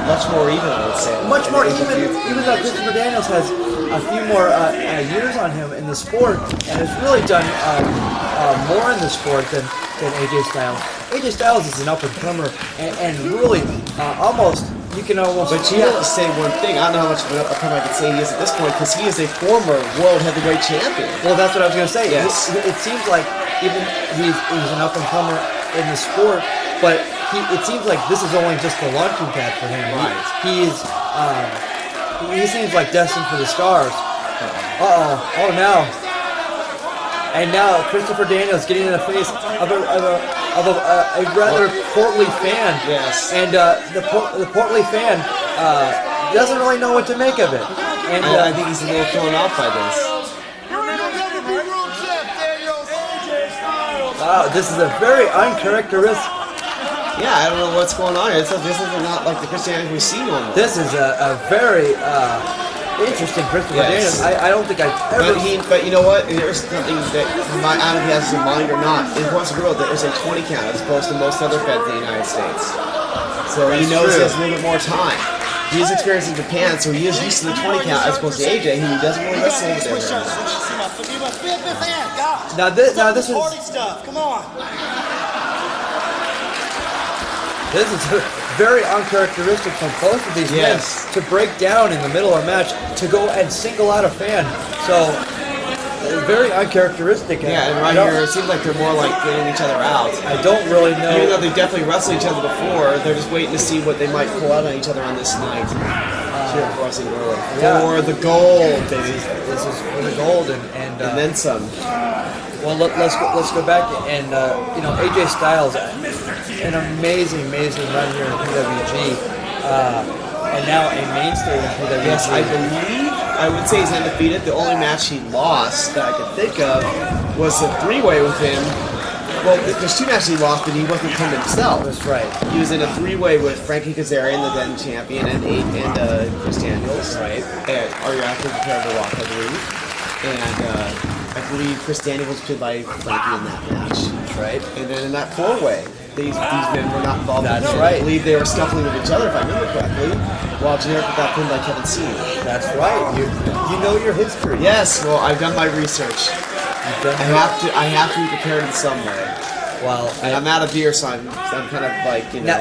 Speaker 2: much more even, I would say.
Speaker 1: Much more even though Christopher Daniels has a few more years on him in the sport and has really done more in the sport than AJ Styles. AJ Styles is an up-and-comer and really almost, you can almost...
Speaker 2: But you have to say one thing. I don't know how much of an up-and-comer I can say he is at this point because he is a former world heavyweight champion.
Speaker 1: Well, that's what I was going to say.
Speaker 2: Yes.
Speaker 1: It seems like even he's an up-and-comer in the sport, but it seems like this is only just the launching pad for him.
Speaker 2: Right.
Speaker 1: He seems like destined for the stars. Oh no. And now Christopher Daniels getting in the face of a rather portly fan.
Speaker 2: Yes.
Speaker 1: And the portly fan doesn't really know what to make of it. And
Speaker 2: I think he's a little thrown off by this.
Speaker 1: Wow, this is a very uncharacteristic.
Speaker 2: Yeah, I don't know what's going on here. This is not like the Christianity we see normally.
Speaker 1: This is a very interesting Christopher Daniels. I don't think I've ever...
Speaker 2: But you know what? There's something that I don't know if he has in mind or not. In West World, there is a 20 count as opposed to most other feds in the United States. So he knows he has a little bit more time. He is experienced in Japan, so he is used to the 20 count as opposed to AJ, who doesn't really wrestle over there very much.
Speaker 1: Now this is...
Speaker 9: Come on.
Speaker 1: This is very uncharacteristic from both of these men to break down in the middle of a match to go and single out a fan. So very uncharacteristic.
Speaker 2: Yeah, and right here, it seems like they're more like getting each other out.
Speaker 1: I don't really know.
Speaker 2: Even though they definitely wrestled each other before, they're just waiting to see what they might pull out on each other on this night. Here at Wrestling World. For the gold, baby.
Speaker 1: This is for the gold, and
Speaker 2: then some.
Speaker 1: Well, let's go back and you know, AJ Styles, an amazing run here in PWG, and now a mainstay in PWG.
Speaker 2: Yes, I would say he's undefeated. The only match he lost that I could think of was a three-way with him. Well, there's two matches he lost, but he wasn't pinned himself.
Speaker 1: That's right.
Speaker 2: He was in a three-way with Frankie Kazarian, the then champion, and Chris Daniels.
Speaker 1: Right.
Speaker 2: And are you actually prepared to walk, I believe? And I believe Chris Daniels was pinned by Frankie in that match.
Speaker 1: That's right.
Speaker 2: And then in that four-way, these men were not involved.
Speaker 1: That's
Speaker 2: in
Speaker 1: right.
Speaker 2: I believe they were scuffling with each other, if I remember correctly, while Generic got pinned by Kevin C.
Speaker 1: That's right. You know your history.
Speaker 2: Yes. Well, I've done my research. I have to be prepared in some way.
Speaker 1: Well,
Speaker 2: and I'm out of beer, so I'm kind of like, you know,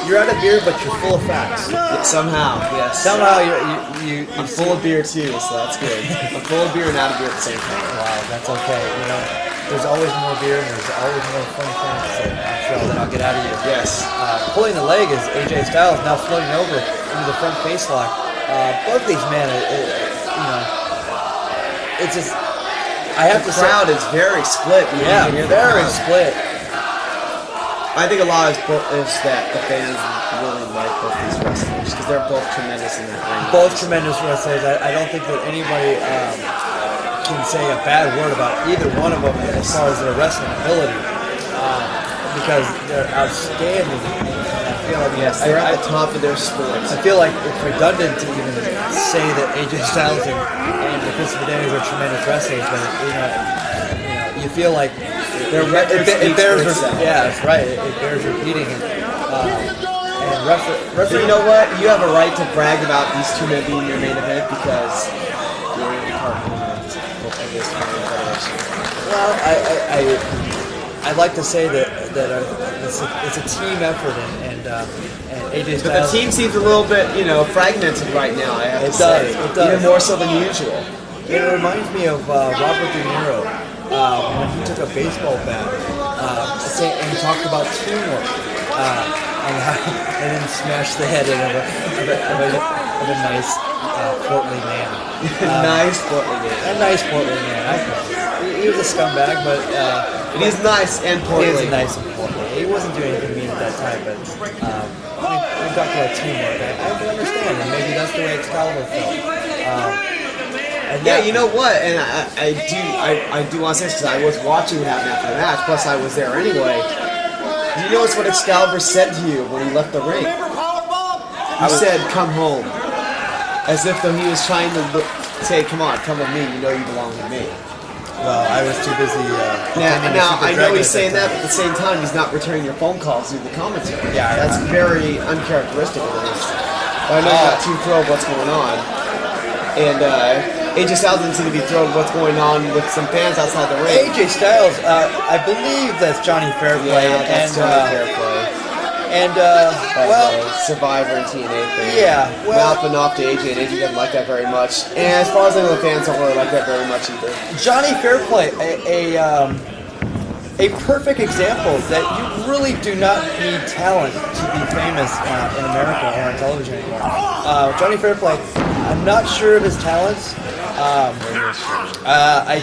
Speaker 1: you're out of beer, but you're full of facts.
Speaker 2: Yeah, somehow, yes.
Speaker 1: Somehow
Speaker 2: I'm full of beer too, so that's good. I'm full of beer and out of beer at the same time.
Speaker 1: Wow, that's okay. You know, there's always more beer and there's always more fun facts that I'll get out of you.
Speaker 2: Yes.
Speaker 1: Pulling the leg is AJ Styles, now floating over into the front face lock. Both these men, you know, it's just. I have to say,
Speaker 2: the crowd is very split.
Speaker 1: Yeah, very split.
Speaker 2: I think a lot is that the fans really like both these wrestlers because they're both tremendous in that ring.
Speaker 1: Both tremendous wrestlers. I don't think that anybody can say a bad word about either one of them as far as their wrestling ability because they're outstanding. I feel like
Speaker 2: they're at the top of their sport.
Speaker 1: I feel like it's redundant to even say that AJ Styles and Christopher Daniels are tremendous wrestlers, but you feel like it bears. Yeah, that's right. It bears repeating. And
Speaker 2: so you know what? You have a right to brag about these two men being your main event because you're in the partner of this federation.
Speaker 1: Well, I'd like to say that it's a team effort and AJ Styles.
Speaker 2: But the team seems a little bit, you know, fragmented right now. I have to say,
Speaker 1: it does,
Speaker 2: even more so than usual.
Speaker 1: It reminds me of Robert De Niro when he took a baseball bat and he talked about teamwork and then smashed the head in of a nice portly man.
Speaker 2: Nice portly man.
Speaker 1: A nice portly man. He was a scumbag, but
Speaker 2: he's nice and portly.
Speaker 1: He is nice and portly. He wasn't doing anything mean at that time, but we got to our teamwork. I can understand, and maybe that's the way Excalibur felt.
Speaker 2: Yeah, you know what? And I do want to say this because I was watching what happened after the match. Plus, I was there anyway. You notice what Excalibur said to you when he left the ring? He said, "Come home," as if though he was trying to say, "Come on, come with me. You know you belong with me."
Speaker 1: Well, I was too busy.
Speaker 2: Now I know he's saying that, but at the same time, he's not returning your phone calls through the commentary.
Speaker 1: Yeah,
Speaker 2: that's very uncharacteristic of this. But I know you're not too thrilled what's going on, and AJ Styles doesn't seem to be thrilled with what's going on with some fans outside the ring.
Speaker 1: AJ Styles, I believe that's Johnny Fairplay.
Speaker 2: Yeah, that's Johnny Fairplay.
Speaker 1: And, well...
Speaker 2: Survivor and TNA thing.
Speaker 1: Yeah, well...
Speaker 2: Mouthing off to AJ, and AJ doesn't like that very much. And as far as I know, the fans don't really like that very much either.
Speaker 1: Johnny Fairplay, a perfect example that you really do not need talent to be famous in America or on television anymore. Johnny Fairplay, I'm not sure of his talents. I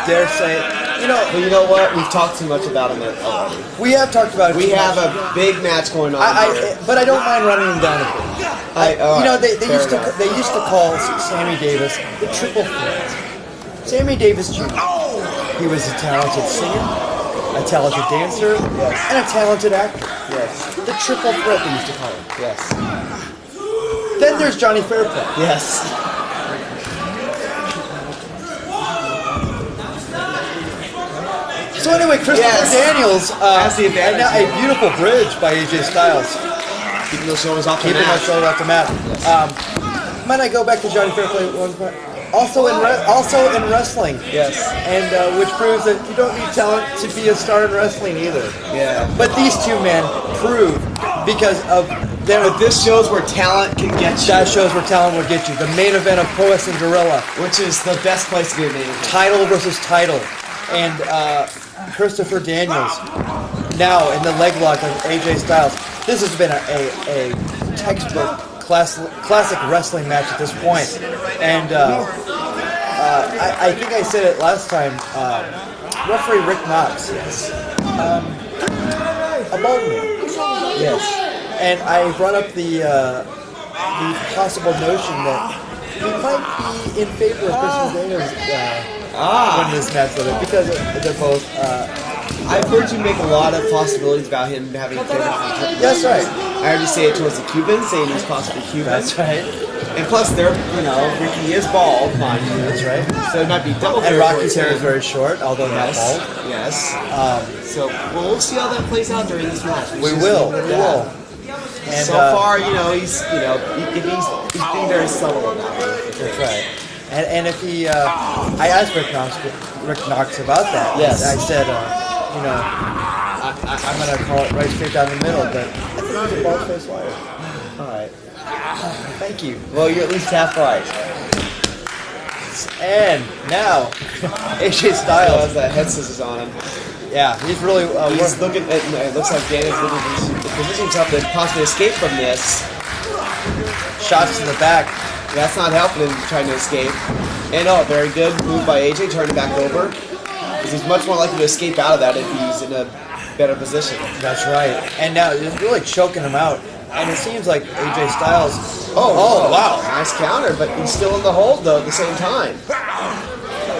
Speaker 1: dare say,
Speaker 2: but you know what? We've talked too much about him already.
Speaker 1: We have talked about it.
Speaker 2: We have a big match going on.
Speaker 1: But I don't mind running him down a bit. They used to call Sammy Davis the triple threat. Sammy Davis Jr. He was a talented singer, a talented dancer, and a talented actor.
Speaker 2: Yes.
Speaker 1: The triple threat they used to call him.
Speaker 2: Yes.
Speaker 1: Then there's Johnny Fairplay.
Speaker 2: Yes.
Speaker 1: So anyway, Christopher Daniels
Speaker 2: has the advantage.
Speaker 1: And now a beautiful bridge by AJ Styles.
Speaker 2: Keeping those shoulders off the mat.
Speaker 1: Keeping those shoulders off the mat. Might I go back to Johnny Fairplay one part? Also in wrestling.
Speaker 2: Yes.
Speaker 1: And which proves that you don't need talent to be a star in wrestling either.
Speaker 2: Yeah.
Speaker 1: But these two men prove because of
Speaker 2: But this shows where talent can get you.
Speaker 1: that shows where talent will get you. The main event of Poes and Gorilla,
Speaker 2: Which is the best place to be a main event.
Speaker 1: title versus title, and Christopher Daniels now in the leg lock of AJ Styles. This has been a textbook classic wrestling match at this point, and I think I said it last time. Referee Rick Knox, a bald man. Yes, and I brought up the possible notion that he might be in favor of Christopher Daniels winning this match with it because they're both.
Speaker 2: I've heard you make a lot of possibilities about him having a favorite from Triple H.
Speaker 1: That's right.
Speaker 2: I heard you say it towards the Cubans, saying he's possibly Cuban.
Speaker 1: That's right.
Speaker 2: And plus, Ricky is bald, mind you.
Speaker 1: That's right.
Speaker 2: So it might be double.
Speaker 1: And Rocky's hair is very short, although not bald.
Speaker 2: Yes. So we'll see how that plays out during this match.
Speaker 1: We will. We will. And
Speaker 2: so far, he's being very subtle about it.
Speaker 1: That's right. And if he, I asked Rick Knox about that.
Speaker 2: Yes.
Speaker 1: I said, I'm gonna call it right straight down the middle, but I think he's a bald face liar.
Speaker 2: All right.
Speaker 1: Thank you.
Speaker 2: Well, you're at least half right.
Speaker 1: And now, AJ
Speaker 2: Still
Speaker 1: Styles.
Speaker 2: has that head scissors on him.
Speaker 1: Yeah, he's really.
Speaker 2: He's looking at. It looks like Daniel's looking to position himself to possibly escape from this.
Speaker 1: Shots to the back.
Speaker 2: That's not helping him trying to escape. And very good move by AJ, turning back over. Because he's much more likely to escape out of that if he's in a better position.
Speaker 1: That's right. And now it's really choking him out. And it seems like AJ Styles.
Speaker 2: Oh, wow. Nice counter, but he's still in the hold, though, at the same time.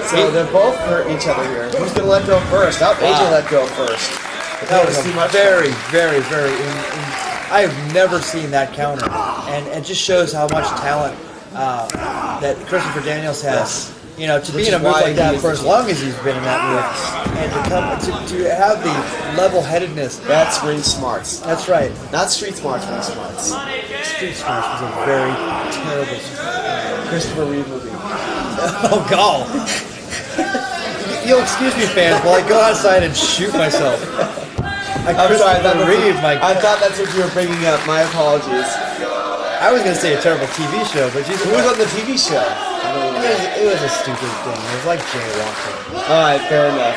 Speaker 2: So they're both hurting each other here. Who's going to let go first? AJ let go first.
Speaker 1: That was very, very, very. I have never seen that counter. And it just shows how much talent that Christopher Daniels has. To be in a move like that for as long as he's been in that move, and to have the level-headedness.
Speaker 2: That's ring smarts.
Speaker 1: That's right.
Speaker 2: Not street smarts, ring smarts.
Speaker 1: Street Smarts was a very terrible
Speaker 2: Christopher Reeve movie.
Speaker 1: Oh, God. You'll excuse me, fans, while I go outside and shoot myself.
Speaker 2: I'm sorry, I thought that's what you were bringing up. My apologies.
Speaker 1: I was going to say a terrible TV show, but
Speaker 2: who was on the TV show?
Speaker 1: It was a stupid thing. It was like jaywalking.
Speaker 2: All right, fair enough.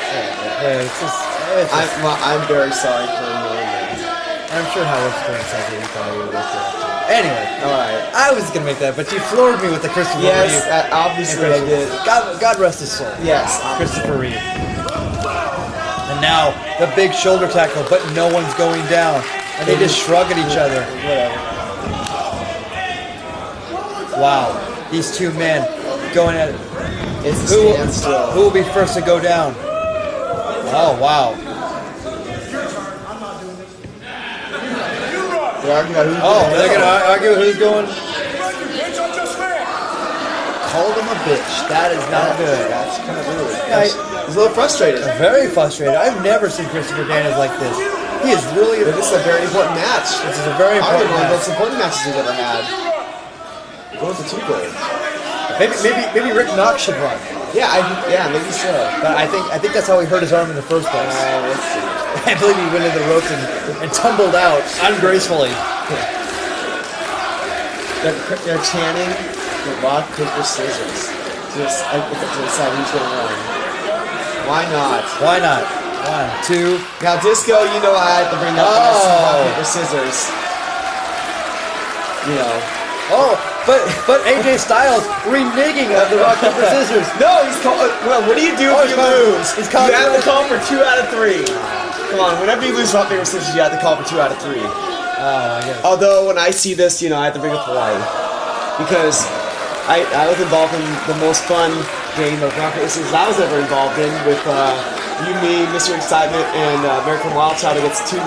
Speaker 2: I'm very sorry for knowing that.
Speaker 1: I'm sure Howard Stern said that you thought you would look at. Anyway,
Speaker 2: all right.
Speaker 1: I was going to make that, but you floored me with the Christopher Reeve.
Speaker 2: Yes, obviously I did.
Speaker 1: God rest his soul.
Speaker 2: Yes,
Speaker 1: Christopher Reeve. And now the big shoulder tackle, but no one's going down, and they just shrug at each other.
Speaker 2: Whatever.
Speaker 1: Wow, these two men going at it.
Speaker 2: It's
Speaker 1: Who will be first to go down? Oh, wow.
Speaker 2: They're going
Speaker 1: to argue who's going. Called him a bitch. That is not good.
Speaker 2: That's kind of rude. He's a little frustrated.
Speaker 1: Very frustrated. I've never seen Christopher Daniels like this. He is really.
Speaker 2: This is a very important match.
Speaker 1: This is a very important match.
Speaker 2: One of the most important matches he's ever had. Going to 2 gold.
Speaker 1: Maybe Rick Knox should run.
Speaker 2: Yeah, maybe so.
Speaker 1: But I think that's how he hurt his arm in the first place.
Speaker 2: Let's see.
Speaker 1: I believe he went in the ropes and tumbled out ungracefully.
Speaker 2: They're chanting the rock, paper, scissors to decide who's going to run. Why not?
Speaker 1: Why not? 1, 2.
Speaker 2: Now, Disco, I had to bring up rock, paper, scissors.
Speaker 1: But AJ Styles reneging of the rock, paper, scissors.
Speaker 2: No, he's called. Well, what do you do if you lose?
Speaker 1: You
Speaker 2: have to call for 2 out of 3. Come on, whenever you lose rock, paper, scissors, you have to call for 2 out of 3. Although when I see this, I have to bring up Hawaii because I was involved in the most fun game of rock, paper, scissors I was ever involved in with you, me, Mr. Excitement, and American Wild Child against two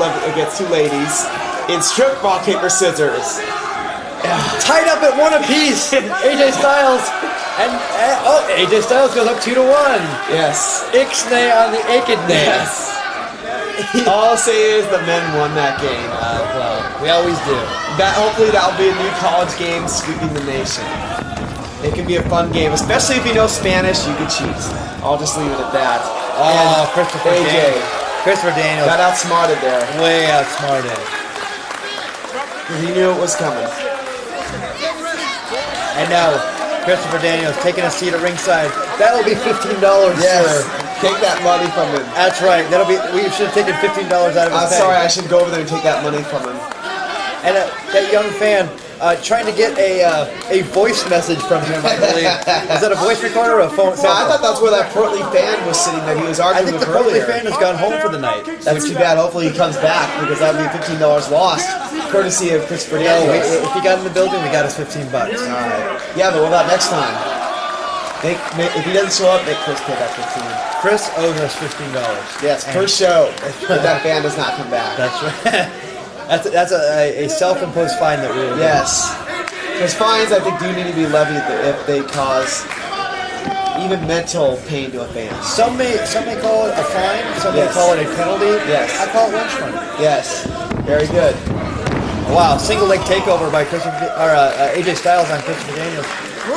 Speaker 2: ladies in strip rock, paper, scissors.
Speaker 1: Tied up at 1 apiece. AJ Styles and AJ Styles goes up 2-1.
Speaker 2: Yes.
Speaker 1: Ixnay on the Echidnay.
Speaker 2: Yes. All I'll say is the men won that game.
Speaker 1: Well, we always do.
Speaker 2: Hopefully that'll be a new college game sweeping the nation. It can be a fun game, especially if you know Spanish. You can cheat. I'll just leave it at that.
Speaker 1: Oh, Christopher Daniels. Christopher Daniels
Speaker 2: got outsmarted there.
Speaker 1: Way outsmarted.
Speaker 2: He knew it was coming.
Speaker 1: And now, Christopher Daniels taking a seat at ringside. That'll be $15,
Speaker 2: Yes.
Speaker 1: sir.
Speaker 2: Take that money from him.
Speaker 1: That's right. We should have taken $15 out of his
Speaker 2: I'm
Speaker 1: pay.
Speaker 2: sorry, I should go over there and take that money from him.
Speaker 1: And that young fan trying to get a voice message from him, I believe. Is that a voice recorder or a phone?
Speaker 2: So I thought that's where that portly fan was sitting that he was
Speaker 1: I
Speaker 2: arguing
Speaker 1: think the
Speaker 2: with
Speaker 1: portly
Speaker 2: earlier.
Speaker 1: fan has gone home for the night.
Speaker 2: That's too bad. Hopefully he comes back because that would be $15 lost, courtesy of Christopher
Speaker 1: No,
Speaker 2: Daniels.
Speaker 1: if he got in the building, we got his $15.
Speaker 2: Alright. Yeah, but what about next time? If he doesn't show up, make Chris pay that 15.
Speaker 1: Chris owes us $15.
Speaker 2: Yes, per show. If that fan does not come back.
Speaker 1: That's right. That's a self-imposed fine that we will get.
Speaker 2: Yes. Because fines, I think, do need to be levied if they cause even mental pain to a fan.
Speaker 1: Some may call it a fine. Some may
Speaker 2: Yes.
Speaker 1: call it a penalty.
Speaker 2: Yes.
Speaker 1: I call it lunch money.
Speaker 2: Yes. Very good.
Speaker 1: Wow, single leg takeover by AJ Styles on Christopher Daniels.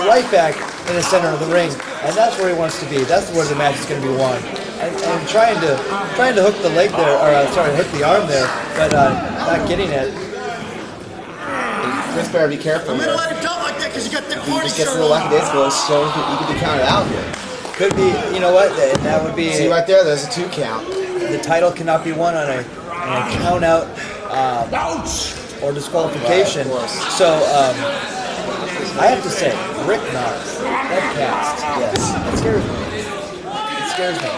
Speaker 1: Right back in the center of the ring, and that's where he wants to be. That's where the match is going to be won. And trying to hook the leg there, hook the arm there, but not getting it.
Speaker 2: Chris better be careful here.
Speaker 3: Let it out like that because you got that
Speaker 2: He
Speaker 3: party
Speaker 2: just gets a
Speaker 3: shirt
Speaker 2: little
Speaker 3: on.
Speaker 2: lackadaisical, so he could be counted out here.
Speaker 1: Could be, you know what? That would be
Speaker 2: See right there, there's a 2 count.
Speaker 1: the title cannot be won on a count out or disqualification.
Speaker 2: Right, of course.
Speaker 1: So I have to say, Rick Knox, that cast,
Speaker 2: Yes.
Speaker 1: it scares me. It scares me.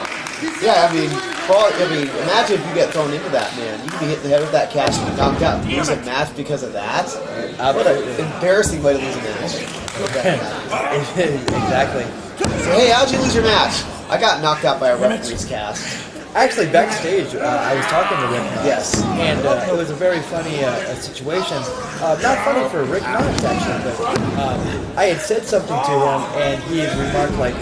Speaker 2: Yeah, I mean, imagine if you get thrown into that, man. You could be hit in the head with that cast and knocked out. Lose a match because of that? What an
Speaker 1: Absolutely.
Speaker 2: embarrassing way to lose a match.
Speaker 1: Exactly.
Speaker 2: Say, hey, how'd you lose your match? I got knocked out by a referee's cast.
Speaker 1: Actually, backstage, I was talking to Rick Knox.
Speaker 2: Yes.
Speaker 1: And it was a very funny situation. Not funny for Rick Knox, actually, but I had said something to him, and he had remarked, like,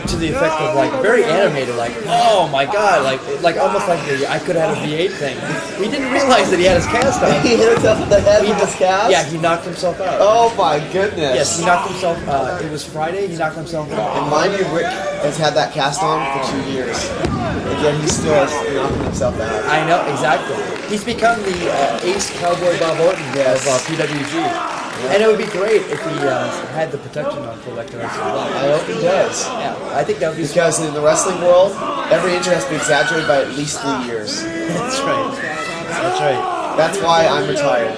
Speaker 1: to the effect of, like, very animated, like, oh my god, like almost like I could have had a V8 thing. We didn't realize that he had his cast on.
Speaker 2: He hit himself in the head with his cast?
Speaker 1: Yeah, he knocked himself out.
Speaker 2: Oh my goodness.
Speaker 1: Yes, he knocked himself, it was Friday, he knocked himself out.
Speaker 2: And mind you, Rick has had that cast on for 2 years. And yet he still is knocking himself out.
Speaker 1: I know, exactly. He's become the ace cowboy Bob Orton
Speaker 2: Yes.
Speaker 1: of PWG. And it would be great if he had the protection on for Elector
Speaker 2: I hope he does.
Speaker 1: Yeah, I think that would be
Speaker 2: Because in the wrestling world, every injury has to be exaggerated by at least 3 years.
Speaker 1: That's right. That's right.
Speaker 2: That's why I'm retired.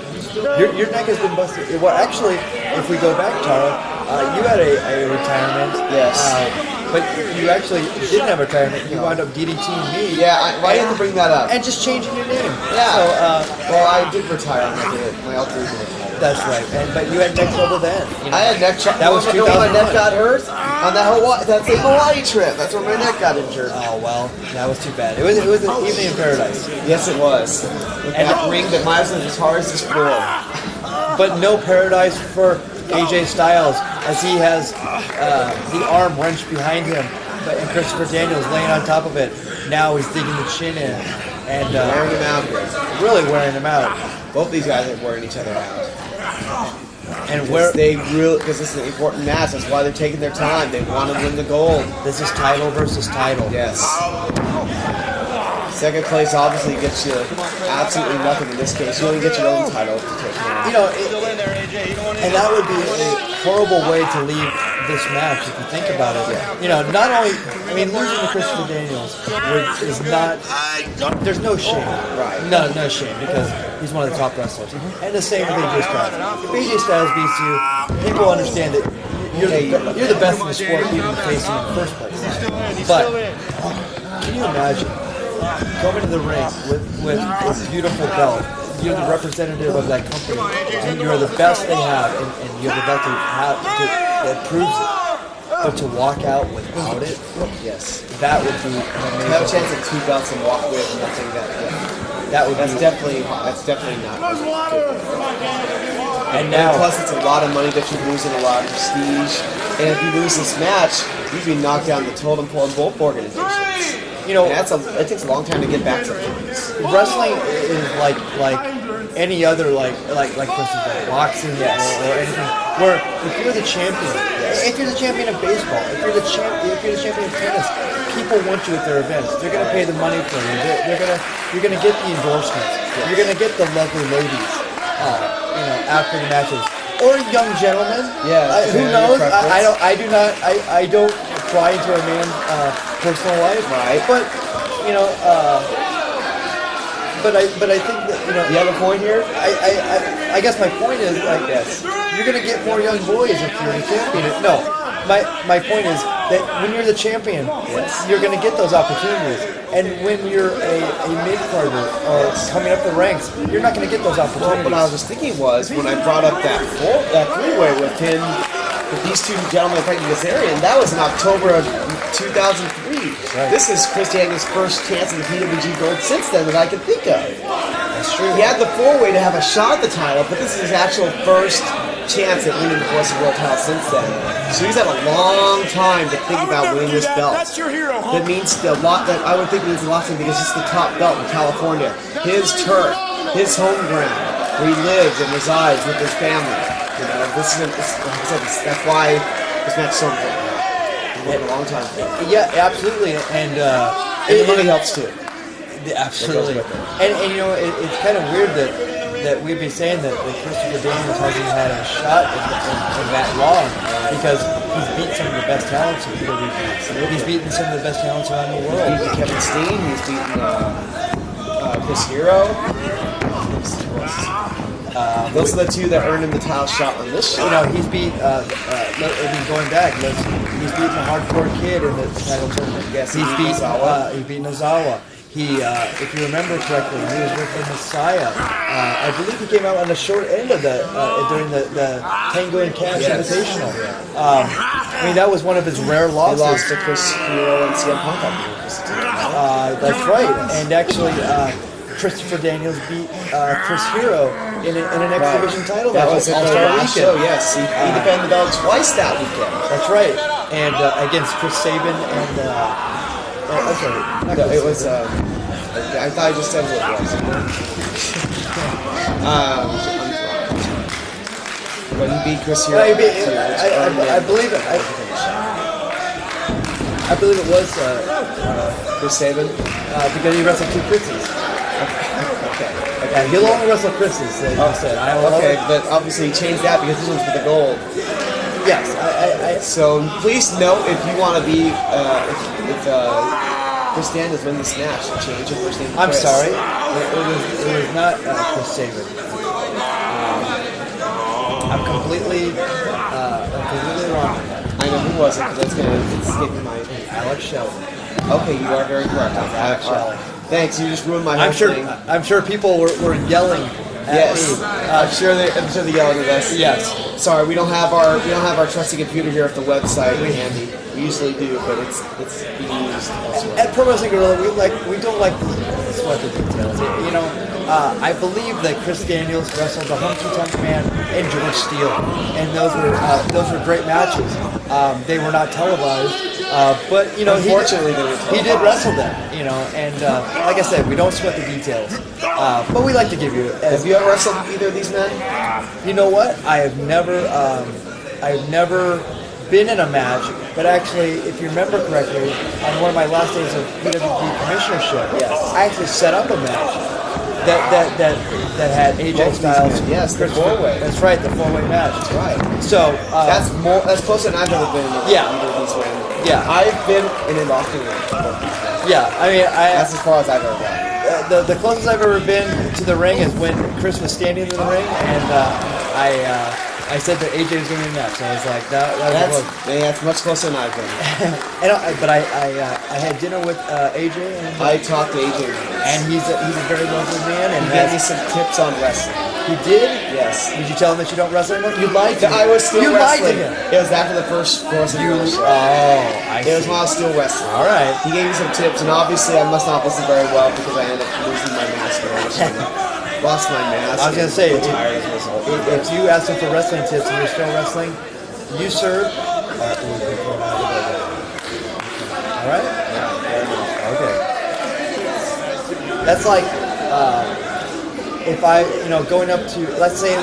Speaker 1: Your neck has been busted. Well, actually, if we go back, Tara, you had a retirement.
Speaker 2: Yes.
Speaker 1: But you actually didn't have a retirement. You wound up DDTing me.
Speaker 2: Yeah, why didn't you bring that up?
Speaker 1: And just changing your name.
Speaker 2: Yeah.
Speaker 1: So,
Speaker 2: Well, I did retire. My alter ego retired.
Speaker 1: that's right. But you had neck trouble then. You know.
Speaker 2: I had neck trouble.
Speaker 1: That was
Speaker 2: when my
Speaker 1: 2001.
Speaker 2: neck got hurt on that same Hawaii trip. That's where my neck got injured.
Speaker 1: Oh well, that was too bad. It was an evening in paradise,
Speaker 2: Yes, it was. With
Speaker 1: And-
Speaker 2: that ring that might as well as hard as this floor.
Speaker 1: but no paradise for AJ Styles as he has the arm wrenched behind him, and Christopher Daniels laying on top of it. Now he's digging the chin in and
Speaker 2: Wearing him out here.
Speaker 1: really wearing him out.
Speaker 2: Both these guys are wearing each other out.
Speaker 1: And where
Speaker 2: Because this is an important match. That's why they're taking their time. They want to win the gold.
Speaker 1: this is title versus title.
Speaker 2: Yes. Second place obviously gets you absolutely nothing in this case. You only get your own title to take home.
Speaker 1: You know, and that would be a horrible way to leave this match if you think about it. You know, not only, I mean, losing to Christopher Daniels is not, there's no shame.
Speaker 2: Right.
Speaker 1: No shame because he's one of the top wrestlers. And the same with AJ Styles. If AJ Styles beats you, people understand that you're the best in the sport even facing in the first place. But can you imagine coming to the ring with a beautiful belt? You're the representative of that company, and you're the best they have, and you're the best that proves it. But to walk out without it,
Speaker 2: Yes.
Speaker 1: that would be
Speaker 2: To
Speaker 1: an
Speaker 2: have a
Speaker 1: amazing.
Speaker 2: chance at 2 belts and walk away with nothing
Speaker 1: That would
Speaker 2: that's
Speaker 1: be.
Speaker 2: definitely not.
Speaker 1: And
Speaker 2: And
Speaker 1: now,
Speaker 2: plus, it's a lot of money that you're losing, a lot of prestige. And if you lose this match, you'd be knocked down the totem pole in both organizations.
Speaker 1: you know,
Speaker 2: And it takes a long time to get back to things.
Speaker 1: wrestling is like any other like for instance like boxing or anything. Where if you're the champion, if you're the champion of baseball, if you're the champion of tennis, people want you at their events. They're gonna pay the money for you. You're gonna get the endorsements. You're gonna get the lovely ladies. after the matches, or young gentlemen.
Speaker 2: Yeah,
Speaker 1: Who
Speaker 2: yeah,
Speaker 1: knows?
Speaker 2: your preference.
Speaker 1: I don't pry into a man's personal life.
Speaker 2: Right.
Speaker 1: But but I think that
Speaker 2: You have a point here?
Speaker 1: I guess my point is like this: you're gonna get more young boys if you're the champion. No, my point is that when you're the champion, you're gonna get those opportunities, and when you're a mid carder or coming up the ranks, you're not gonna get those opportunities.
Speaker 2: What I was just thinking was when I brought up that three-way with him, with these two gentlemen fighting Kazarian, that was in October of 2003.
Speaker 1: Right.
Speaker 2: This is Chris Daniels' first chance in the PWG Gold since then that I can think of.
Speaker 1: That's true.
Speaker 2: He had the four-way to have a shot at the title, but this is his actual first chance at winning the Voice of World title since then. So he's had a long time to think about winning this belt.
Speaker 3: That's your hero, huh?
Speaker 2: That means a lot. That I would think means a lot to him because it's the top belt in California, his turf, his home ground, where he lives and resides with his family. This is like I said, that's why this match is so important. He waited a long time for it.
Speaker 1: Yeah, absolutely, and
Speaker 2: And the money helps too.
Speaker 1: absolutely.
Speaker 2: That goes with it.
Speaker 1: And it's kind of weird that we've been saying that Christopher Daniels hasn't had a shot in that long because he's beaten some of the best talents in PWG. He's beaten some of the best talents around the
Speaker 2: He's
Speaker 1: world.
Speaker 2: beaten Kevin Steen. He's beaten Chris Hero. Those are the two that earned him the title shot on this show.
Speaker 1: He's beat. Going back, he's beaten the Hardcore Kid in the title tournament.
Speaker 2: Yes,
Speaker 1: he's
Speaker 2: he beat Nozawa.
Speaker 1: He beat Nozawa. He, if you remember correctly, he was with the Messiah. I believe he came out on the short end of during the Tango and Cash Invitational. I mean, that was one of his rare
Speaker 2: He
Speaker 1: losses.
Speaker 2: lost to Chris Hero and CM Punk, I believe.
Speaker 1: That's right. And actually, Christopher Daniels beat Chris Hero in an exhibition title
Speaker 2: That
Speaker 1: match
Speaker 2: was at the
Speaker 1: All-Star
Speaker 2: last
Speaker 1: Weekend.
Speaker 2: show, yes. He defended the belt twice that weekend.
Speaker 1: That's right. And against Chris Sabin and I'm sorry, not
Speaker 2: No,
Speaker 1: Chris
Speaker 2: it was.
Speaker 1: Sabin.
Speaker 2: I thought I just said who it was. But he beat Chris Hero.
Speaker 1: I believe it. I believe it was
Speaker 2: Chris Sabin.
Speaker 1: because he wrestled two Christies.
Speaker 2: Okay.
Speaker 1: And he'll only wrestle Christies. They said. I will
Speaker 2: Okay,
Speaker 1: only-
Speaker 2: but obviously he changed that because this one's for the gold.
Speaker 1: Yes.
Speaker 2: So please note if you want to be if Chris Daniels win this match, change your first name to
Speaker 1: I'm
Speaker 2: Chris.
Speaker 1: sorry. It was not Chris Sabin. I'm completely wrong.
Speaker 2: I know who was it because it's escaping my.
Speaker 1: Alex Sheldon.
Speaker 2: Okay, you are very correct.
Speaker 1: Alex Sheldon.
Speaker 2: Thanks, you just ruined my whole thing.
Speaker 1: I'm sure people were yelling at
Speaker 2: Yes,
Speaker 1: me.
Speaker 2: I'm sure they're yelling at us.
Speaker 1: Yes.
Speaker 2: Sorry, we don't have our trusty computer here at the website handy. We usually do, but it's being used elsewhere.
Speaker 1: At Pro Wrestling Gorilla, we don't like to sweat the details. I believe that Chris Daniels wrestled the Hunky Tonk Man and George Steele, and those were great matches. They were not televised, but
Speaker 2: Unfortunately, they were
Speaker 1: he did wrestle them. And like I said, we don't sweat the details, but we like to give you.
Speaker 2: Have you ever wrestled either of these men?
Speaker 1: You know what? I have never been in a match, but actually, if you remember correctly, on one of my last days of PWG commissionership, I actually set up a match that had AJ Styles.
Speaker 2: Yes, the
Speaker 1: Chris-
Speaker 2: four-way.
Speaker 1: That's right, the four-way match.
Speaker 2: That's right.
Speaker 1: So
Speaker 2: That's closer than I've ever been in
Speaker 1: Yeah.
Speaker 2: either of these men.
Speaker 1: Yeah.
Speaker 2: I've been in a locking room.
Speaker 1: yeah, I mean,
Speaker 2: That's as far as I've ever gone.
Speaker 1: the closest I've ever been to the ring is when Chris was standing in the ring, and I said that AJ was going to be next. So I was like, that was close.
Speaker 2: That's much closer than I've been.
Speaker 1: But I had dinner with AJ,
Speaker 2: I talked to AJ.
Speaker 1: and he's a very lovely man, and
Speaker 2: He gave me some tips on wrestling.
Speaker 1: he did.
Speaker 2: Yes.
Speaker 1: Did you tell him that you don't wrestle anymore? You lied to him.
Speaker 2: I was still
Speaker 1: you
Speaker 2: wrestling.
Speaker 1: lied to him.
Speaker 2: It was after the first Force and Rules show.
Speaker 1: I
Speaker 2: It was
Speaker 1: see.
Speaker 2: when I was still wrestling.
Speaker 1: All right.
Speaker 2: He gave me some tips, and obviously I must not listen very well because I ended up losing my mask. Lost my mask.
Speaker 1: I was gonna say,
Speaker 2: retired as a result.
Speaker 1: if you ask him for wrestling tips and you're still wrestling, you sir, will be thrown out of the building. All right. Okay. That's like if I, going up to, let's say,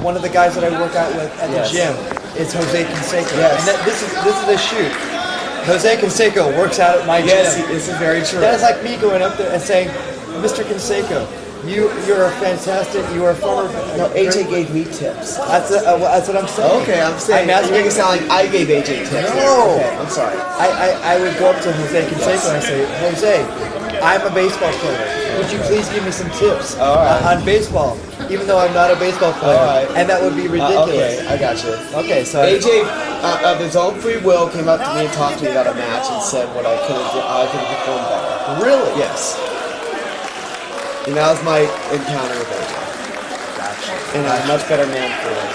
Speaker 1: one of the guys that I work out with at the gym is Jose Canseco.
Speaker 2: Yes.
Speaker 1: And this is a shoot. Jose Canseco works out at my
Speaker 2: Yes,
Speaker 1: gym.
Speaker 2: this is very true.
Speaker 1: That is like me going up there and saying, Mr. Canseco, You're a fantastic. You are a former.
Speaker 2: No, AJ gave me tips.
Speaker 1: That's what I'm saying.
Speaker 2: Okay, I'm saying. You make it sound like I gave AJ tips.
Speaker 1: No.
Speaker 2: Okay, I'm sorry.
Speaker 1: I would go up to Jose Canseco and I say, Jose, I'm a baseball player. Would you please give me some tips on baseball? Even though I'm not a baseball player. And that would be ridiculous.
Speaker 2: Okay, I got you.
Speaker 1: Okay, so
Speaker 2: AJ, of his own free will, came up to me and talked to me about a match and said what I could have performed better.
Speaker 1: Really?
Speaker 2: Yes. And that was my encounter with AJ.
Speaker 1: Gotcha.
Speaker 2: And I'm a much better man for it.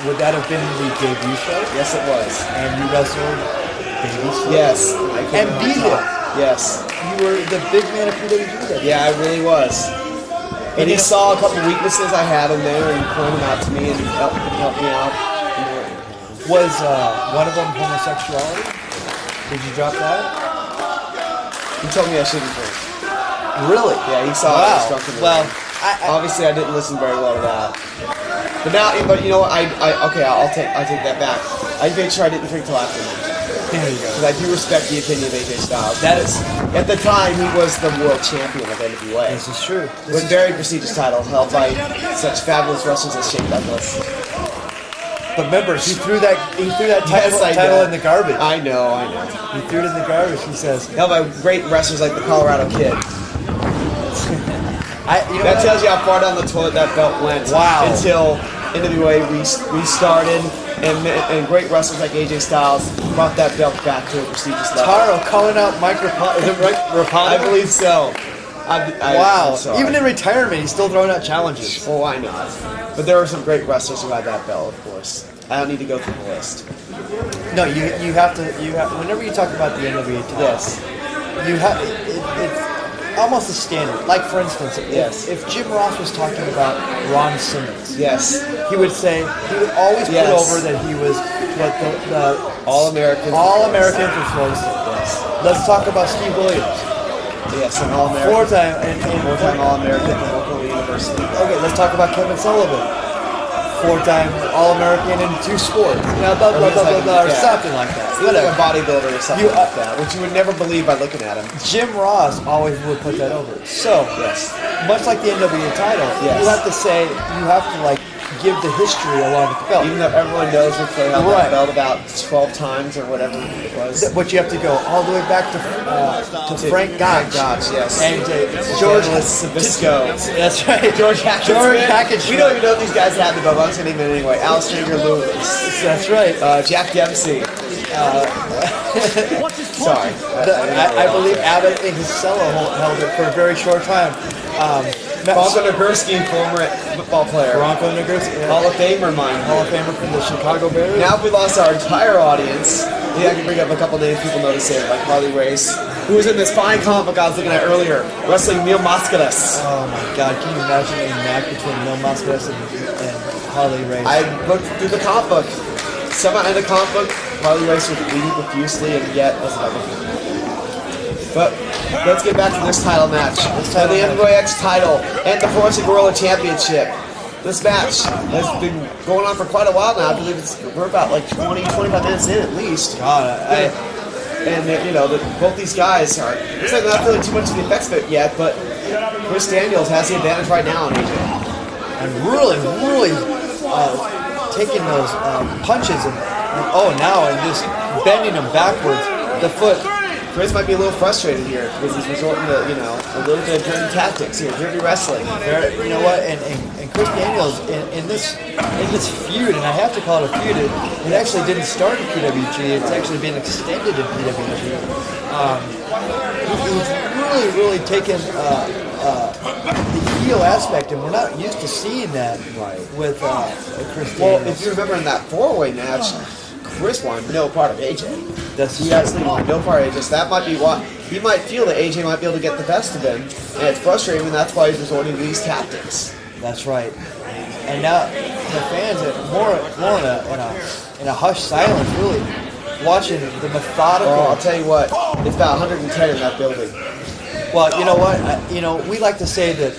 Speaker 1: Would that have been the debut show?
Speaker 2: Yes, it was.
Speaker 1: And you wrestled Baby Slim?
Speaker 2: Yes.
Speaker 1: And beat him.
Speaker 2: Yes.
Speaker 1: You were the big man of PWG.
Speaker 2: Yeah, I really was. And he saw a couple weaknesses I had in there and pointed them out to me and helped me out.
Speaker 1: Was one of them homosexuality? Did you drop that?
Speaker 2: He told me I shouldn't drink.
Speaker 1: Really?
Speaker 2: Yeah, he saw I was drunk in the room. Obviously, I didn't listen very well to that. But you know what? I'll take that back. I made sure I didn't drink till after lunch.
Speaker 1: There you go.
Speaker 2: Because I do respect the opinion of AJ Styles. That is, at the time, he was the world champion of NWA.
Speaker 1: This is true.
Speaker 2: It was a very prestigious title held by such fabulous wrestlers as Shane Douglas.
Speaker 1: But remember, he threw that title in the garbage.
Speaker 2: I know.
Speaker 1: He threw it in the garbage. He says,
Speaker 2: held by great wrestlers like the Colorado Kid. That tells you how far down the toilet that belt went.
Speaker 1: Wow.
Speaker 2: Until NWA restarted, and great wrestlers like AJ Styles brought that belt back to a prestigious level.
Speaker 1: Taro calling out Mike Rapano. Is it Rapano?
Speaker 2: I believe so.
Speaker 1: Wow. Even in retirement, he's still throwing out challenges.
Speaker 2: Oh, why not? But there were some great wrestlers who had that belt, of course. I don't need to go through the list.
Speaker 1: No, you have to. Whenever you talk about the NWA title,
Speaker 2: yes,
Speaker 1: you have. It's almost a standard. Like for instance, if Jim Ross was talking about Ron Simmons,
Speaker 2: yes,
Speaker 1: he would always put over that he was what the
Speaker 2: All-American
Speaker 1: for Florida State. Yes. Let's talk about Steve Williams.
Speaker 2: Yes, an All-American. Four-time All-American from Oklahoma University.
Speaker 1: Okay, let's talk about Kevin Sullivan. Four-time All-American in 2 sports. Or something like that.
Speaker 2: He was like a bodybuilder or something like that, which you would never believe by looking at him.
Speaker 1: Jim Ross always would put that over. So, much like the NWA title, you have to give the history along with the belt.
Speaker 2: Even though everyone knows Ric Flair held that belt about 12 times or whatever it was.
Speaker 1: But you have to go all the way back to Frank Gotch.
Speaker 2: Yes.
Speaker 1: And George
Speaker 2: Sabisco.
Speaker 1: That's right.
Speaker 2: George Hackett. We don't even know if these guys had the belt. I'm just going to name it anyway. Al Stringer Lewis.
Speaker 1: That's right.
Speaker 2: Jack Dempsey. Sorry.
Speaker 1: I believe Abbott and Costello held it for a very short time.
Speaker 2: Bronco Nagurski, former football player.
Speaker 1: Bronco Nagurski.
Speaker 2: Hall of Famer,
Speaker 1: Hall of Famer from the Chicago Bears.
Speaker 2: Now if we lost our entire audience, I can bring up a couple names people notice here, like Harley Race, who was in this fine comic book I was looking at earlier, wrestling Mil Mascaras.
Speaker 1: Oh my God, can you imagine a match between Mil Mascaras and Harley Race?
Speaker 2: I looked through the comic book. Somehow in the comic book, Harley Race was bleeding profusely and yet was another. But let's get back to this title match. The NWA title and the Force Gorilla Championship. This match has been going on for quite a while now. I believe we're about like 20-25 minutes in at least.
Speaker 1: God,
Speaker 2: both these guys are. Looks like they're not feeling too much of the effects of it yet, but Chris Daniels has the advantage right now on AJ.
Speaker 1: And really taking those punches and just bending them backwards. The foot.
Speaker 2: Chris might be a little frustrated here because he's resorting to, a little bit of dirty tactics here, dirty wrestling.
Speaker 1: You know what? And Chris Daniels in this feud, and I have to call it a feud. It actually didn't start in PWG. It's actually been extended in PWG. He's really taken the heel aspect, and we're not used to seeing that with Chris Daniels.
Speaker 2: Well, if you remember in that 4-way match, Chris wanted no part of AJ. He actually wanted no part of AJ. So that might be why he might feel that AJ might be able to get the best of him, and it's frustrating, and that's why he's resorting to these tactics.
Speaker 1: That's right. And now the fans are more in a hushed silence, really, watching the methodical.
Speaker 2: Oh, I'll tell you what, it's about 110 in that building.
Speaker 1: Well, you know what? We like to say that.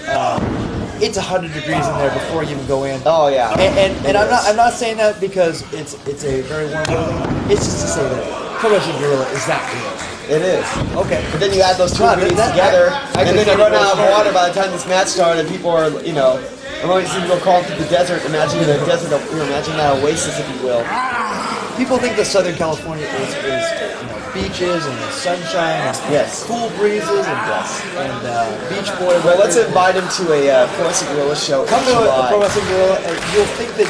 Speaker 1: It's 100 degrees in there before you even go in.
Speaker 2: Oh yeah.
Speaker 1: And I'm not saying that because it's a very warm building. It's just to say that Pro Wrestling Guerrilla is that good.
Speaker 2: It is.
Speaker 1: Okay.
Speaker 2: But then you add those two
Speaker 1: Wow,
Speaker 2: ingredients
Speaker 1: that-
Speaker 2: together,
Speaker 1: I
Speaker 2: and then
Speaker 1: could
Speaker 2: you run
Speaker 1: go
Speaker 2: out of
Speaker 1: further.
Speaker 2: water by the time this match started. And people are, you know, I'm always seeing people call it the desert. Imagine a desert, imagine that oasis, if you will.
Speaker 1: People think that Southern California is beaches and sunshine and
Speaker 2: Yes.
Speaker 1: cool breezes and beach boy.
Speaker 2: Well, let's
Speaker 1: weather.
Speaker 2: invite him to a Pro Wrestling Gorilla show
Speaker 1: Come
Speaker 2: in
Speaker 1: to a
Speaker 2: July.
Speaker 1: Pro Wrestling Gorilla, and you'll think that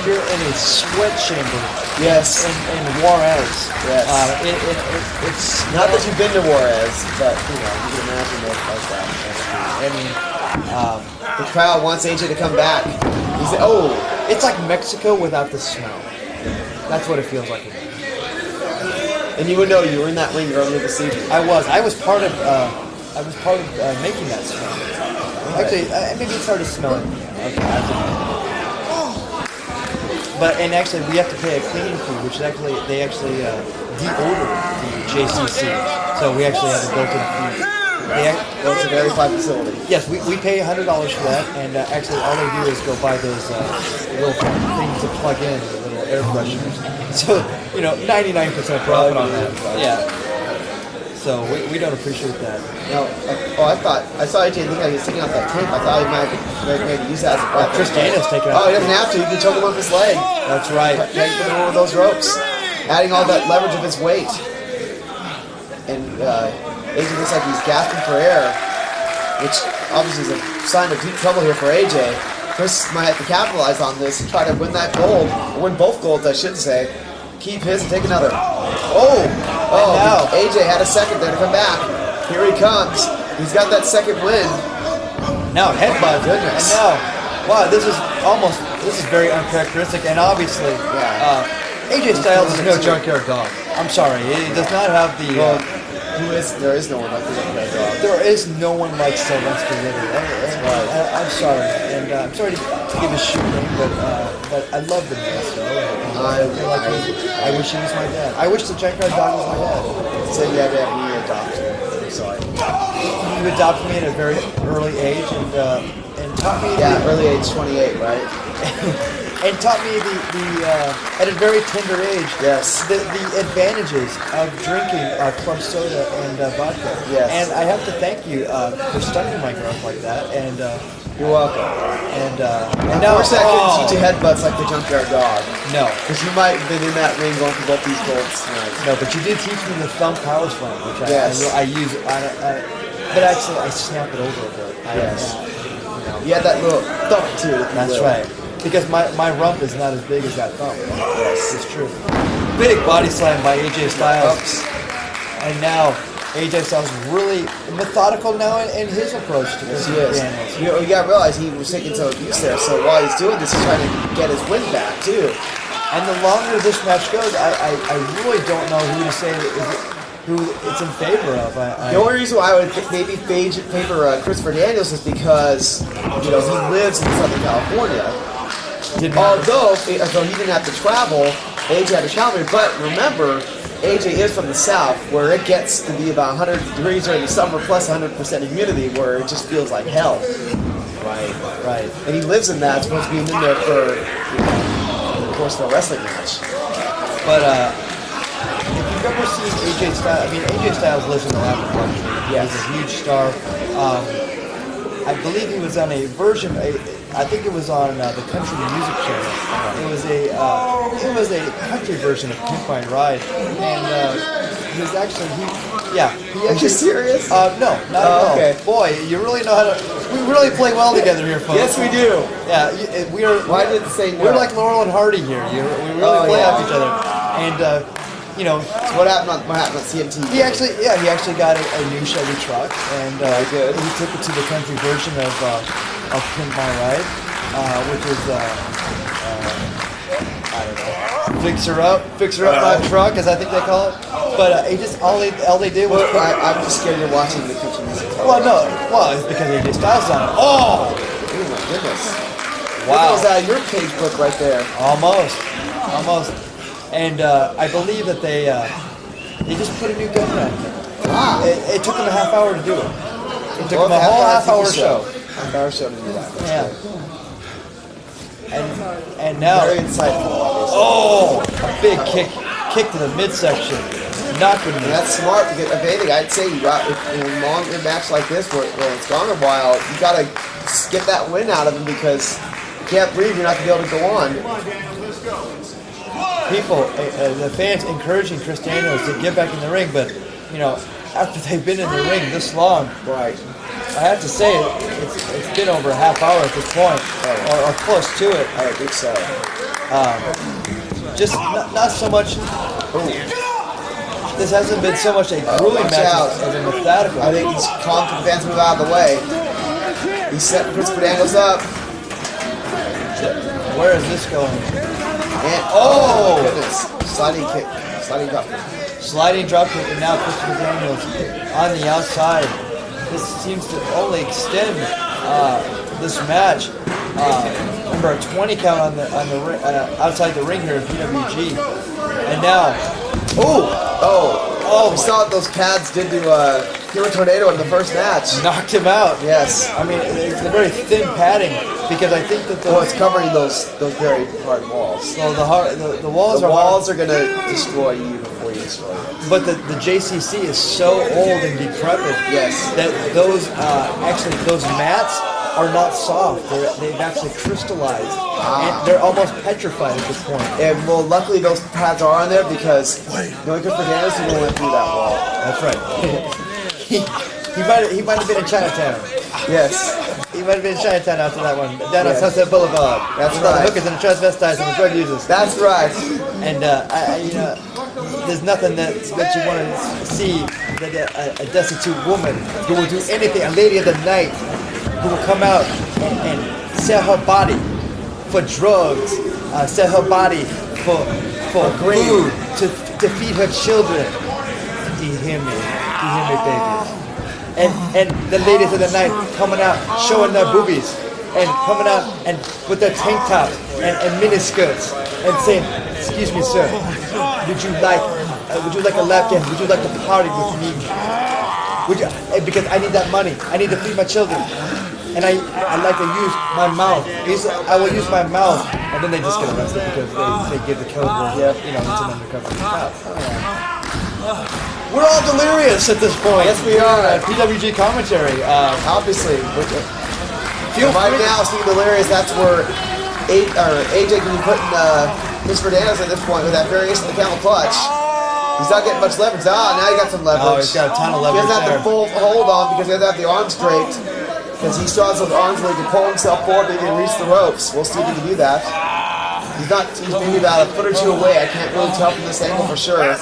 Speaker 1: you're in a sweat chamber
Speaker 2: Yes.
Speaker 1: in Juarez.
Speaker 2: Yes.
Speaker 1: It's
Speaker 2: Not that you've been to Juarez, but you know, you can imagine it like that.
Speaker 1: I mean,
Speaker 2: The crowd wants AJ to come back. He said, "Oh,
Speaker 1: it's like Mexico without the snow. That's what it feels like.
Speaker 2: and you would know you were in that ring earlier this evening."
Speaker 1: I was part of making that smell. Actually, maybe it started smelling. Okay, I didn't. But and actually, we have to pay a cleaning fee, which is actually they deodor the JCC. So we actually have a built-in fee.
Speaker 2: Well, it's a very fine facility.
Speaker 1: Yes, we pay $100 for that, and actually all they do is go buy those little things to plug in, the little air fresheners. So 99% profit on that. Yeah. So we don't appreciate that.
Speaker 2: No, I saw AJ think he was taking off that tape. I thought he might maybe use that as a weapon.
Speaker 1: Chris Daniels taking
Speaker 2: Oh,
Speaker 1: off.
Speaker 2: he doesn't have to. You can choke him off his leg.
Speaker 1: That's right.
Speaker 2: Can't put him over those ropes. Adding all that leverage of his weight. And AJ looks like he's gasping for air, which obviously is a sign of deep trouble here for AJ. Chris might have to capitalize on this and try to win that gold, or win both golds, I should say. Keep his and take another. Oh,
Speaker 1: now.
Speaker 2: AJ had a second there to come back. Here he comes. He's got that second win.
Speaker 1: Now headbutt.
Speaker 2: Goodness.
Speaker 1: And now, wow, this is very uncharacteristic, and obviously, AJ Styles is no junkyard dog. I'm sorry, he does not have the.
Speaker 2: Well, there is no one like the Red Dog.
Speaker 1: There is no one like Sylvester Ritter. I'm sorry, and I'm sorry to give his shoe name, but I love the man. So, I wish he was my dad. I wish the junkyard dog was my dad.
Speaker 2: Said you had to have me adopted. I'm sorry.
Speaker 1: He adopted me at a very early age, and taught me.
Speaker 2: Yeah, early age 28, right?
Speaker 1: And taught me at a very tender age,
Speaker 2: Yes.
Speaker 1: the advantages of drinking club soda and vodka.
Speaker 2: Yes.
Speaker 1: And I have to thank you for stunning my growth like that. And
Speaker 2: You're welcome.
Speaker 1: and
Speaker 2: Now, I couldn't teach you headbutts like the junkyard dog.
Speaker 1: no,
Speaker 2: Because you might have been in that ring going for both these golds tonight.
Speaker 1: no, but you did teach me the thumb power slam, which
Speaker 2: Yes.
Speaker 1: I use. But actually, I snap it over a bit.
Speaker 2: Yes. You had that little thump to it. if you
Speaker 1: That's
Speaker 2: will.
Speaker 1: right. Because my rump is not as big as that thumb.
Speaker 2: Yes.
Speaker 1: It's true. Big body slam by AJ Styles.
Speaker 2: Oops.
Speaker 1: And now AJ Styles really methodical now in his approach to
Speaker 2: Yes,
Speaker 1: Chris
Speaker 2: he is.
Speaker 1: Daniels.
Speaker 2: You gotta realize he was taking some abuse there, so while he's doing this, he's trying to get his win back, too.
Speaker 1: And the longer this match goes, I really don't know who to say who it's in favor of.
Speaker 2: The only reason why I would maybe favor Christopher Daniels is because, he lives in Southern California. Although he didn't have to travel, AJ had to travel. But remember, AJ is from the South, where it gets to be about 100 degrees during the summer, plus 100% humidity, where it just feels like hell.
Speaker 1: Right.
Speaker 2: And he lives in that, supposed to be in there for, of course, the wrestling match.
Speaker 1: But if you've ever seen AJ Styles, AJ Styles lives in the lap of luxury.
Speaker 2: Yes.
Speaker 1: He's a huge star. I believe he was on a version. I think it was on the Country Music Channel. It was a country version of Pimp My Ride, and he was actually he
Speaker 2: Are you serious?
Speaker 1: No, not at all.
Speaker 2: Okay.
Speaker 1: Boy, you really know how to. We really play well together here, folks.
Speaker 2: Yes, we do.
Speaker 1: Yeah, we are.
Speaker 2: Why did it say no?
Speaker 1: We're like Laurel and Hardy here. We really play off each other, and
Speaker 2: So what happened on CMT?
Speaker 1: he actually got a new Chevy truck, and
Speaker 2: good.
Speaker 1: he took it to the country version of Pimp My Ride, which is I don't know, fix her up my truck, as I think they call it. But he just all they did was.
Speaker 2: I'm just scared you're watching the Country Music.
Speaker 1: It's because AJ Styles on it. Oh
Speaker 2: my goodness!
Speaker 1: wow!
Speaker 2: That was your page book right there.
Speaker 1: Almost. And I believe that they just put a new gun around it. It took them a half hour to do it. It took them a whole half-hour show.
Speaker 2: Half-hour show to do that.
Speaker 1: Yeah. And now,
Speaker 2: Very insightful.
Speaker 1: a big kick to the midsection. Not good
Speaker 2: And
Speaker 1: news.
Speaker 2: that's smart to get a baiting. I'd say you got in a longer match like this where it's gone a while, you gotta get that win out of him because you can't believe you're not gonna be able to go on.
Speaker 1: People, the fans encouraging Chris Daniels to get back in the ring, but you know, after they've been in the ring this long,
Speaker 2: Right.
Speaker 1: I have to say it's been over a half hour at this point, or close to it.
Speaker 2: I think so.
Speaker 1: Just not so much. This hasn't been so much a grueling
Speaker 2: Watch
Speaker 1: match
Speaker 2: out.
Speaker 1: as a methodical.
Speaker 2: I think he's calling for the fans to move out of the way. He's setting Christopher Daniels up.
Speaker 1: Where is this going?
Speaker 2: And,
Speaker 1: Oh!
Speaker 2: my goodness. Sliding kick. Sliding drop kick.
Speaker 1: Sliding drop kick, and now Christopher Daniels on the outside. This seems to only extend this match. Remember a 20 count on the outside the ring here in PWG, and now,
Speaker 2: We saw what those pads did to Hero Tornado in the first match.
Speaker 1: knocked him out.
Speaker 2: Yes.
Speaker 1: I mean, it's a very thin padding because I think that
Speaker 2: Well, it's covering those very hard walls.
Speaker 1: the walls
Speaker 2: The
Speaker 1: are
Speaker 2: walls are gonna destroy you before you destroy it.
Speaker 1: but the JCC is so old and decrepit.
Speaker 2: Yes.
Speaker 1: That those those mats are not soft. They've actually crystallized, and they're almost petrified at this point.
Speaker 2: And well, luckily those pads are on there because no Christopher Daniels even went through that wall.
Speaker 1: That's right. he might have been in Chinatown.
Speaker 2: Yes.
Speaker 1: He might have been in Chinatown after that one, down on
Speaker 2: Yes.
Speaker 1: Sunset Boulevard.
Speaker 2: That's
Speaker 1: With all the
Speaker 2: right.
Speaker 1: hookers and the transvestites and the drug users.
Speaker 2: That's right.
Speaker 1: And there's nothing that you want to see that a destitute woman who will do anything, a lady of the night, who will come out and sell her body for drugs, sell her body for food, to feed her children. Do you hear me? Do you hear me, baby? And the ladies of the night coming out, showing their boobies, and coming out and with their tank tops and mini skirts, and saying, "Excuse me, sir, would you like a lap dance? Would you like to party with me? Would you? Because I need that money. I need to feed my children, and I like to use my mouth. I will use my mouth." And then they just get arrested because they give the code word. Yeah, it's an undercover mouth. We're all delirious at this point.
Speaker 2: Yes, we are.
Speaker 1: PWG commentary.
Speaker 2: Obviously.
Speaker 1: Feel
Speaker 2: Right
Speaker 1: free.
Speaker 2: now, Steve Delirious, that's where AJ can be putting Christopher Daniels at this point with that variation of the camel clutch. He's not getting much leverage. Now he got some leverage.
Speaker 1: Oh, he's got a ton of
Speaker 2: He
Speaker 1: leverage
Speaker 2: doesn't have
Speaker 1: there.
Speaker 2: the full hold on because he doesn't have the arms draped. Because he still has those arms where he can pull himself forward, maybe and reach the ropes. We'll see if he can do that. He's maybe about a foot or two away. I can't really tell from this angle for sure.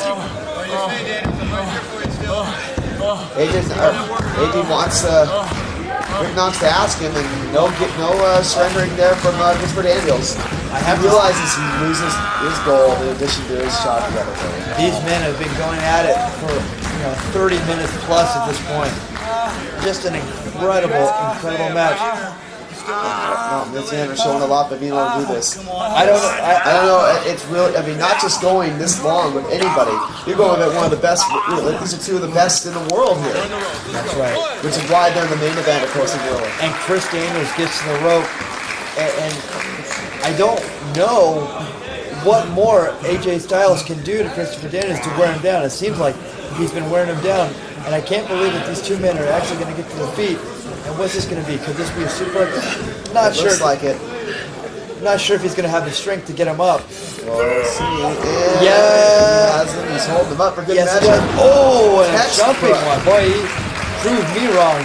Speaker 2: AJ wants Rick Knox to ask him, and no surrendering there from Christopher Daniels. He realizes he loses his goal in addition to his shot at the other way.
Speaker 1: These men have been going at it for 30 minutes plus at this point. Just an incredible match.
Speaker 2: This man is showing a lot by being able to do this.
Speaker 1: I don't know.
Speaker 2: It's really. I mean, not just going this long with anybody. You're going with one of the best. These are two of the best in the world here.
Speaker 1: That's right.
Speaker 2: Which is why they're in the main event, of course, in the world.
Speaker 1: And Chris Daniels gets to the rope, and I don't know what more AJ Styles can do to Christopher Daniels to wear him down. It seems like he's been wearing him down, and I can't believe that these two men are actually going to get to their feet. And what's this going to be? Could this be a super? Not sure.
Speaker 2: Looks like it.
Speaker 1: Not sure if he's going to have the strength to get him up.
Speaker 2: Well, let's see. And
Speaker 1: Yeah.
Speaker 2: he's holding him up for good
Speaker 1: Yes, he
Speaker 2: measure.
Speaker 1: does. Oh, and a
Speaker 2: Catch
Speaker 1: jumping
Speaker 2: the-
Speaker 1: one. Boy, he proved me wrong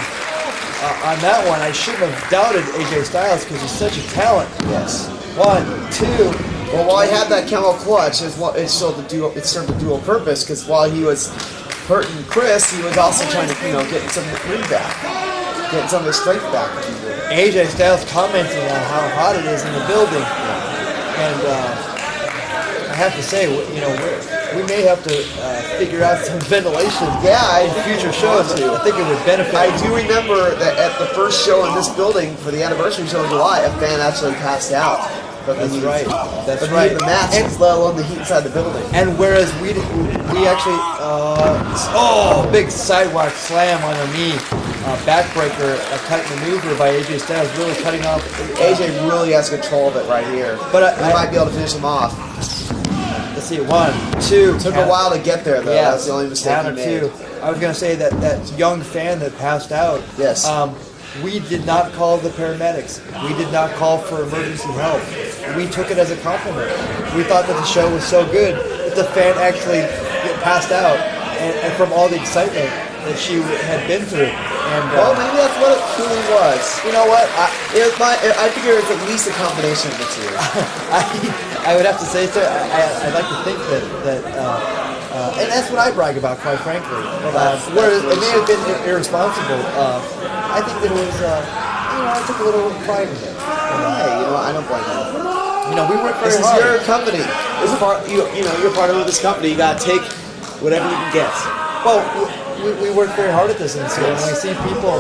Speaker 1: on that one. I shouldn't have doubted AJ Styles because he's such a talent.
Speaker 2: Yes.
Speaker 1: 1, 2.
Speaker 2: Well, while he had that camel clutch, it served a dual purpose because while he was hurting Chris, he was also trying to, get some ring back, get some of his strength back. If you will.
Speaker 1: AJ Styles commenting on how hot it is in the building, and I have to say, we may have to figure out some ventilation.
Speaker 2: Yeah,
Speaker 1: in future shows. I think it would benefit.
Speaker 2: I do remember that at the first show in this building for the anniversary show in July, a fan actually passed out.
Speaker 1: That's right. That's
Speaker 2: But
Speaker 1: right.
Speaker 2: the match, let alone the heat inside the building.
Speaker 1: And whereas we actually big sidewalk slam on the knee, backbreaker, a tight maneuver by AJ Styles, really cutting off.
Speaker 2: AJ really has control of it right here.
Speaker 1: But
Speaker 2: he might be able to finish him off.
Speaker 1: let's see, 1, 2.
Speaker 2: Took a while to get there, though.
Speaker 1: Yeah,
Speaker 2: That's the only mistake
Speaker 1: down
Speaker 2: he
Speaker 1: to
Speaker 2: made.
Speaker 1: 2. I was gonna say that young fan that passed out.
Speaker 2: Yes.
Speaker 1: We did not call the paramedics. We did not call for emergency help. We took it as a compliment. We thought that the show was so good that the fan actually passed out, and from all the excitement that she had been through. And
Speaker 2: Well, maybe that's what it truly was.
Speaker 1: you know what?
Speaker 2: I figure it's at least a combination of the two.
Speaker 1: I would have to say so. I'd like to think that and that's what I brag about, quite frankly. Whereas it may have been irresponsible. I think that it was, I took a little pride in it.
Speaker 2: Hey, I don't blame you.
Speaker 1: We worked very
Speaker 2: This is
Speaker 1: hard.
Speaker 2: your company. This is part. You're part of this company. You gotta take whatever you can get.
Speaker 1: Well, we work very hard at this, and so when we see people,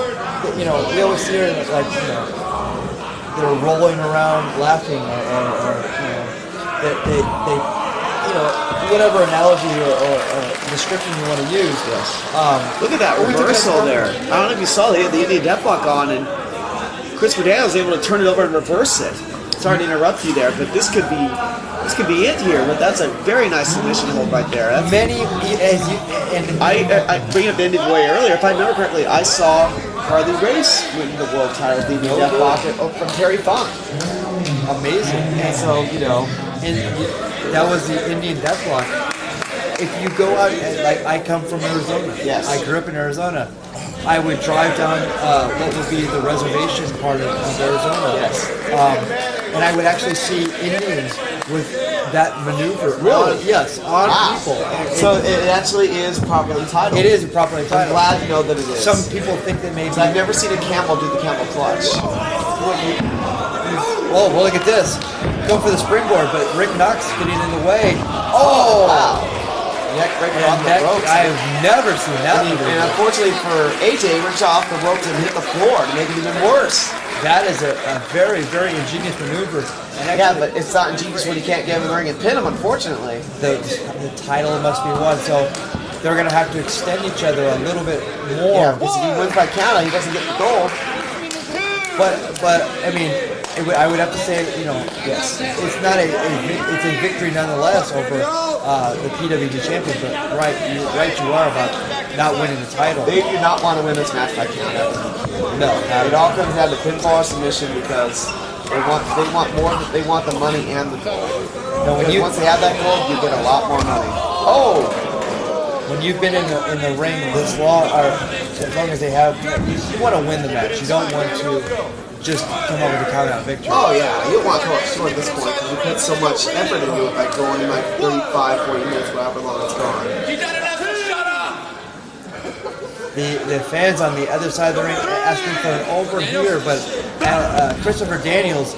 Speaker 1: we always see her like, they're rolling around laughing, or that they whatever analogy or description you want to use.
Speaker 2: Yes. Look at that reversal there. I don't know if you saw the Indian Deathlock on, and Christopher Daniels was able to turn it over and reverse it. Sorry to interrupt you there, but this could be it here. But that's a very nice submission hold right there. That's, I bring up the Indian way earlier. If I remember correctly, I saw Harley Race win the world title with the Indian Deathlock from Terry Funk.
Speaker 1: Amazing. And so, that was the Indian Deathlock. If you go out, I come from Arizona.
Speaker 2: Yes.
Speaker 1: I grew up in Arizona. I would drive down what would be the reservation part of Arizona.
Speaker 2: Yes.
Speaker 1: And I would actually see Indians with that maneuver.
Speaker 2: Really?
Speaker 1: Yes, on people.
Speaker 2: So it actually is properly titled.
Speaker 1: It is properly
Speaker 2: I'm
Speaker 1: titled.
Speaker 2: glad to know that it is.
Speaker 1: Some people think that maybe.
Speaker 2: I've never seen a camel do the camel clutch.
Speaker 1: Oh, well, look at this. Go for the springboard, but Rick Knox getting in the way. Oh!
Speaker 2: Wow. Neck breaker off the ropes.
Speaker 1: I have never seen that.
Speaker 2: And unfortunately for AJ, ripped off the ropes and hit the floor to make it even worse.
Speaker 1: That is a very, very ingenious maneuver. And
Speaker 2: Yeah, but it's not ingenious when you can't get him in the ring and pin him, unfortunately.
Speaker 1: the title must be won, so they're going to have to extend each other a little bit more.
Speaker 2: Yeah, because if he wins by count, he doesn't get the gold.
Speaker 1: But I mean, I would have to say,
Speaker 2: Yes.
Speaker 1: it's not it's a victory nonetheless over the PWG champion. But you are about not winning the title.
Speaker 2: They do not want to win this match by count.
Speaker 1: No,
Speaker 2: It all comes down to pinfall or submission because they want more. They want the money and the gold.
Speaker 1: no.
Speaker 2: Because once they have that gold, you get a lot more money. Oh,
Speaker 1: When you've been in the ring this long, or as long as they have, you want to win the match. You don't want to just come up with a count-out victory.
Speaker 2: oh yeah. You don't want to come up short at this point because you put so much effort into it by going in like 35, 40 minutes, whatever long it's gone.
Speaker 1: The fans on the other side of the ring asking for an over here, but Christopher Daniels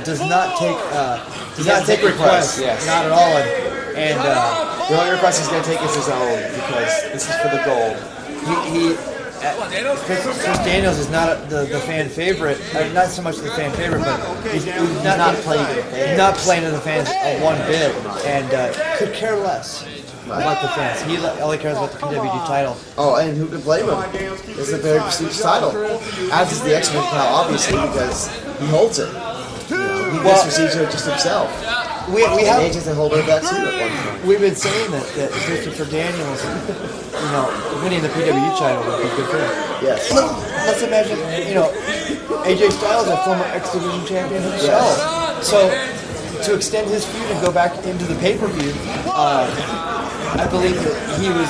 Speaker 1: does not take requests.
Speaker 2: Yes.
Speaker 1: Not at all. And
Speaker 2: The only request he's going to take is his own because this is for the gold.
Speaker 1: Chris Daniels is not the fan favorite. Not so much the fan favorite, but he's not playing to the fans. He's not playing to the fans one bit, and could care less about the fans. He only cares about the PWG title.
Speaker 2: Oh, and who can blame him? It's a very prestigious title. As is the X-Men title, obviously, because he holds it. He gets prestige just himself.
Speaker 1: We have
Speaker 2: AJ's a holder of that too at one point.
Speaker 1: we've been saying that Christopher Daniels, winning the PWG title would be good for him.
Speaker 2: Yes.
Speaker 1: Let's imagine, AJ Styles, a former X Division champion himself. So to extend his feud and go back into the pay-per-view, I believe that he was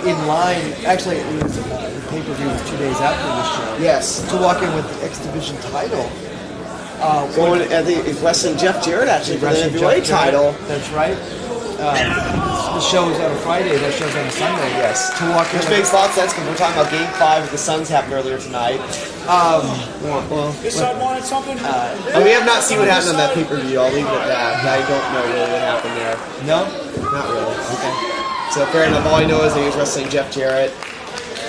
Speaker 1: in line. Actually, it was the pay-per-view was 2 days after this show.
Speaker 2: Yes.
Speaker 1: To walk in with the X Division title.
Speaker 2: Going at he's wrestling Jeff Jarrett actually for the
Speaker 1: Wrestling
Speaker 2: heavyweight
Speaker 1: Jeff Jarrett.
Speaker 2: title.
Speaker 1: That's right. The show is on a Friday. That show's on a Sunday.
Speaker 2: Yes.
Speaker 1: To walk in
Speaker 2: Which
Speaker 1: with-
Speaker 2: makes a lot of sense because we're talking about Game 5 with the Suns happened earlier tonight.
Speaker 6: This side wanted something?
Speaker 2: And we have not seen what happened on that pay-per-view. I'll leave it at that. I don't know really what happened there.
Speaker 1: No?
Speaker 2: Not really. Okay. So fair enough. All I know is that he was wrestling Jeff Jarrett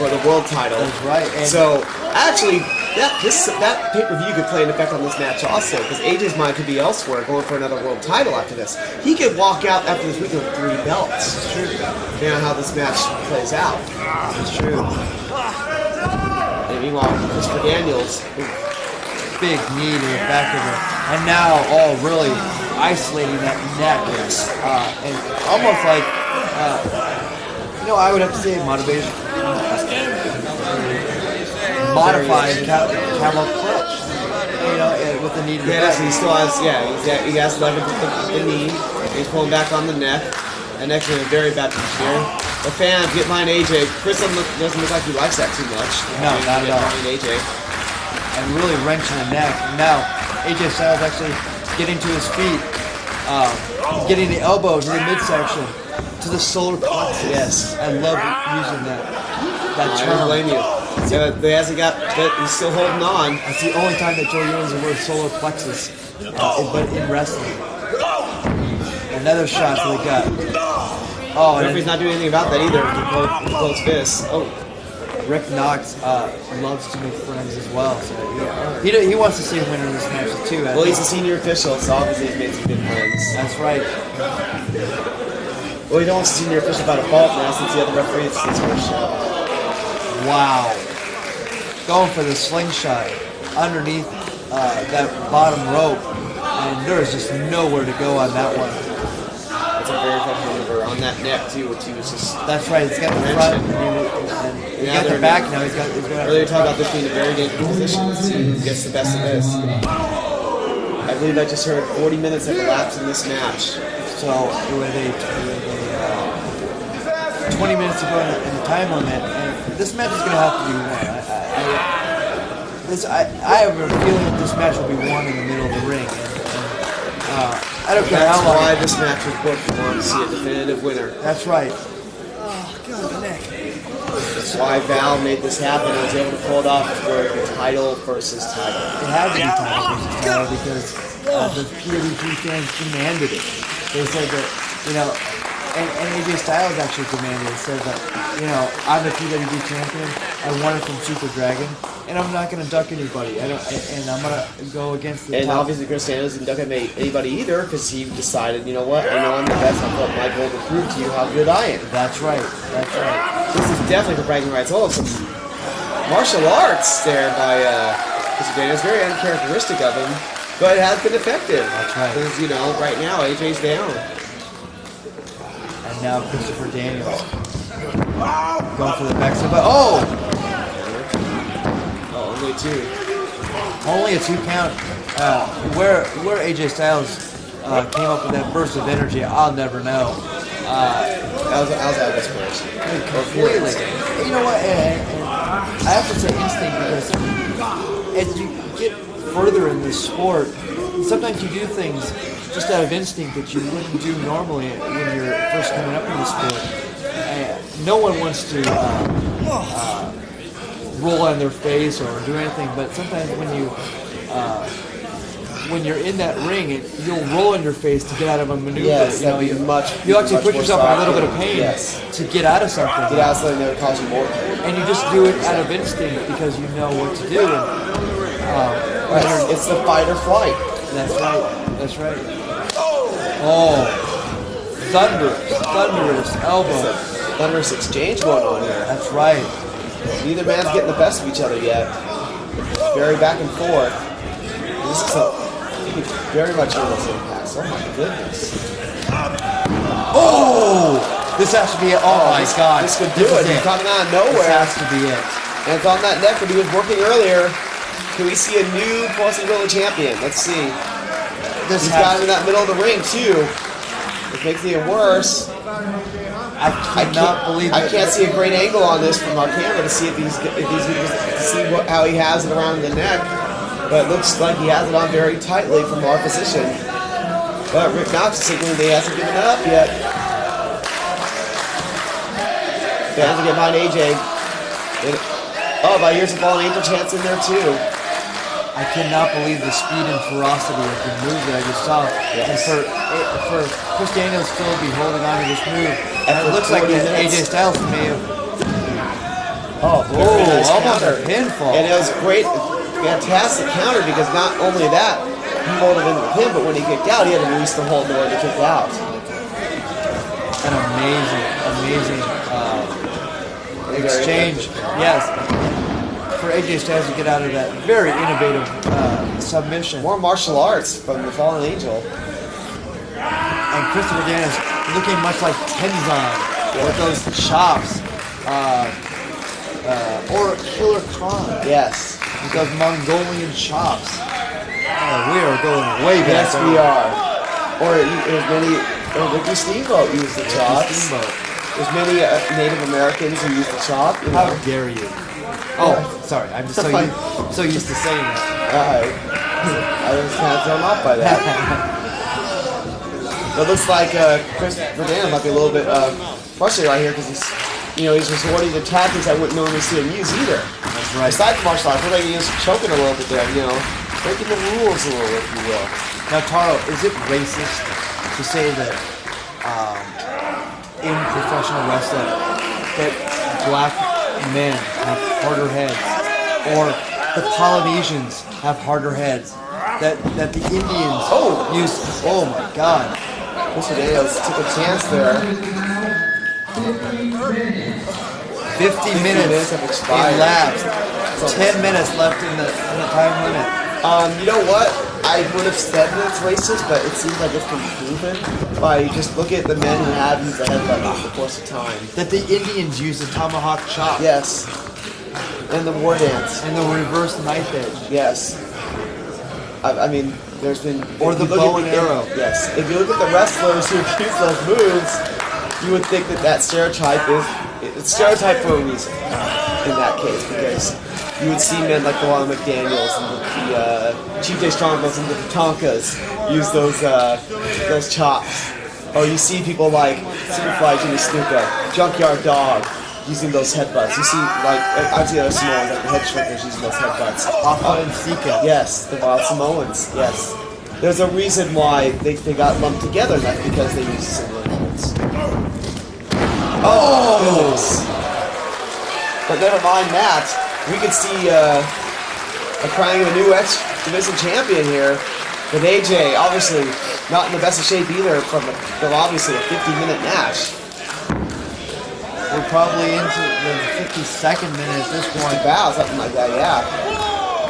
Speaker 2: for the world title.
Speaker 1: That's right. And
Speaker 2: So actually, that pay-per-view could play an effect on this match also, because AJ's mind could be elsewhere, going for another world title after this. He could walk out after this week with 3 belts. It's true. Depending on how this match plays out.
Speaker 1: it's true.
Speaker 2: And meanwhile, Christopher Daniels,
Speaker 1: Big knee to the back of it. And now, really, isolating that neck, and almost like, I would have to say modified camel clutch. With the knee to the back.
Speaker 2: He still has, he has leverage with the knee. He's pulling back on the neck. And actually in a very bad position here. The fans, get behind AJ. Chris doesn't look like he likes that too much.
Speaker 1: No, not at all.
Speaker 2: Behind AJ.
Speaker 1: And really wrenching the neck. Now, AJ Styles actually getting to his feet, getting the elbow to the midsection, to the solar plexus.
Speaker 2: Yes.
Speaker 1: I love using that
Speaker 2: I
Speaker 1: term.
Speaker 2: don't blame you. So he hasn't got, but he's still holding on.
Speaker 1: It's the only time that Joe uses the word solar plexus, but in wrestling. Another shot to the gut. Oh,
Speaker 2: The referee's not doing anything about that either. With close fists. Oh.
Speaker 1: Rick Knox loves to make friends as well, so he wants to see a winner in this match too.
Speaker 2: Well, he's a senior official, so obviously he's made some good friends.
Speaker 1: That's right.
Speaker 2: Well, he don't want to see senior official without a fault now since the other referee is his first shot.
Speaker 1: Wow. Going for the slingshot underneath that bottom rope, and there's just nowhere to go on that one.
Speaker 2: That's a very tough maneuver on that neck too, which he was just.
Speaker 1: That's right. He's got the front, and he got the back now. He's got.
Speaker 2: Earlier talking about this being a very dangerous position. Let's see who gets the best of this. I believe I just heard 40 minutes have elapsed in this match.
Speaker 1: So with a 20 minutes to go in the time limit, and this match is going to have to be won. I have a feeling that this match will be won in the middle of the ring. I don't care
Speaker 2: That's
Speaker 1: how long.
Speaker 2: why this match was booked. We want to see a definitive winner.
Speaker 1: That's right. Oh, God, the neck.
Speaker 2: That's why Val made this happen and was able to pull it off for the title versus title.
Speaker 1: It had to be title versus title because the PWG fans demanded it. They said that, and AJ Styles actually demanded it. Said that, I'm the PWG champion. I won it from Super Dragon, and I'm not going to duck anybody. And I'm going to go against the
Speaker 2: And
Speaker 1: top.
Speaker 2: obviously Chris Daniels didn't duck at anybody either because he decided, you know what, I know I'm the best. I've got my goal to prove to you how good I am.
Speaker 1: That's right. That's right.
Speaker 2: This is definitely for bragging rights. Oh, some martial arts there by Chris Daniels. Very uncharacteristic of him, but it has been effective.
Speaker 1: That's right.
Speaker 2: Because, right now, AJ's down.
Speaker 1: And now Christopher Daniels going for the backside. But oh,
Speaker 2: only two.
Speaker 1: Only a 2 count. Where AJ Styles came up with that burst of energy, I'll never know.
Speaker 2: That was out of desperation.
Speaker 1: Completely. You know what? And I have to say instinct because as you get further in this sport, sometimes you do things just out of instinct that you wouldn't do normally when you're first coming up in the sport. No one wants to roll on their face or do anything, but sometimes when you're in that ring, you'll roll on your face to get out of a maneuver.
Speaker 2: Yes,
Speaker 1: you actually put yourself in a little bit of pain to get out of something.
Speaker 2: Get out of something that would cause you more pain.
Speaker 1: And you just do it out of instinct because you know what to do. And,
Speaker 2: it's the fight or flight.
Speaker 1: That's right. That's right. Oh, thunderous elbow.
Speaker 2: Thunderous exchange going on here.
Speaker 1: That's right.
Speaker 2: Neither man's getting the best of each other yet. Very back and forth. This is very much in this impact. Oh my goodness.
Speaker 1: Oh! This has to be it. Oh my God.
Speaker 2: This could do it. He's coming out of nowhere.
Speaker 1: This has to be it.
Speaker 2: And it's on that neck that he was working earlier. Can we see a new Boston Gorilla champion? Let's see. He's got him in that middle of the ring too. Which makes it even worse.
Speaker 1: I cannot believe it.
Speaker 2: I can't see a great angle on this from our camera to see if he's how he has it around the neck. But it looks like he has it on very tightly from our position. But Rick Knox is signaling that he hasn't given it up yet. Fans will get behind AJ. But here's a fallen angel chance in there too.
Speaker 1: I cannot believe the speed and ferocity of the move that I just saw.
Speaker 2: Yes.
Speaker 1: And for Chris Daniels still to be holding on to this move, and it looks like AJ Styles may have.
Speaker 2: Nice
Speaker 1: almost
Speaker 2: counter.
Speaker 1: a pinfall.
Speaker 2: And it was great, fantastic counter because not only that, he molded into the pin, but when he kicked out, he had to release the hold in order to kick out.
Speaker 1: An amazing exchange. Yes. For AJ Styles to get out of that very innovative submission.
Speaker 2: More martial arts from the Fallen Angel.
Speaker 1: and Christopher Daniels looking much like Tenzan with those chops, or Killer Khan.
Speaker 2: Yes.
Speaker 1: With those Mongolian chops. We are going way back.
Speaker 2: Yes, we are. Or Ricky Steamboat used the chops.
Speaker 1: Steamboat.
Speaker 2: There's many Native Americans who use the chop.
Speaker 1: How dare you? Oh, sorry. I'm just so used to saying that.
Speaker 2: I was kind of thrown off by that. It looks like Christopher Daniels might be a little bit frustrated right here because he's resorting to tactics I wouldn't normally see him use either.
Speaker 1: That's right.
Speaker 2: Besides martial arts, I feel like he's choking a little bit there, breaking the rules a little, if you will.
Speaker 1: Now, Taro, is it racist to say that in professional wrestling that black men have harder heads, or the Polynesians have harder heads, that the Indians use? Oh my God!
Speaker 2: Mr. Daniels took a chance there.
Speaker 1: 50 minutes
Speaker 2: have expired.
Speaker 1: elapsed. 10 minutes left in the time limit.
Speaker 2: You know what? I would have said that it's racist, but it seems like it's been proven by just look at the men who have used the headbutt over the course of time.
Speaker 1: That the Indians use the tomahawk chop.
Speaker 2: Yes. And the war dance.
Speaker 1: And the reverse knife edge.
Speaker 2: Yes. I mean, there's been...
Speaker 1: Or the bow and arrow.
Speaker 2: Yes. If you look at the wrestlers who use those moves, you would think that stereotype it's stereotype for a reason in that case, because you would see men like the Ron McDaniels and the Chief Day Strongbos and the Tatankas use those chops. Or you see people like Superfly Jimmy Snuka, Junkyard Dog, using those headbutts. You see, I've seen other Samoans, like the head shrinkers using those headbutts.
Speaker 1: Afa and Sika.
Speaker 2: Yes, the Wild Samoans, yes. There's a reason why they got lumped together, and that's because they use similar holds. Oh! Goodness. But never mind that. We could see a crowning of a new X Division champion here. With AJ, obviously, not in the best of shape either from obviously a 50-minute match.
Speaker 1: We're probably into the 52nd minute at this point.
Speaker 2: About something like that, yeah.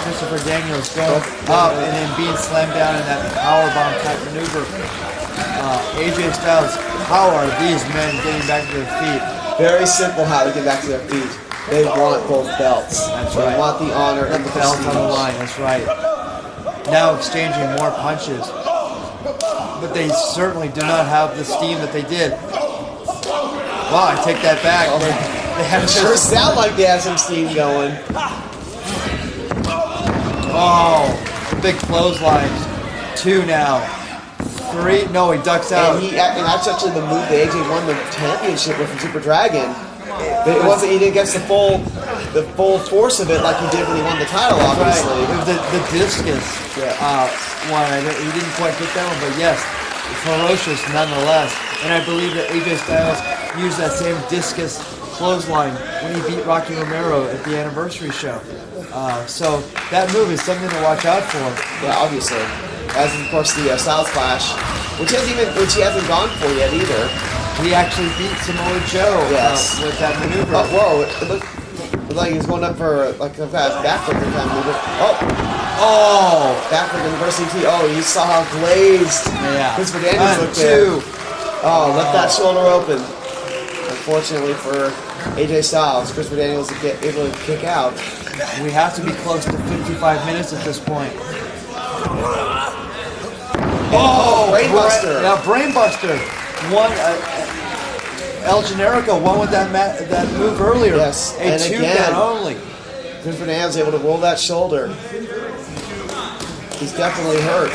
Speaker 1: Christopher Daniels going up and then being slammed down in that powerbomb type maneuver. AJ Styles, how are these men getting back to their feet?
Speaker 2: Very simple how to get back to their feet. They want both belts.
Speaker 1: That's right.
Speaker 2: They want the honor and the
Speaker 1: belt
Speaker 2: prestige.
Speaker 1: on the line. That's right. Now exchanging more punches, but they certainly do not have the steam that they did. Wow, I take that back. They have
Speaker 2: Sure sound like they have some steam going.
Speaker 1: Oh, big clotheslines. 2 now. 3. No, he ducks out.
Speaker 2: And that's actually the move that AJ won the championship with from Super Dragon. But it wasn't. He didn't get the full force of it like he did when he won the title. Obviously,
Speaker 1: right. It was the discus one. He didn't quite get that one, but yes, ferocious nonetheless. And I believe that AJ Styles used that same discus clothesline when he beat Rocky Romero at the anniversary show. So that move is something to watch out for.
Speaker 2: Yeah, obviously. As of course the Styles Clash, which he hasn't gone for yet either.
Speaker 1: He actually beat Samoa Joe with that maneuver.
Speaker 2: Whoa! It looked like he was going up for like a backflip kind of maneuver.
Speaker 1: Oh!
Speaker 2: Backflip in reverse CT. Oh, you saw how glazed Christopher Daniels looked there. Oh, left that shoulder open. Unfortunately for AJ Styles, Christopher Daniels is able to kick out.
Speaker 1: We have to be close to 55 minutes at this point. Oh,
Speaker 2: Brainbuster!
Speaker 1: Now Brainbuster won. El Generico won with that move earlier.
Speaker 2: Yes,
Speaker 1: and 2 down only.
Speaker 2: Christopher Daniels able to roll that shoulder. He's definitely hurt.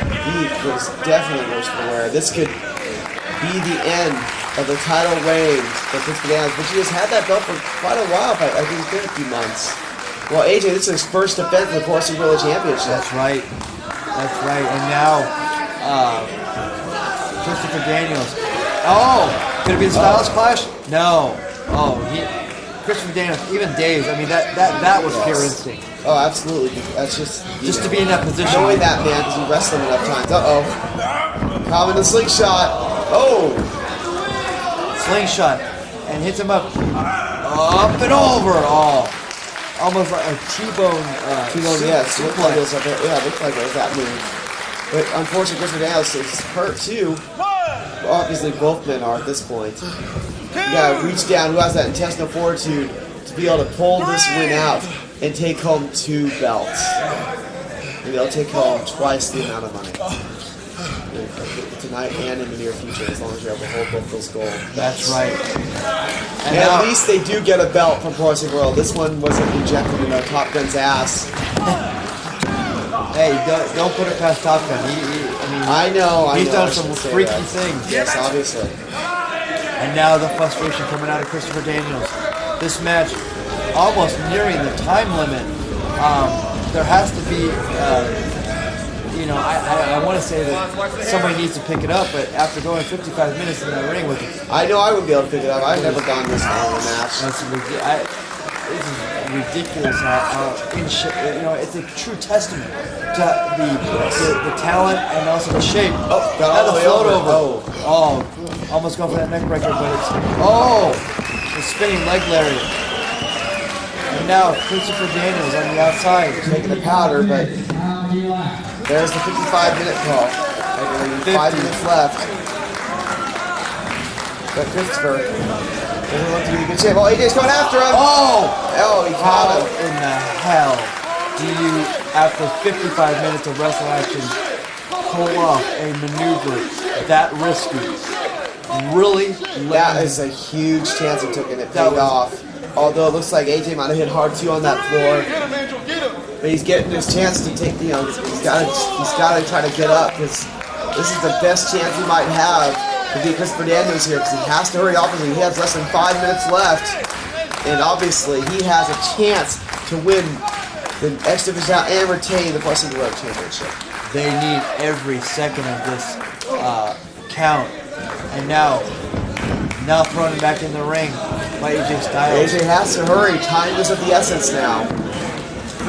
Speaker 2: He was definitely worse for wear. This could be the end of the title reign for Christopher Daniels, but he has had that belt for quite a while. I think it's been a few months. Well, AJ, this is his first defense of the Porcelain Gorilla Championship.
Speaker 1: That's right. That's right. And now, Christopher Daniels. Oh, could it be the Styles Clash? No. Oh, Christopher Daniels, even Dave's. I mean, that was pure instinct.
Speaker 2: Oh, absolutely. That's just
Speaker 1: to be in that position.
Speaker 2: Knowing that man because he wrestled him enough times. Common the slingshot. Oh,
Speaker 1: slingshot and hits him up and over. Oh, almost like a T-bone.
Speaker 2: Yes. Looked like it was that move. But unfortunately, Christopher Daniels is hurt too. Obviously, both men are at this point. You gotta reach down. Who has that intestinal fortitude to be able to pull this win out and take home 2 belts? Maybe they'll take home twice the amount of money tonight and in the near future, as long as you're able to hold both those gold.
Speaker 1: That's right.
Speaker 2: And at least they do get a belt from Pro Wrestling World. This one wasn't injected in Top Gun's ass.
Speaker 1: Hey, don't put it past Top Gun.
Speaker 2: I know.
Speaker 1: He's done
Speaker 2: I
Speaker 1: some
Speaker 2: shouldn't say
Speaker 1: freaky
Speaker 2: that.
Speaker 1: things.
Speaker 2: Yes, obviously.
Speaker 1: And now the frustration coming out of Christopher Daniels. This match almost nearing the time limit. There has to be, I want to say that somebody needs to pick it up, but after going 55 minutes in the ring with it,
Speaker 2: I know I would be able to pick it up. I've never gone this long in a match.
Speaker 1: this is ridiculous how it's a true testament to the talent and also the shape.
Speaker 2: Oh, got all the way
Speaker 1: float
Speaker 2: over.
Speaker 1: Oh, almost going for that neck breaker, but it's the spinning leg lariat. And now Christopher Daniels on the outside
Speaker 2: Taking the powder, but there's the 55-minute call. 5 minutes left. But Christopher doesn't look to be in good shape. Oh, AJ's going after him. Oh, he
Speaker 1: How
Speaker 2: caught him.
Speaker 1: in the hell do you, after 55 minutes of wrestle action, pull off a maneuver that risky? Really?
Speaker 2: That is a huge chance he took, and it paid off. Although it looks like AJ might have hit hard too on that floor. But he's getting his chance to take, he's got to try to get up, because this is the best chance he might have to beat Christopher Daniels here, because he has to hurry. Obviously, he has less than 5 minutes left, and obviously he has a chance to win the X Division and retain the Pro Wrestling World Championship.
Speaker 1: They need every second of this count. And now thrown back in the ring by AJ Styles.
Speaker 2: AJ has to hurry. Time is of the essence now.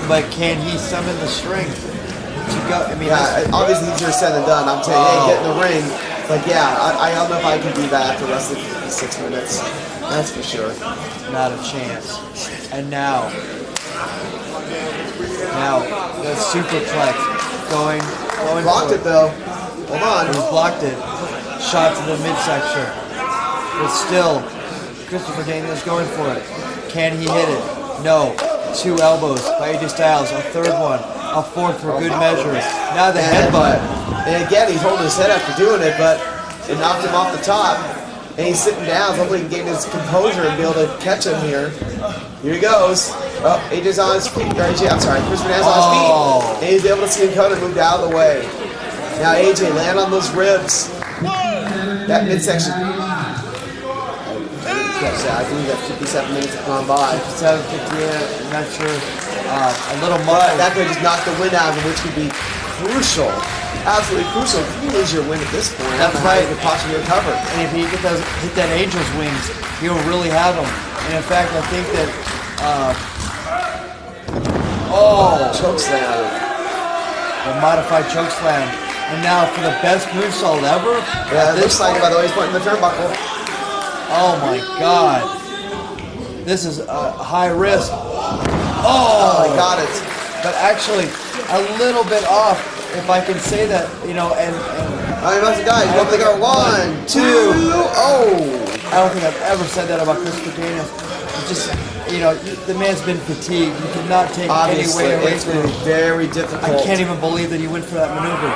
Speaker 1: But can he summon the strength to go? I mean,
Speaker 2: obviously easier said than done. I'm saying, hey, get in the ring. But yeah, I don't know if I can do that after less than 6 minutes. That's for sure.
Speaker 1: not a chance. And now the superplex going.
Speaker 2: Blocked it though. Hold on.
Speaker 1: He blocked it. Shot to the midsection. But still, Christopher Daniels going for it. Can he hit it? No. 2 elbows by AJ Styles. A third one. A fourth for good measure. Now the headbutt.
Speaker 2: And again, he's holding his head after doing it, but it knocked him off the top. And he's sitting down. Hopefully he can gain his composure and be able to catch him here. Here he goes. Oh, AJ's on his feet. I'm sorry, Christopher Daniels on his feet. And he's able to see him come and moved out of the way. Now AJ, land on those ribs. That midsection. I believe that 57 minutes have gone by.
Speaker 1: 57, 58, I'm not sure. A little
Speaker 2: But
Speaker 1: much.
Speaker 2: that could just knock the wind out of him, which could be crucial. Absolutely crucial. If you lose your win at this point,
Speaker 1: That's
Speaker 2: how
Speaker 1: right.
Speaker 2: you could possibly recover.
Speaker 1: And if he hit that Angel's wings, he'll really have him. And in fact, I think that.
Speaker 2: Chokeslam.
Speaker 1: The modified choke slam. And now for the best moonsault ever.
Speaker 2: Yeah, it looks like it, by the way, he's pointing the turnbuckle.
Speaker 1: Oh my God. This is a high risk.
Speaker 2: Oh, he got it.
Speaker 1: But actually, a little bit off, if I can say that, and
Speaker 2: Oh, he must have died. He's going to go 1, 2. Oh.
Speaker 1: I don't think I've ever said that about Christopher Daniels. It's just, the man's been fatigued. You cannot take
Speaker 2: Obviously,
Speaker 1: any way away
Speaker 2: it's
Speaker 1: from
Speaker 2: been
Speaker 1: him.
Speaker 2: very difficult.
Speaker 1: I can't even believe that he went for that maneuver.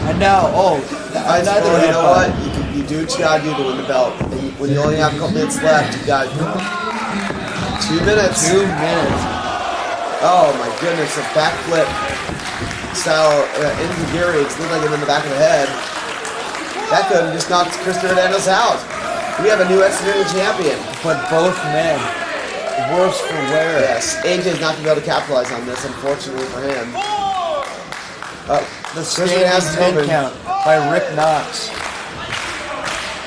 Speaker 1: And now, another
Speaker 2: you know
Speaker 1: headbutt.
Speaker 2: what? You do what you got to do to win the belt. And when you only have a couple minutes left, you got 2 minutes.
Speaker 1: 2 minutes.
Speaker 2: Oh my goodness, a backflip style enziguri. It looked like him in the back of the head. That could have just knocked Christopher Daniels out. We have a new X Division champion.
Speaker 1: But both men, worse for wear.
Speaker 2: Yes, AJ's not going to be able to capitalize on this, unfortunately for him.
Speaker 1: The
Speaker 2: Christopher has
Speaker 1: standing 10 count by Rick Knox.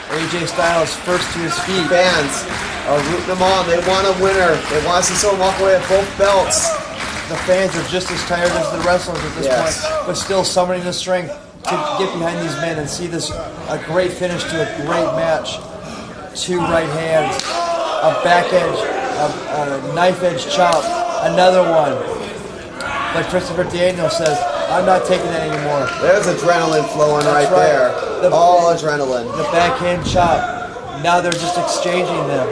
Speaker 1: AJ Styles first to his feet.
Speaker 2: Fans are rooting them on. They want a winner. They want to see someone walk away with both belts.
Speaker 1: The fans are just as tired as the wrestlers at this point, but still summoning the strength to get behind these men and see this a great finish to a great match. 2 right hands, a back edge, a knife edge chop, another one. But Christopher Daniels says, I'm not taking that anymore.
Speaker 2: There's adrenaline flowing right there. All adrenaline.
Speaker 1: The backhand chop. Now they're just exchanging them.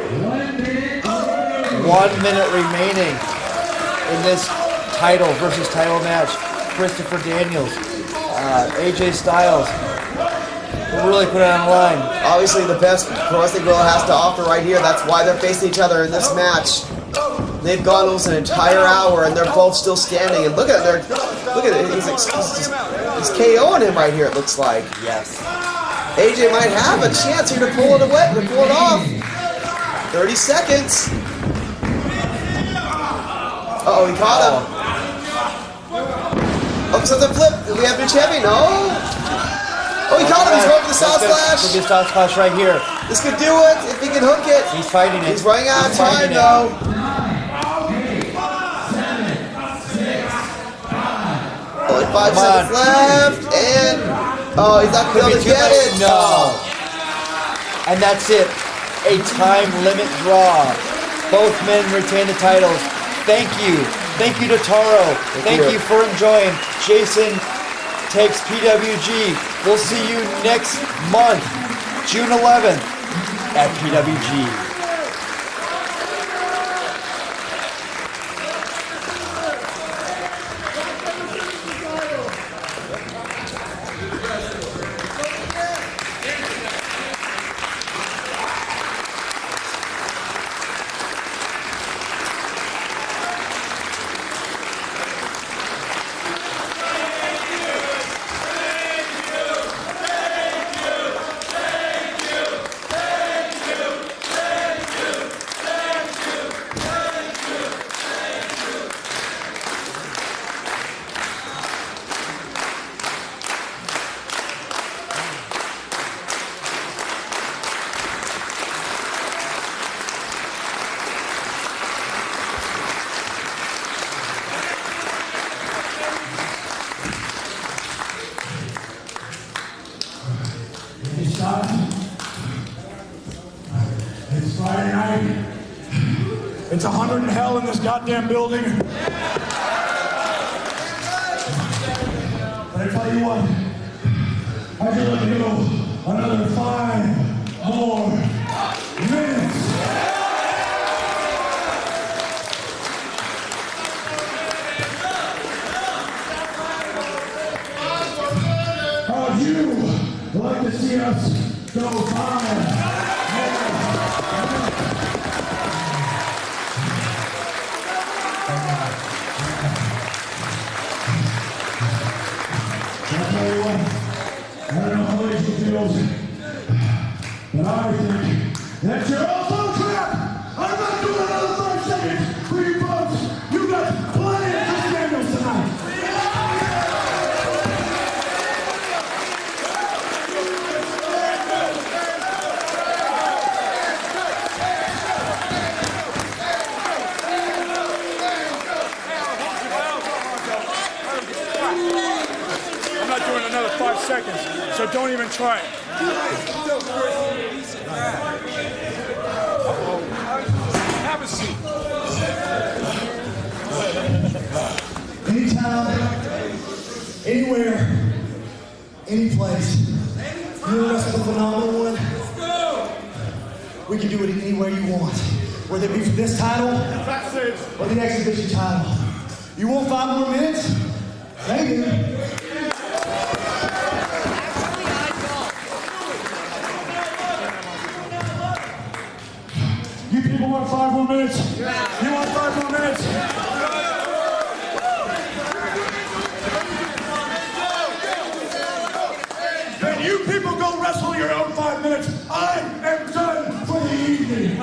Speaker 1: 1 minute remaining in this title versus title match. Christopher Daniels, AJ Styles. Really put it on the line.
Speaker 2: Obviously the best pro wrestling world has to offer right here. That's why they're facing each other in this match. They've gone almost an entire hour and they're both still standing. And look at it, he's KOing him right here, it looks like.
Speaker 1: Yes.
Speaker 2: AJ might have a chance here to pull it away, to pull it off. 30 seconds. Uh-oh, he caught him. Oh, so the flip. Do we have a new champion? No. Oh, he caught him. He's going for the South Splash.
Speaker 1: Could be a South Splash right here.
Speaker 2: This could do it if he can hook it.
Speaker 1: He's fighting it.
Speaker 2: He's running out of time, though. Only 5 seconds left, and oh, he's not going to get it.
Speaker 1: No. And that's it. A time limit draw. Both men retain the titles. Thank you. Thank you to Taro. Thank you for enjoying Jason Takes PWG. We'll see you next month, June 11th at PWG.
Speaker 3: It's Friday night. It's 100 in hell in this goddamn building. But I tell you what, I can let you go another 5 more minutes. How would you like to see us go 5 I don't know how it feels, but I think that you're all so trapped. I'm not doing another 5 seconds for you folks. You got plenty of Chris Daniels tonight.
Speaker 9: I'm not doing another 5 seconds, so don't even try it. Have a seat.
Speaker 3: Anytime, anywhere, any place. You know that's the phenomenal one? We can do it anywhere you want. Whether it be for this title or the exhibition title. You want 5 more minutes? Maybe. You people want 5 more minutes? You want 5 more minutes? Then you people go wrestle your own 5 minutes. I am done for the evening.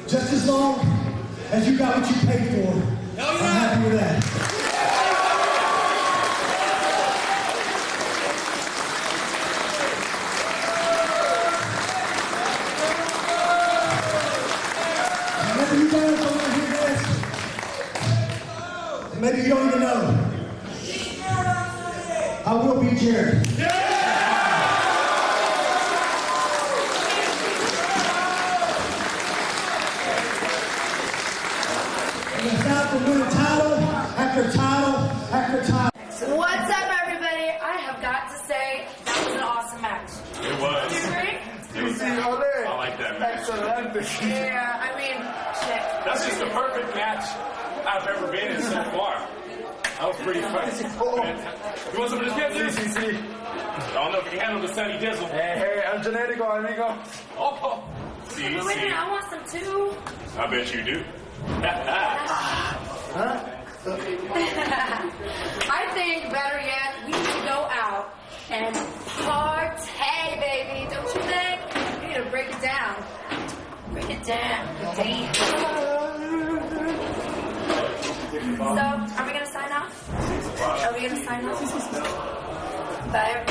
Speaker 3: Just as long as you got what you paid for, I'm happy with that. maybe you don't even know. I will be Jared. And it's not to win title after title after title.
Speaker 10: What's up, everybody? I have got to say, that was an awesome match.
Speaker 9: It was.
Speaker 10: Do you agree?
Speaker 9: It was. I like that match.
Speaker 10: Yeah, I mean, shit.
Speaker 9: That's just the perfect match I've ever been in so far. That was pretty fun. You want some of this gift? I don't know if you can handle the Sunny Dizzle. Hey, I'm genetico, amigo. Oh. See,
Speaker 10: Wait a minute, I want some too.
Speaker 9: I bet you do.
Speaker 10: I think, better yet, we need to go out and party, baby. Don't you think? We need to break it down. Break it down. Damn. So, are we going to sign off? Are we going to sign off? Bye,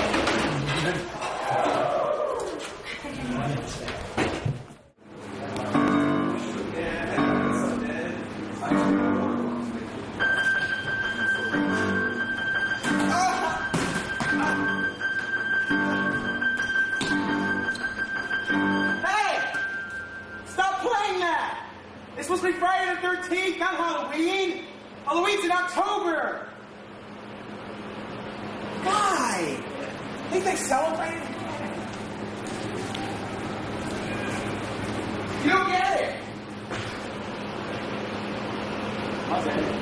Speaker 4: Hey! Stop playing that! It's supposed to be Friday the 13th, not Halloween! Halloween's in October! Why? Think they celebrate it? You don't get it!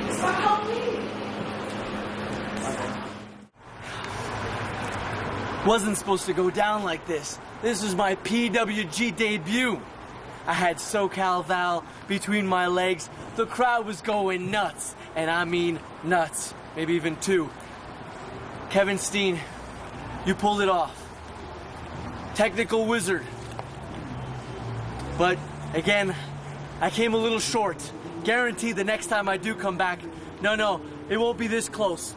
Speaker 4: It's not Halloween!
Speaker 1: Wasn't supposed to go down like this. This was my PWG debut. I had SoCal Val between my legs. The crowd was going nuts. And I mean nuts. Maybe even two. Kevin Steen, you pulled it off. Technical wizard. But again, I came a little short. Guaranteed the next time I do come back, no, it won't be this close.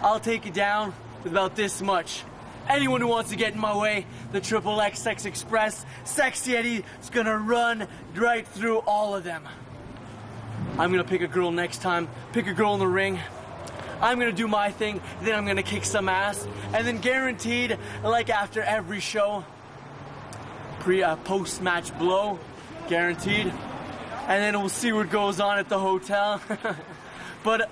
Speaker 1: I'll take it down with about this much. Anyone who wants to get in my way, the XXX Sex Express, Sexy Eddie is gonna run right through all of them. I'm gonna pick a girl next time, pick a girl in the ring. I'm gonna do my thing, then I'm gonna kick some ass, and then guaranteed, like after every show, post-match blow, guaranteed. And then we'll see what goes on at the hotel. But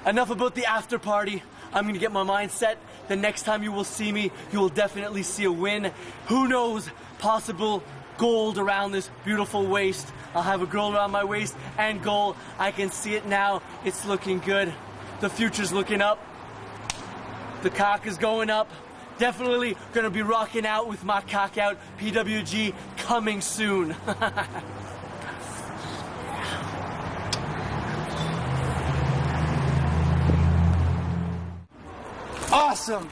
Speaker 1: enough about the after party. I'm gonna get my mind set. The next time you will see me, you will definitely see a win. Who knows, possible gold around this beautiful waist. I'll have a girl around my waist and gold. I can see it now. It's looking good. The future's looking up. The cock is going up. Definitely gonna be rocking out with my cock out. PWG coming soon. Awesome!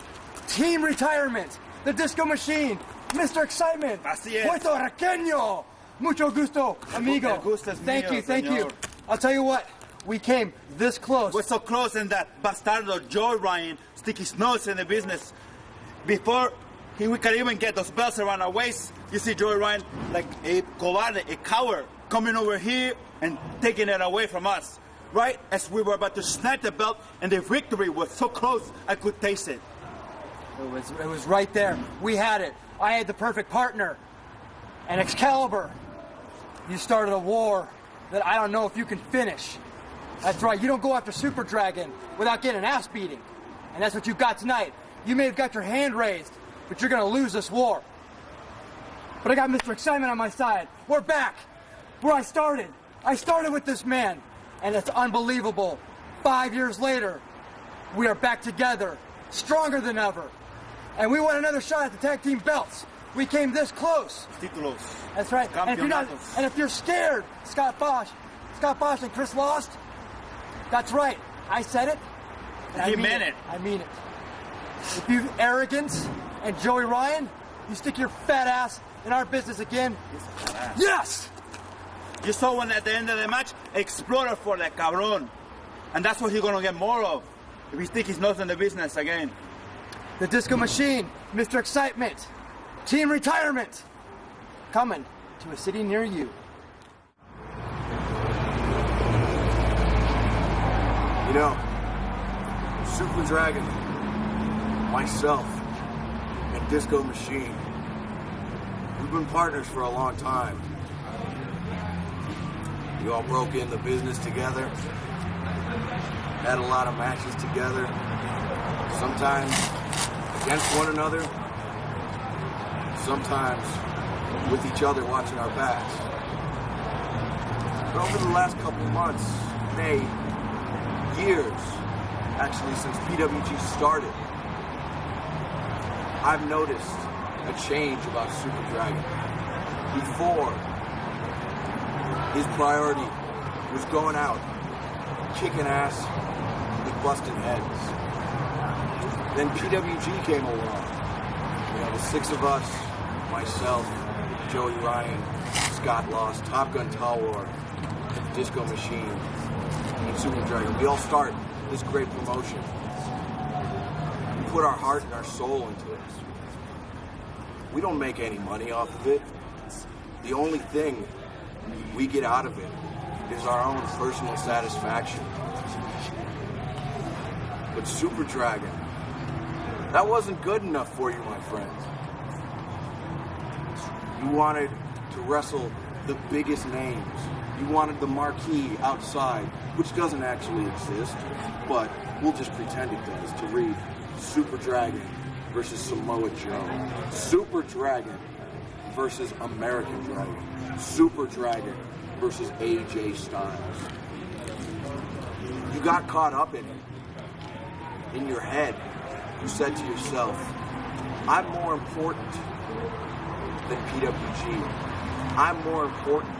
Speaker 1: Team retirement! The Disco Machine! Mr. Excitement!
Speaker 7: Así es.
Speaker 1: Puerto Riqueño! Mucho gusto, amigo.
Speaker 7: El gusto es
Speaker 1: Thank
Speaker 7: mío,
Speaker 1: you, thank
Speaker 7: señor.
Speaker 1: you. I'll tell you what, we came this close.
Speaker 7: We're so close in that bastardo Joe Ryan stick his nose in the business. Before we can even get those belts around our waist, you see Joe Ryan like a cobarde, a coward, coming over here and taking it away from us. Right as we were about to snatch the belt, and the victory was so close, I could taste it.
Speaker 1: It was right there. We had it. I had the perfect partner. And Excalibur, you started a war that I don't know if you can finish. That's right, you don't go after Super Dragon without getting an ass beating. And that's what you got tonight. You may have got your hand raised, but you're gonna lose this war. But I got Mr. Excitement on my side. We're back where I started. I started with this man. And it's unbelievable. 5 years later, we are back together, stronger than ever. And we want another shot at the tag team belts. We came this close.
Speaker 7: Títulos.
Speaker 1: That's right. And if you're scared, Scott Bosch and Chris Lost, that's right. I said it. And
Speaker 7: He
Speaker 1: I mean
Speaker 7: meant it.
Speaker 1: I mean it. If you arrogance and Joey Ryan, you stick your fat ass in our business again. Yes!
Speaker 7: You saw one at the end of the match, exploded for that cabron. And that's what he's gonna get more of if he stick his nose in the business again.
Speaker 1: The Disco Machine, Mr. Excitement, Team Retirement, coming to a city near you.
Speaker 11: You know, Super Dragon, myself, and Disco Machine, we've been partners for a long time. We all broke in the business together, had a lot of matches together, sometimes against one another, sometimes with each other watching our backs. But over the last couple of months, years, actually since PWG started, I've noticed a change about Super Dragon. Before, his priority was going out, kicking ass, and busting heads. Then PWG came along. You know, the six of us, myself, Joey Ryan, Scott Lost, Top Gun Talwar, Disco Machine, and Super Dragon. We all start this great promotion. We put our heart and our soul into it. We don't make any money off of it. The only thing we get out of it is our own personal satisfaction. But Super Dragon, that wasn't good enough for you, my friends. You wanted to wrestle the biggest names. You wanted the marquee outside, which doesn't actually exist, but we'll just pretend it does, to read Super Dragon versus Samoa Joe. Super Dragon versus American Dragon. Super Dragon versus AJ Styles. You got caught up in it. In your head, you said to yourself, I'm more important than PWG. I'm more important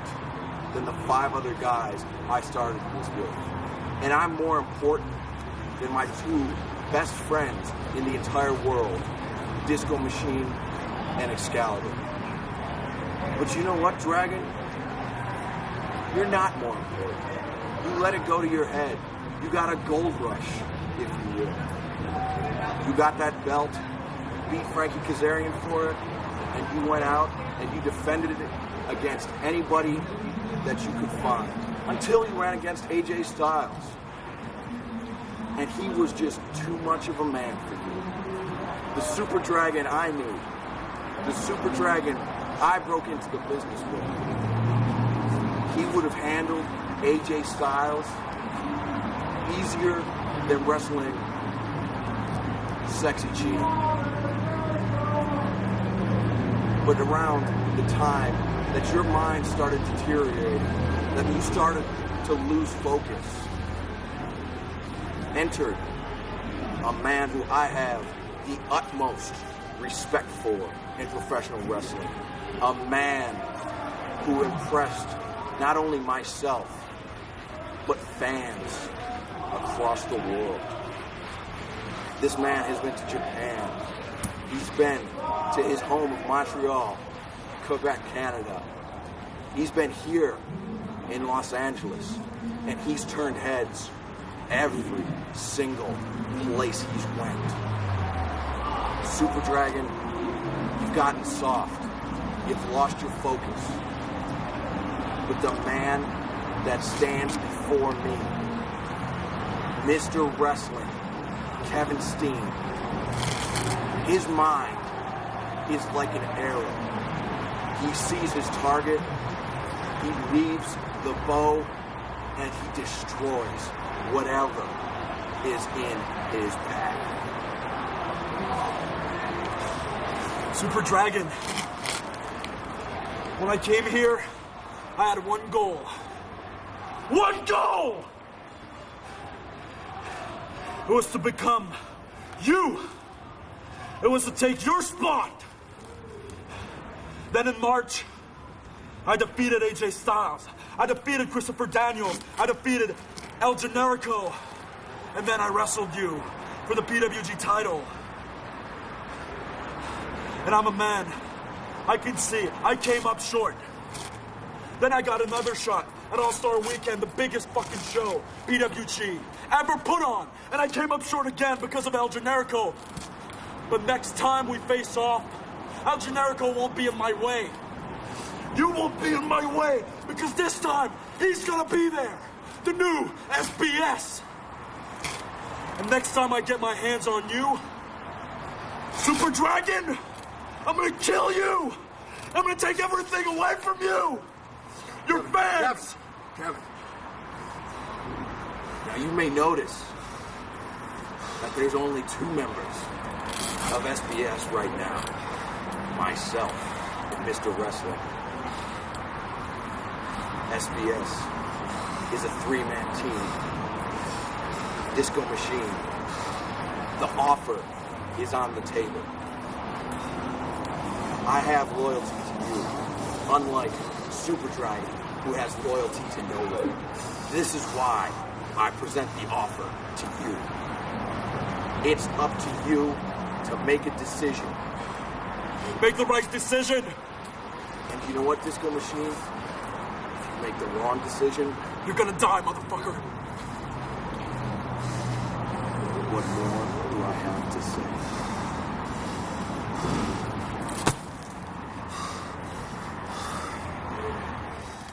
Speaker 11: than the 5 other guys I started this with. And I'm more important than my 2 best friends in the entire world, Disco Machine and Excalibur. But you know what, Dragon? You're not more important. You let it go to your head. You got a gold rush, if you will. You got that belt, beat Frankie Kazarian for it, and you went out and you defended it against anybody that you could find, until you ran against AJ Styles. And he was just too much of a man for you. The Super Dragon I knew, the Super Dragon I broke into the business with, he would have handled AJ Styles easier than wrestling Sexy Cheetah. But around the time that your mind started deteriorating, that you started to lose focus, entered a man who I have the utmost respect for in professional wrestling. A man who impressed not only myself, but fans across the world. This man has been to Japan. He's been to his home of Montreal, Quebec, Canada. He's been here in Los Angeles, and he's turned heads every single place he's went. Super Dragon, you've gotten soft. You've lost your focus. But the man that stands before me, Mr. Wrestling, Kevin Steen, his mind is like an arrow. He sees his target, he leaves the bow, and he destroys whatever is in his path.
Speaker 4: Super Dragon, when I came here, I had one goal. One goal! It was to become you. It was to take your spot. Then in March, I defeated AJ Styles. I defeated Christopher Daniels. I defeated El Generico. And then I wrestled you for the PWG title. And I'm a man. I can see I came up short. Then I got another shot at All-Star Weekend, the biggest fucking show PWG ever put on. And I came up short again because of El Generico. But next time we face off, El Generico won't be in my way. You won't be in my way, because this time, he's gonna be there. The new SBS. And next time I get my hands on you, Super Dragon, I'm gonna kill you! I'm gonna take everything away from you! Your fans!
Speaker 11: Kevin. Now you may notice that there's only 2 members of SBS right now. Myself and Mr. Wrestling. SBS is a 3-man team. Disco Machine. The offer is on the table. I have loyalty to you, unlike Super Dragon, who has loyalty to no one. This is why I present the offer to you. It's up to you to make a decision.
Speaker 4: Make the right decision!
Speaker 11: And you know what, Disco Machine? If you make the wrong decision,
Speaker 4: you're gonna die, motherfucker!
Speaker 11: What more do I have to say?